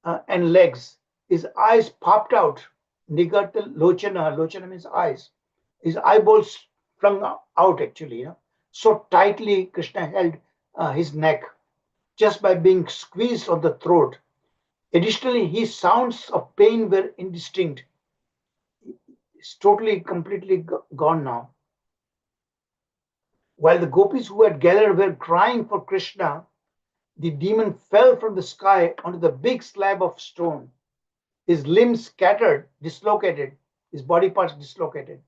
Speaker 2: and legs. His eyes popped out. Nigata Lochana. Lochana means eyes. His eyeballs flung out actually. So tightly Krishna held his neck just by being squeezed on the throat. Additionally, his sounds of pain were indistinct. It's totally, completely gone now. While the gopis who had gathered were crying for Krishna, the demon fell from the sky onto the big slab of stone. His limbs scattered, dislocated, his body parts dislocated,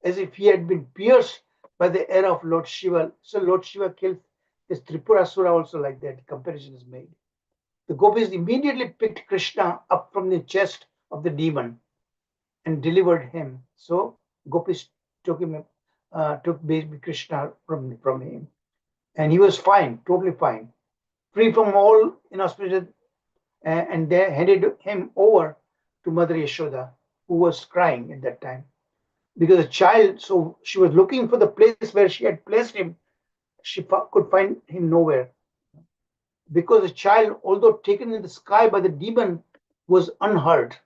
Speaker 2: as if he had been pierced by the arrow of Lord Shiva. So Lord Shiva killed this Tripurasura also like that. Comparison is made. The gopis immediately picked Krishna up from the chest of the demon and delivered him. So gopis took baby Krishna from him, and he was fine, totally fine, free from all inauspicious, and they handed him over to Mother Yashoda, who was crying at that time because the child. So she was looking for the place where she had placed him. She could find him nowhere, because the child, although taken in the sky by the demon, was unhurt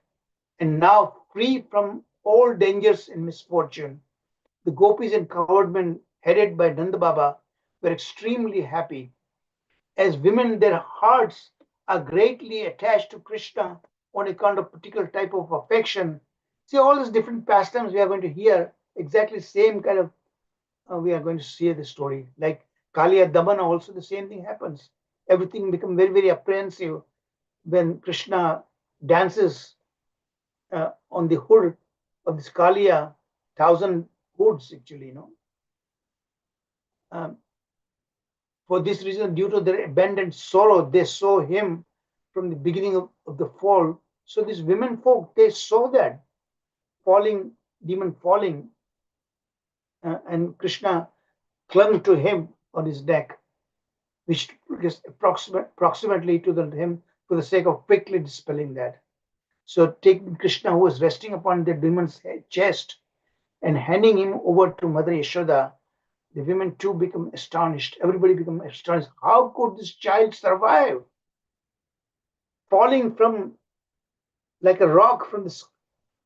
Speaker 2: and now free from all dangers and misfortune. The gopis and cowherd men, headed by Nanda Baba, were extremely happy. As women, their hearts are greatly attached to Krishna on account of particular type of affection. See, all these different pastimes we are going to hear, exactly same kind of, we are going to see the story. Like Kaliya Damana, also the same thing happens. Everything becomes very, very apprehensive when Krishna dances on the hood of this Kaliya, 1,000 hoods actually, For this reason, due to their abundant sorrow, they saw him from the beginning of the fall. So these women folk, they saw that demon falling, and Krishna clung to him on his neck, which is approximately to him for the sake of quickly dispelling that. So taking Krishna, who was resting upon the demon's chest, and handing him over to Mother Yashoda, the women too become astonished. Everybody become astonished. How could this child survive? Falling from like a rock from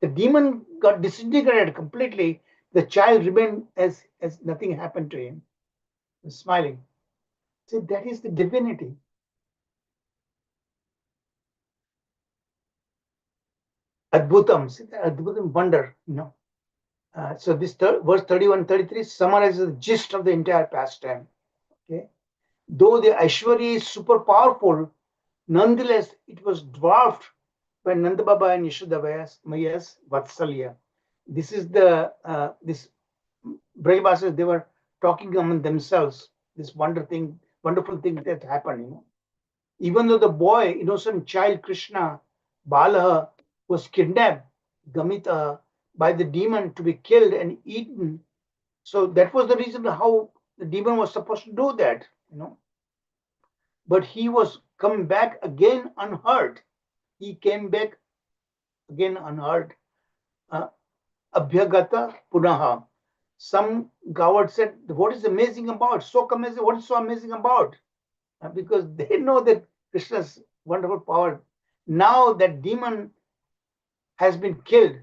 Speaker 2: the demon got disintegrated completely. The child remained as nothing happened to him, smiling. So that is the divinity. Adbhutam, Adbhutam, wonder, So this verse 31, 33 summarizes the gist of the entire pastime. Okay, though the Aishwarya is super powerful, nonetheless it was dwarfed by Nanda Baba and Yashoda Maya's Vatsalya. This is this Brahmases, they were talking among themselves. This wonderful thing that happened. Even though the boy, innocent child Krishna, Balaha, was kidnapped, Gamita, by the demon to be killed and eaten. So that was the reason how the demon was supposed to do that, But he was come back again unhurt. He came back again unhurt. Abhyagata Punaha. Some Gawad said, what is amazing about? So amazing, what is so amazing about? Because they know that Krishna's wonderful power. Now that demon has been killed.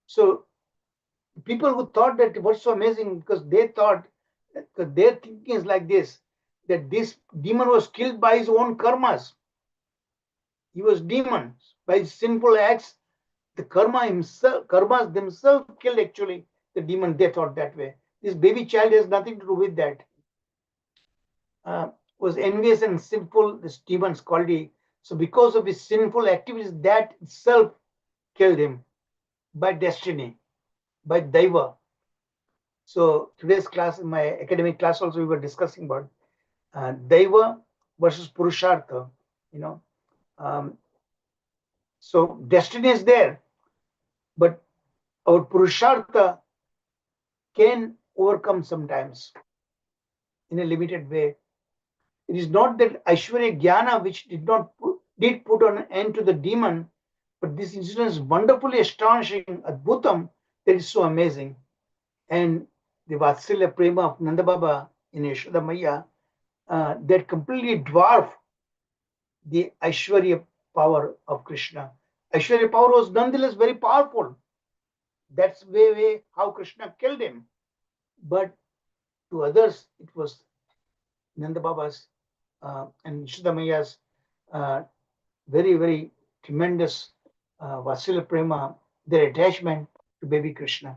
Speaker 2: So people who thought that what's so amazing, because they thought, because their thinking is like this, that this demon was killed by his own karmas. He was demon by his sinful acts. The karmas themselves killed actually the demon. They thought that way. This baby child has nothing to do with that. Was envious and sinful, this demon's quality. So because of his sinful activities, that itself killed him by destiny, by Daiva. So today's class, in my academic class also, we were discussing about Daiva versus Purushartha, so destiny is there, but our Purushartha can overcome sometimes in a limited way. It is not that Aishwarya Jnana which did put an end to the demon, but this incident is wonderfully astonishing, Adbhutam, that is so amazing. And the Vatsalya Prema of Nanda Baba in Yashoda Maya, that completely dwarf the Aishwarya power of Krishna. Aishwarya power was nonetheless very powerful. That's way how Krishna killed him. But to others, it was Nanda Baba's and Yashoda Maya's very, very tremendous Vatsalya Prema, their attachment to baby Krishna.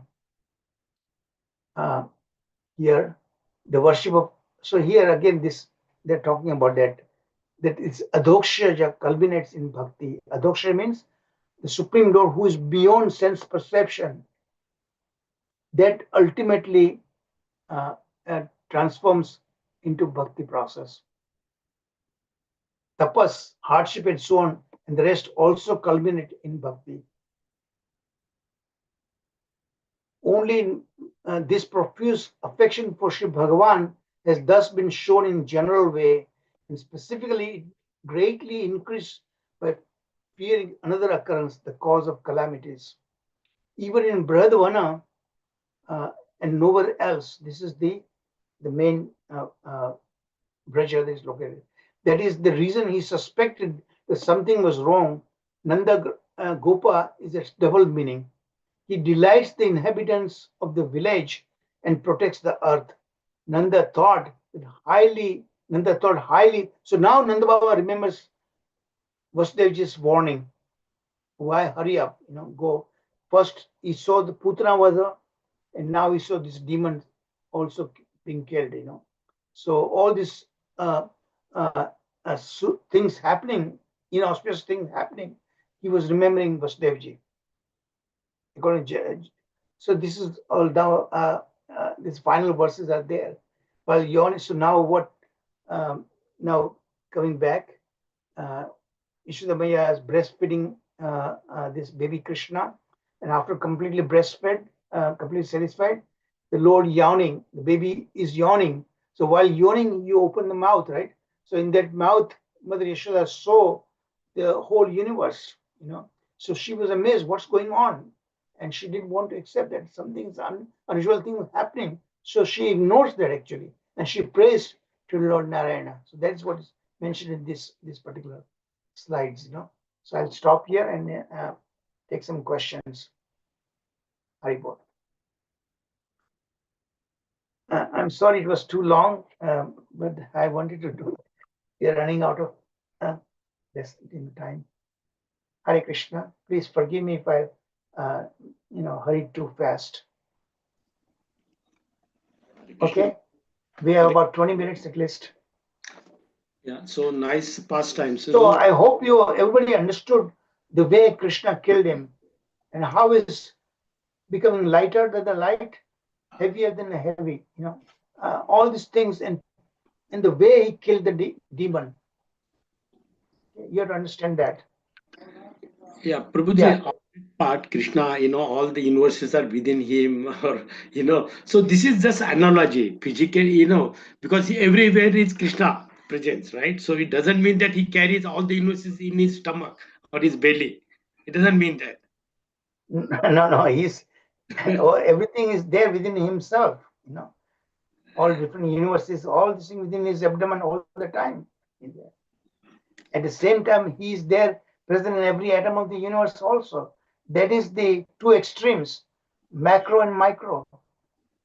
Speaker 2: Here, the worship of, so here again, this they're talking about that it's adhokshaja culminates in bhakti. Adhokshaja means the Supreme Lord who is beyond sense perception, that ultimately transforms into bhakti process. Tapas, hardship, and so on, and the rest also culminate in bhakti. Only this profuse affection for Sri Bhagavan has thus been shown in general way, and specifically greatly increased by fearing another occurrence, the cause of calamities. Even in Brahadvana and nowhere else, this is the main Braja that is located. That is the reason he suspected that something was wrong. Nanda Gopa is a double meaning. He delights the inhabitants of the village and protects the earth. Nanda thought highly. So now Nanda Baba remembers Vasudevji's warning. Why hurry up? Go. First he saw the Putra Vada, and now he saw this demon also being killed. So all these things happening, inauspicious things happening, he was remembering Vasudevji. According to, so this is all now. These final verses are there. While Yoni, so now what? Now coming back, Yashoda Maya is breastfeeding this baby Krishna, and after completely breastfed, completely satisfied, the Lord yawning, the baby is yawning. So while yawning, you open the mouth, right? So in that mouth, Mother Yashoda saw the whole universe. So she was amazed, what's going on? And she didn't want to accept that something's unusual thing was happening. So she ignores that actually, and she prays to Lord Narayana. So that's what is mentioned in this particular slides. So I'll stop here and take some questions. Haribol. I'm sorry it was too long, but I wanted to do. We are running out of this time. Hare Krishna. Please forgive me if I hurried too fast. Okay, we have about 20 minutes at least.
Speaker 7: Yeah, so nice pastime.
Speaker 2: So I hope everybody understood the way Krishna killed him, and how is becoming lighter than the light, heavier than the heavy. All these things, and the way he killed the demon. You have to understand that.
Speaker 7: Yeah, Prabhuji, part Krishna, all the universes are within him, or so this is just analogy, physical, because everywhere is Krishna presence, right? So it doesn't mean that he carries all the universes in his stomach or his belly. It doesn't mean that.
Speaker 2: No, he's everything is there within himself. All different universes, all this thing within his abdomen all the time. At the same time, he is there, present in every atom of the universe also. That is the two extremes, macro and micro.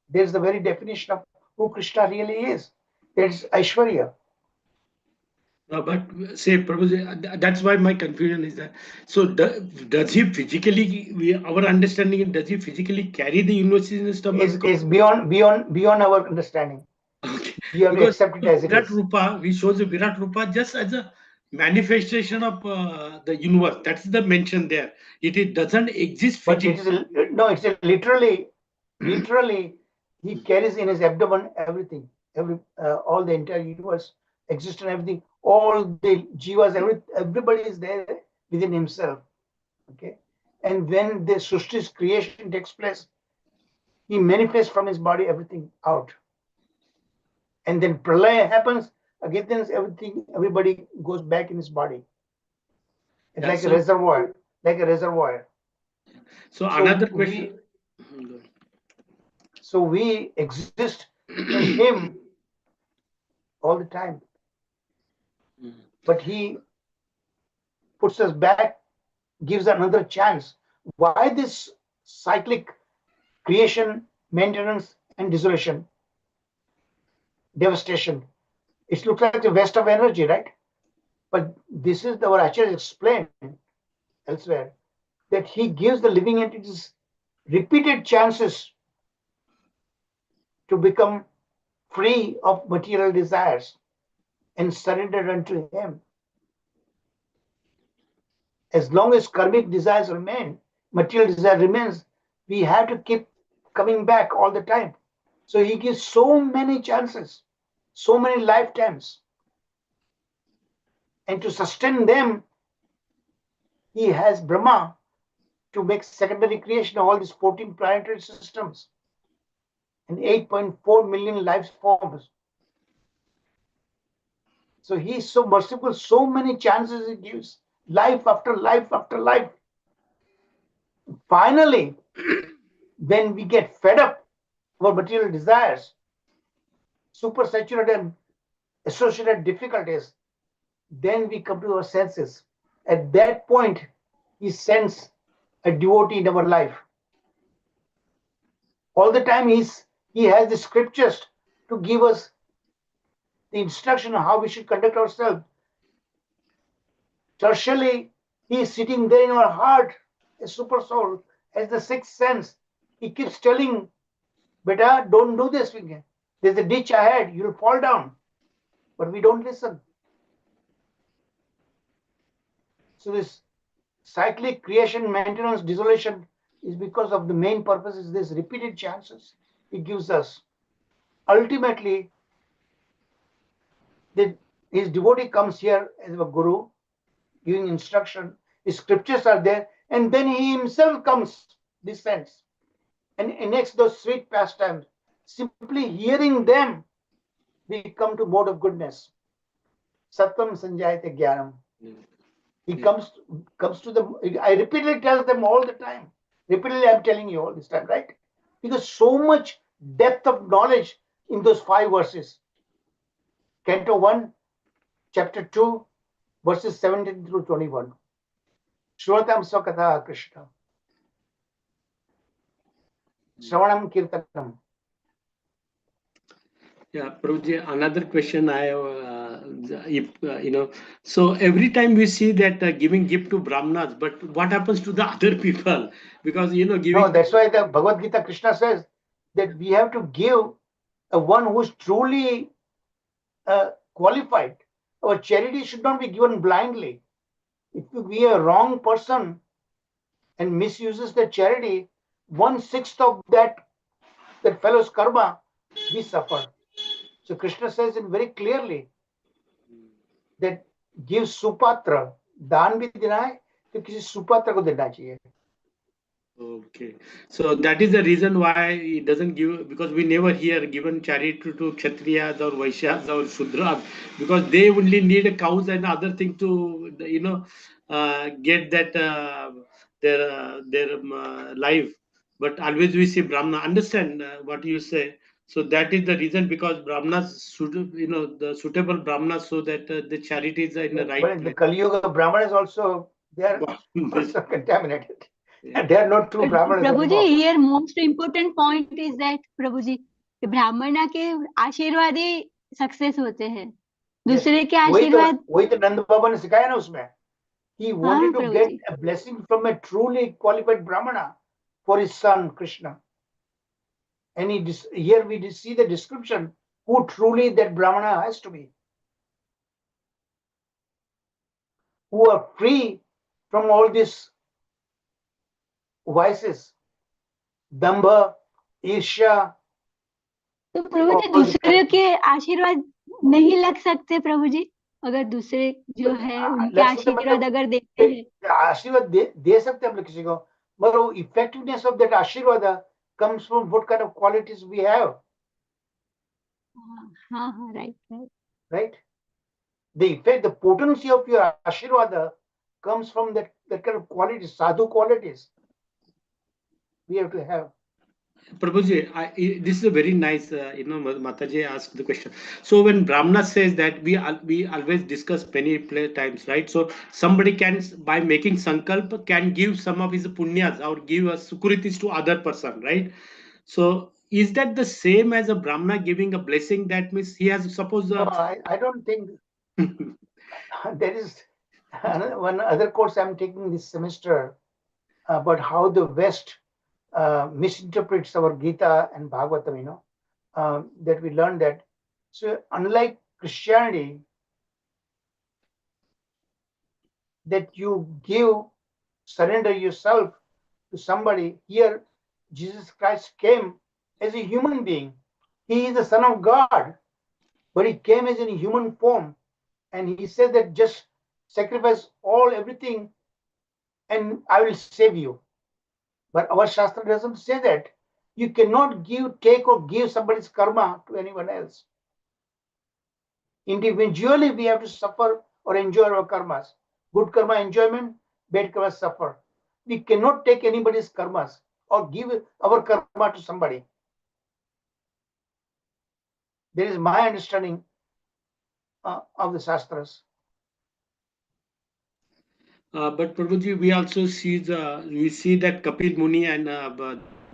Speaker 2: There's the very definition of who Krishna really is. It's Aishwarya.
Speaker 7: But say, Prabhuji, that's why my confusion is that. So does he physically, our understanding, does he physically carry the universe in his stomach?
Speaker 2: Is beyond our understanding.
Speaker 7: Okay.
Speaker 2: You have to accept it as it
Speaker 7: Virat
Speaker 2: is.
Speaker 7: Rupa, we show the Virat Rupa just as a manifestation of the universe. That's the mention there. It doesn't exist physically.
Speaker 2: But it's literally, he carries in his abdomen everything, all the entire universe exists and everything, all the jivas, everybody is there within himself. Okay, and when the Srishti's creation takes place, he manifests from his body everything out, and then pralaya happens again. Then everybody goes back in his body. It's like a reservoir.
Speaker 7: So another question.
Speaker 2: So we exist in him all the time. But he puts us back, gives another chance. Why this cyclic creation, maintenance, and dissolution, devastation? It looks like the waste of energy, right? But this is our Acharyas explained elsewhere, that he gives the living entities repeated chances to become free of material desires and surrender unto Him. As long as karmic desires remain, material desire remains, we have to keep coming back all the time. So He gives so many chances, so many lifetimes. And to sustain them, He has Brahma to make secondary creation of all these 14 planetary systems and 8.4 million life forms. So He is so merciful, so many chances He gives, life after life after life. Finally, when we get fed up with our material desires, supersaturated and associated difficulties, then we come to our senses. At that point, He sends a devotee in our life. All the time He has the scriptures to give us the instruction on how we should conduct ourselves. Tertially, He is sitting there in our heart, a super soul, as the sixth sense. He keeps telling, Beta, don't do this again. There's a ditch ahead, you'll fall down. But we don't listen. So this cyclic creation, maintenance, dissolution is because of the main purpose is this repeated chances He gives us. Ultimately, His devotee comes here as a guru, giving instruction. His scriptures are there, and then He Himself comes, descends, and enacts those sweet pastimes. Simply hearing them, we come to mode of goodness. Satam sanjayate jnanam. He comes to the. I repeatedly tell them all the time. Repeatedly, I'm telling you all this time, right? Because so much depth of knowledge in those 5 verses. Canto 1, chapter 2, verses 17 through 21. Shrotam Swakatha Krishna. Shravanam Kirtanam.
Speaker 7: Yeah, Prabhuji, another question I have, if so every time we see that giving gift to Brahmanas, but what happens to the other people? Because giving.
Speaker 2: No, that's why the Bhagavad Gita Krishna says that we have to give a one who is truly qualified. Our charity should not be given blindly. If you be a wrong person and misuses the charity, 1/6 of that fellow's karma, we suffer. So Krishna says it very clearly that give supatra, दान भी देना है तो किसी सुपात्र को देना चाहिए.
Speaker 7: Okay, so that is the reason why he doesn't give, because we never hear given charity to Kshatriyas or Vaishyas or Shudras, because they only need cows and other things to get that their life. But always we see Brahmana. Understand what you say. So that is the reason, because Brahmanas the suitable Brahmanas, so that the charities are in the right
Speaker 2: But in the Kali Yuga, Brahmanas also they are also contaminated. And they are not true Brahmanas
Speaker 4: Prabhuji,
Speaker 2: anymore.
Speaker 4: here most important point is that Prabhuji, ब्राह्मणा के आशीर्वाद ही success होते हैं, दूसरे के आशीर्वाद.
Speaker 2: वही तो नंद बाबा ने सिखाया ना उसमें. He wanted to get a blessing from a truly qualified Brahmana for his son Krishna. And here we see the description who truly that Brahmana has to be. Who are free from all these vices, dambha, ईर्ष्या.
Speaker 4: तो प्रभु जी दूसरे के आशीर्वाद नहीं लग सकते प्रभु जी, अगर दूसरे जो है उनके आशीर्वाद अगर देते हैं.
Speaker 2: आशीर्वाद दे सकते हैं हम लोग किसी को, मगर वो effectiveness of that आशीर्वाद comes from what kind of qualities we have.
Speaker 4: हाँ,
Speaker 2: right. The effect, the potency of your Ashirvada comes from that kind of qualities, sadhu qualities we have to have.
Speaker 7: Prabhuji, this is a very nice, Mataji asked the question. So when Brahmana says that we always discuss many times, right? So somebody can, by making sankalp, can give some of his punyas or give a sukritis to other person, right? So is that the same as a Brahmana giving a blessing? That means he has, suppose.
Speaker 2: No, I don't think. There is one other course I'm taking this semester about how the West misinterprets our Gita and Bhagavatam, that we learn that. So unlike Christianity, that you surrender yourself to somebody, here Jesus Christ came as a human being. He is the Son of God, but he came as in human form, and he said that just sacrifice everything, and I will save you. But our Shastra doesn't say that. You cannot take or give somebody's karma to anyone else. Individually, we have to suffer or enjoy our karmas. Good karma enjoyment, bad karma suffer. We cannot take anybody's karmas or give our karma to somebody. That is my understanding of the Shastras.
Speaker 7: But Prabhuji, we also see that Kapil Muni and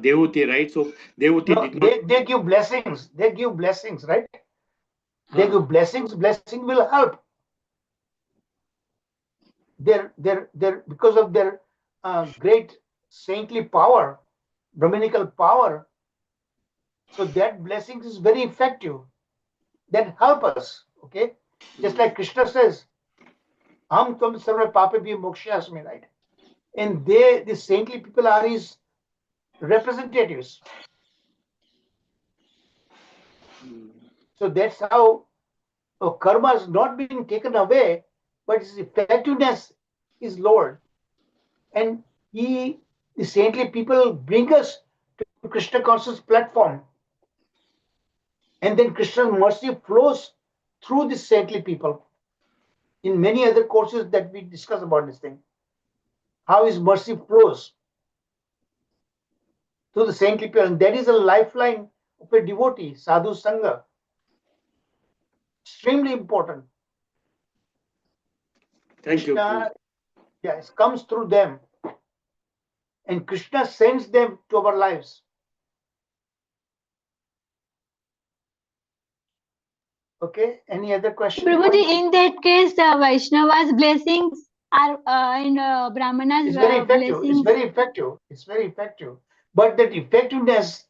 Speaker 7: Devuti, right? So Devuti
Speaker 2: No,
Speaker 7: did not.
Speaker 2: they give blessings. They give blessings, right? They give blessings. Blessing will help. Because of their great saintly power, Brahminical power. So that blessing is very effective. That help us. Okay, just like Krishna says, "Ham tvam sarva papabhi mokshasmi," right? And the saintly people are his representatives. So that's how karma is not being taken away, but its effectiveness is lowered. And the saintly people bring us to Krishna conscious platform. And then Krishna's mercy flows through the saintly people. In many other courses that we discuss about this thing, how his mercy flows through the saintly people. And that is a lifeline of a devotee, sadhu sangha. Extremely important.
Speaker 7: Thank you.
Speaker 2: Yeah, it comes through them. And Krishna sends them to our lives. Okay, any other question?
Speaker 4: Prabhuji, in that case, Vaishnava's blessings are and Brahmana's
Speaker 2: It's very effective.
Speaker 4: blessings.
Speaker 2: It's very effective. It's very effective. But that effectiveness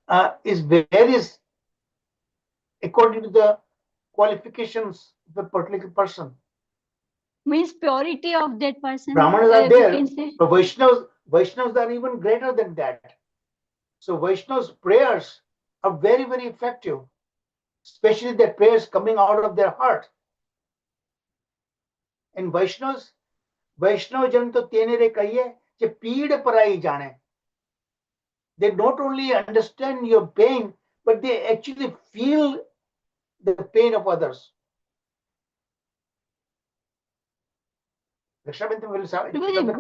Speaker 2: varies according to the qualifications of a particular person.
Speaker 4: Means purity of that person.
Speaker 2: Brahmanas are there,
Speaker 4: but
Speaker 2: Vaishnavas are even greater than that. So Vaishnavas' prayers are very, very effective, especially their prayers coming out of their heart. And Vaishnava jan to tenere kahiye je peed parai jane. They not only understand your pain, but they actually feel the pain of others.
Speaker 4: Prabhuji,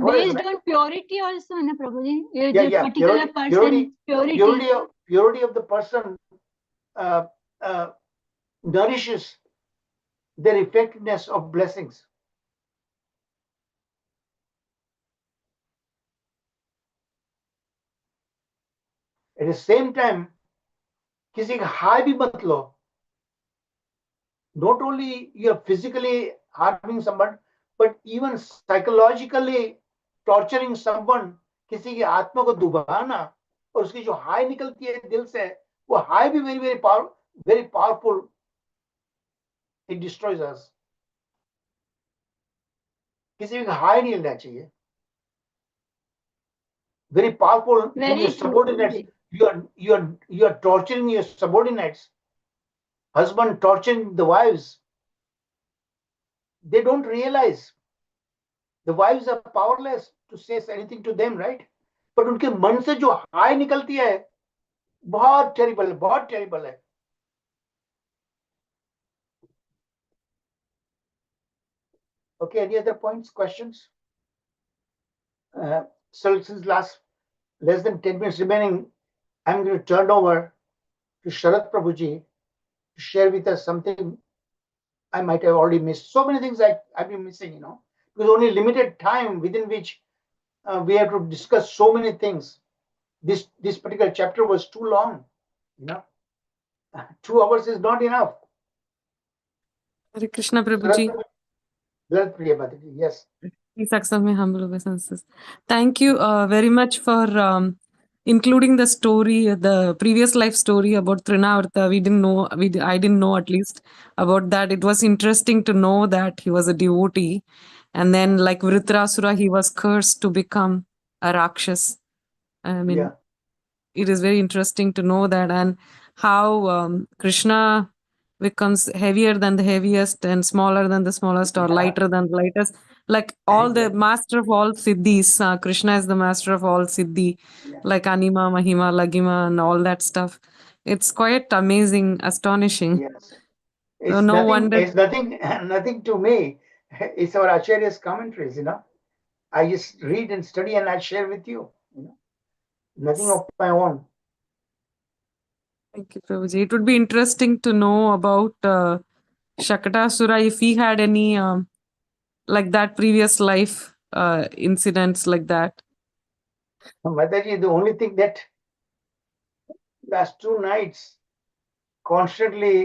Speaker 4: based on purity also, na Prabhuji?
Speaker 2: Yeah.
Speaker 4: Particular person,
Speaker 2: Purity of the person nourishes their effectiveness of blessings. At the same time, किसी का हाय भी मत लो. Not only you are physically harming someone, but even psychologically torturing someone. किसी की आत्मा को दुबाना और उसकी जो हाय निकलती है दिल से, वो हाय भी very powerful. It destroys us. किसी का हाय नहीं लेना चाहिए. Very powerful.
Speaker 4: Very
Speaker 2: Your subordinates. You are torturing your subordinates. Husband torturing the wives. They don't realize. The wives are powerless to say anything to them, right? But उनके मन से जो हाय निकलती है, बहुत terrible है. Okay, any other points, questions? So since less than 10 minutes remaining, I'm going to turn over to Sharat Prabhuji to share with us something I might have already missed. So many things I've been missing, because only limited time within which we have to discuss so many things. This particular chapter was too long, 2 hours is not enough.
Speaker 12: Hare Krishna Prabhuji.
Speaker 2: Yes.
Speaker 12: Please accept my humble obeisances. Thank you very much for including the story, the previous life story about Trinavarta. We didn't know. I didn't know at least about that. It was interesting to know that he was a devotee, and then like Vritrasura, he was cursed to become a Rakshas. I mean,
Speaker 2: Yeah.
Speaker 12: it is very interesting to know that, and how Krishna becomes heavier than the heaviest and smaller than the smallest, or lighter than the lightest. Like all the
Speaker 2: Yeah.
Speaker 12: master of all siddhis, Krishna is the master of all siddhi,
Speaker 2: Yeah.
Speaker 12: like Anima, Mahima, Lagima, and all that stuff. It's quite amazing, astonishing.
Speaker 2: Yes.
Speaker 12: So
Speaker 2: It's
Speaker 12: no
Speaker 2: nothing.
Speaker 12: wonder.
Speaker 2: It's nothing. Nothing to me. It's our Acharyas commentaries. I just read and study and I share with you. Nothing of my own.
Speaker 12: Thank you, Prabhuji. It would be interesting to know about Shakatasura, if he had any like that previous life incidents like that.
Speaker 2: Mataji, the only thing that last 2 nights constantly,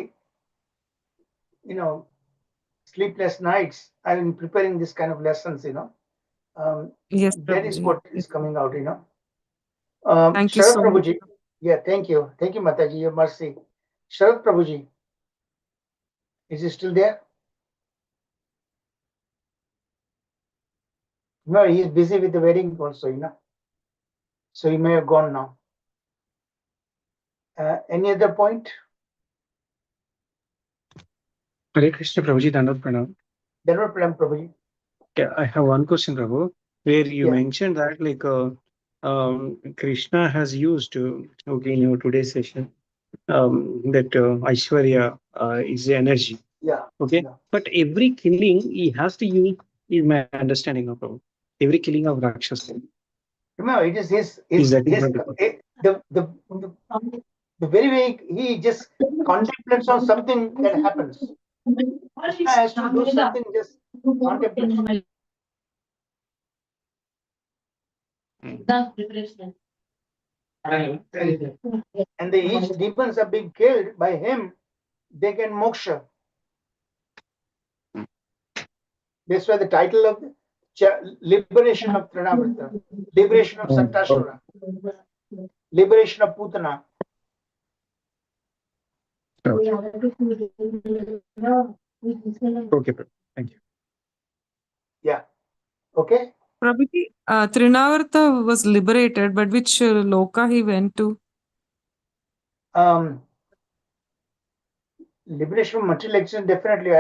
Speaker 2: sleepless nights, I've been preparing this kind of lessons.
Speaker 12: Yes,
Speaker 2: That is
Speaker 12: Prabhuji.
Speaker 2: what is coming out.
Speaker 12: Thank you
Speaker 2: Sharad
Speaker 12: so much.
Speaker 2: Prabhuji. Yeah, thank you. Thank you, Mataji. Your mercy. Sharad Prabhuji, is he still there? No, he's busy with the wedding also. So he may have gone now. Any other point?
Speaker 5: Hare Krishna, Prabhuji, Dandavad Pranam.
Speaker 2: Dandavat Pranam, Prabhuji.
Speaker 5: Yeah, I have one question, Prabhu, where you
Speaker 2: Yeah.
Speaker 5: mentioned that Krishna has used, okay, in your today's session, that Aishwarya is the energy.
Speaker 2: Yeah.
Speaker 5: Okay,
Speaker 2: Yeah.
Speaker 5: but every killing he has to use, is my understanding of Prabhu. Every killing of Rakshas.
Speaker 2: Remember, it is
Speaker 5: Is that
Speaker 2: the very way he just contemplates on something that happens. Krishna has to do something, just contemplation. And each demons are being killed by him, they get moksha. That's why the title of liberation of Trinavrata, liberation of Saktashura, liberation of Putana.
Speaker 5: Okay, thank you.
Speaker 2: Yeah. Okay.
Speaker 12: Prabhuji, Trinavarta was liberated, but which loka he went to?
Speaker 2: Liberation from material existence, definitely.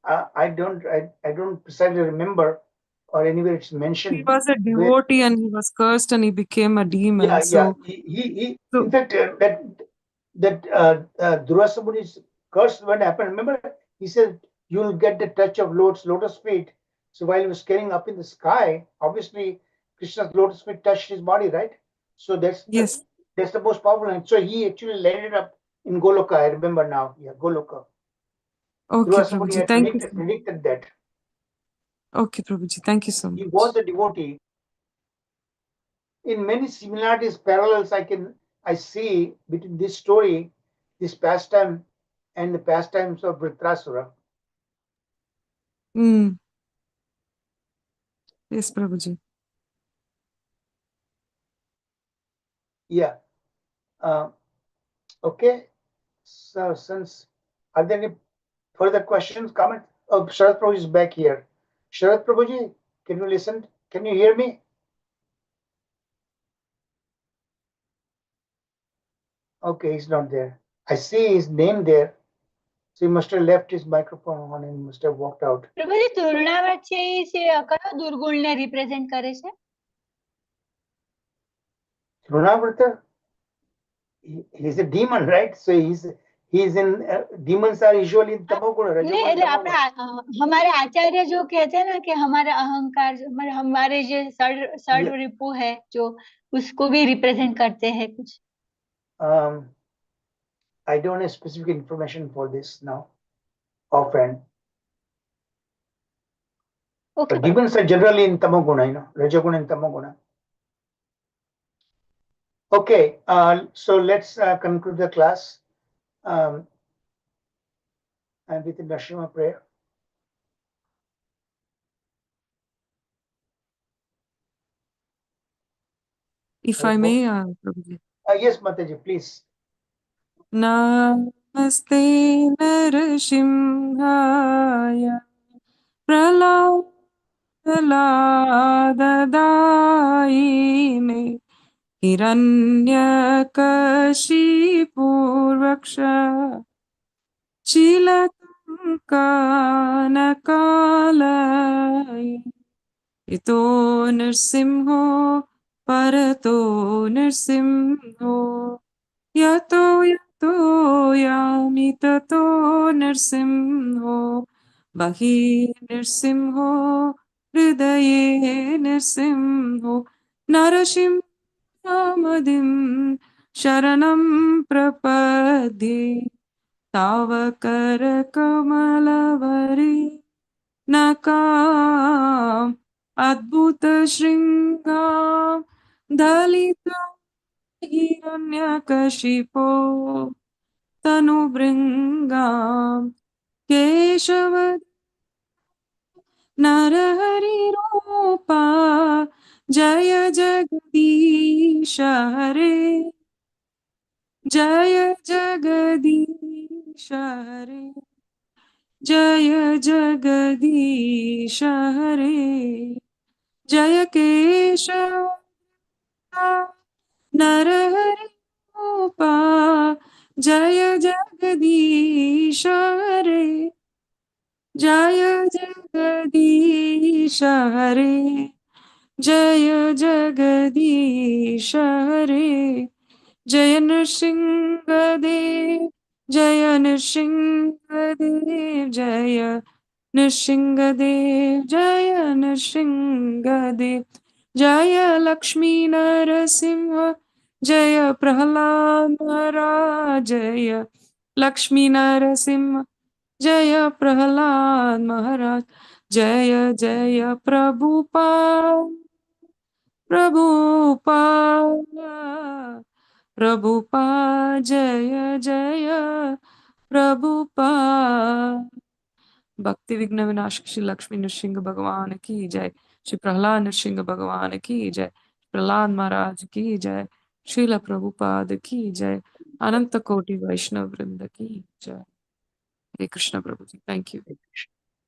Speaker 2: I don't precisely remember, or anywhere it's mentioned.
Speaker 12: He was a
Speaker 2: where,
Speaker 12: devotee and he was cursed and he became a demon.
Speaker 2: yeah.
Speaker 12: So, so
Speaker 2: In fact, that Durvasa Muni's curse when happened. Remember, he said you'll get the touch of Lord's lotus feet. So while he was carrying up in the sky, obviously Krishna's lotus feet touched his body, right? So that's
Speaker 12: yes.
Speaker 2: that's the most powerful. And so he actually landed up in Goloka. I remember now. Yeah, Goloka.
Speaker 12: Okay,
Speaker 2: Durvasa Muni
Speaker 12: Prabhuji.
Speaker 2: had
Speaker 12: Thank you.
Speaker 2: predicted that.
Speaker 12: Okay, Prabhuji. Thank you so
Speaker 2: He
Speaker 12: much.
Speaker 2: was a devotee. In many similarities, parallels I see between this story, this pastime, and the pastimes of Vritrasura.
Speaker 12: Mm. Yes, Prabhuji.
Speaker 2: Yeah. Okay. So since are there any further questions, comments? Oh, Sharad Prabhu is back here. Sharad Prabhuji, can you listen? Can you hear me? Okay, he's not there. I see his name there. So he must have left his microphone on and he must have walked out.
Speaker 4: પ્રભુજી તુલનાવત છે એ કયો દુર્ગુણને represent કરે છે?
Speaker 2: Runavrata, he's a demon, right? So he's in demons are usually in tamoguna,
Speaker 4: नहीं
Speaker 2: rajoguna,
Speaker 4: એટલે
Speaker 2: tamoguna.
Speaker 4: આપણે हमारे आचार्य जो कहते हैं ना कि हमारा अहंकार हमारे जो सड़ रिपु है जो उसको भी रिप्रेजेंट करते हैं कुछ.
Speaker 2: I don't have specific information for this now, offhand.
Speaker 4: Okay,
Speaker 2: but demons are generally in tamoguna, rajoguna and tamoguna. Okay, so let's conclude the class and with the Nashima prayer.
Speaker 12: If I may, Prabhuji.
Speaker 2: Yes, Mataji, please.
Speaker 12: Namaste Narasimhaya Praladadaine Hiranyakashipurvaksha Chilatankanakalaye Ito Nrsimho Parato Nrsimho Yato yato yami tato nrsimho Bahi nrsimho Hridaye nrsimho Narasimhamadim Sharanam prapadye Tavakara kamalavare Nakam Adbhuta Shringam Dalita Hiranyakashipo Tanubringam Keshava Narahariropa Jaya Jagadisha Hare Jaya Jagadisha Hare Jaya Jagadisha Hare Jaya Keshava Narahari Rupa Jaya Jagadish Hare Jaya Jagadish Hare Jaya Jagadish Hare Jaya Nrsingadev Jaya Nrsingadev Jaya Nrsingadev Jaya Nrsingadev Jaya Lakshmi Narasimha Jaya Prahlad Maharaj Jaya Lakshmi Narasimha Jaya Prahlad Maharaj Jaya Jaya Prabhupada Prabhupada Prabhupada Jaya Jaya Prabhupada भक्ति विघ्न विनाशक श्री लक्ष्मी नृसिंह भगवान की जय श्री प्रहलाद नृसिंह भगवान की जय प्रहलाद महाराज की जय श्रील प्रभुपाद की जय अनंत कोटि वैष्णव वृंद की जय हरे कृष्ण प्रभु जी thank you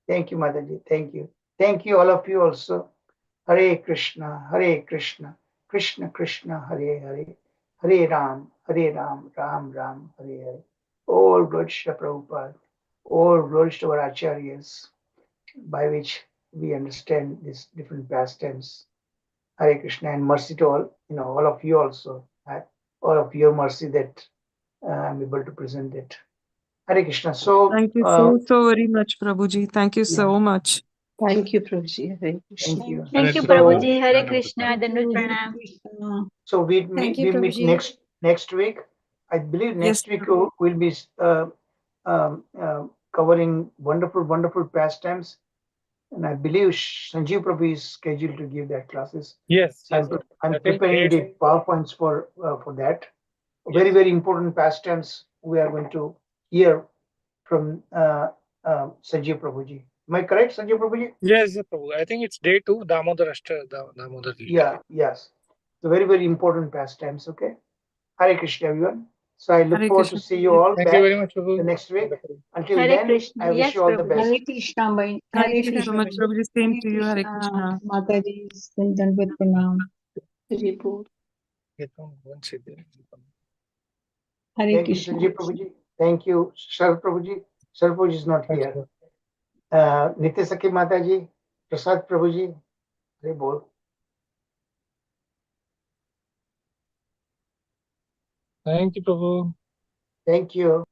Speaker 2: Thank you, Mataji. Thank you. Thank you, all of you also. Hare Krishna, Krishna Krishna, Hare Hare, Hare Ram, Ram Ram, Hare Hare. All glories to Prabhupada, all glories to our Acharyas, by which we understand these different pastimes. Hare Krishna, and mercy to all, all of you also. All of your mercy that I'm able to present it. Hare Krishna. So,
Speaker 12: thank you so very much Prabhu ji thank you so much
Speaker 8: Thank you, Prabhuji. Hare Krishna.
Speaker 2: thank you.
Speaker 4: Thank you,
Speaker 2: So,
Speaker 4: Prabhuji. Hare Krishna.
Speaker 10: Thank
Speaker 4: Dandavat
Speaker 10: you. Hare
Speaker 4: pranam.
Speaker 10: Krishna.
Speaker 2: So we
Speaker 3: Thank you,
Speaker 2: meet
Speaker 3: Prabhuji.
Speaker 2: next week. I believe
Speaker 12: yes
Speaker 2: next week we'll be covering wonderful pastimes, and I believe Sanjeev Prabhu is scheduled to give that classes.
Speaker 13: Yes,
Speaker 2: So
Speaker 13: yes.
Speaker 2: I'm
Speaker 13: I think
Speaker 2: preparing the
Speaker 13: great.
Speaker 2: PowerPoints for that. Very important pastimes we are going to hear from Sanjeev Prabhuji. Am I correct, Sanjeev Prabhuji?
Speaker 13: Yes, Prabhu. I think it's day 2, Damodar Damodar.
Speaker 2: Yeah, yes. So very important pastimes. Okay. Hare Krishna, everyone. So I look
Speaker 12: Hare
Speaker 2: forward to
Speaker 12: Krishna
Speaker 2: see you
Speaker 12: Prabhu ji.
Speaker 2: all
Speaker 13: Thank
Speaker 2: back
Speaker 13: you very much, Prabhu.
Speaker 2: the next week.
Speaker 13: Wonderful.
Speaker 2: Until
Speaker 4: Hare
Speaker 2: then,
Speaker 4: Krishna.
Speaker 2: I wish
Speaker 4: Yes,
Speaker 2: you all the
Speaker 4: Prabhuji.
Speaker 2: best.
Speaker 10: Hare Krishna, bhai.
Speaker 12: thank
Speaker 10: Hare
Speaker 12: you so
Speaker 10: Krishna.
Speaker 12: much Prabhu ji same to you Hare Krishna
Speaker 10: Mataji, Dandavat pranam.
Speaker 8: Hare Bol.
Speaker 10: Hare
Speaker 2: Thank you,
Speaker 10: Krishna.
Speaker 2: Sanjeev Prabhuji. Thank you, Sharad Prabhuji. Sharad Prabhuji is not here. Nitya Sakhi Mataji, Prasad Prabhuji, Hare Bol.
Speaker 13: Thank you, Prabhu.
Speaker 2: Thank you.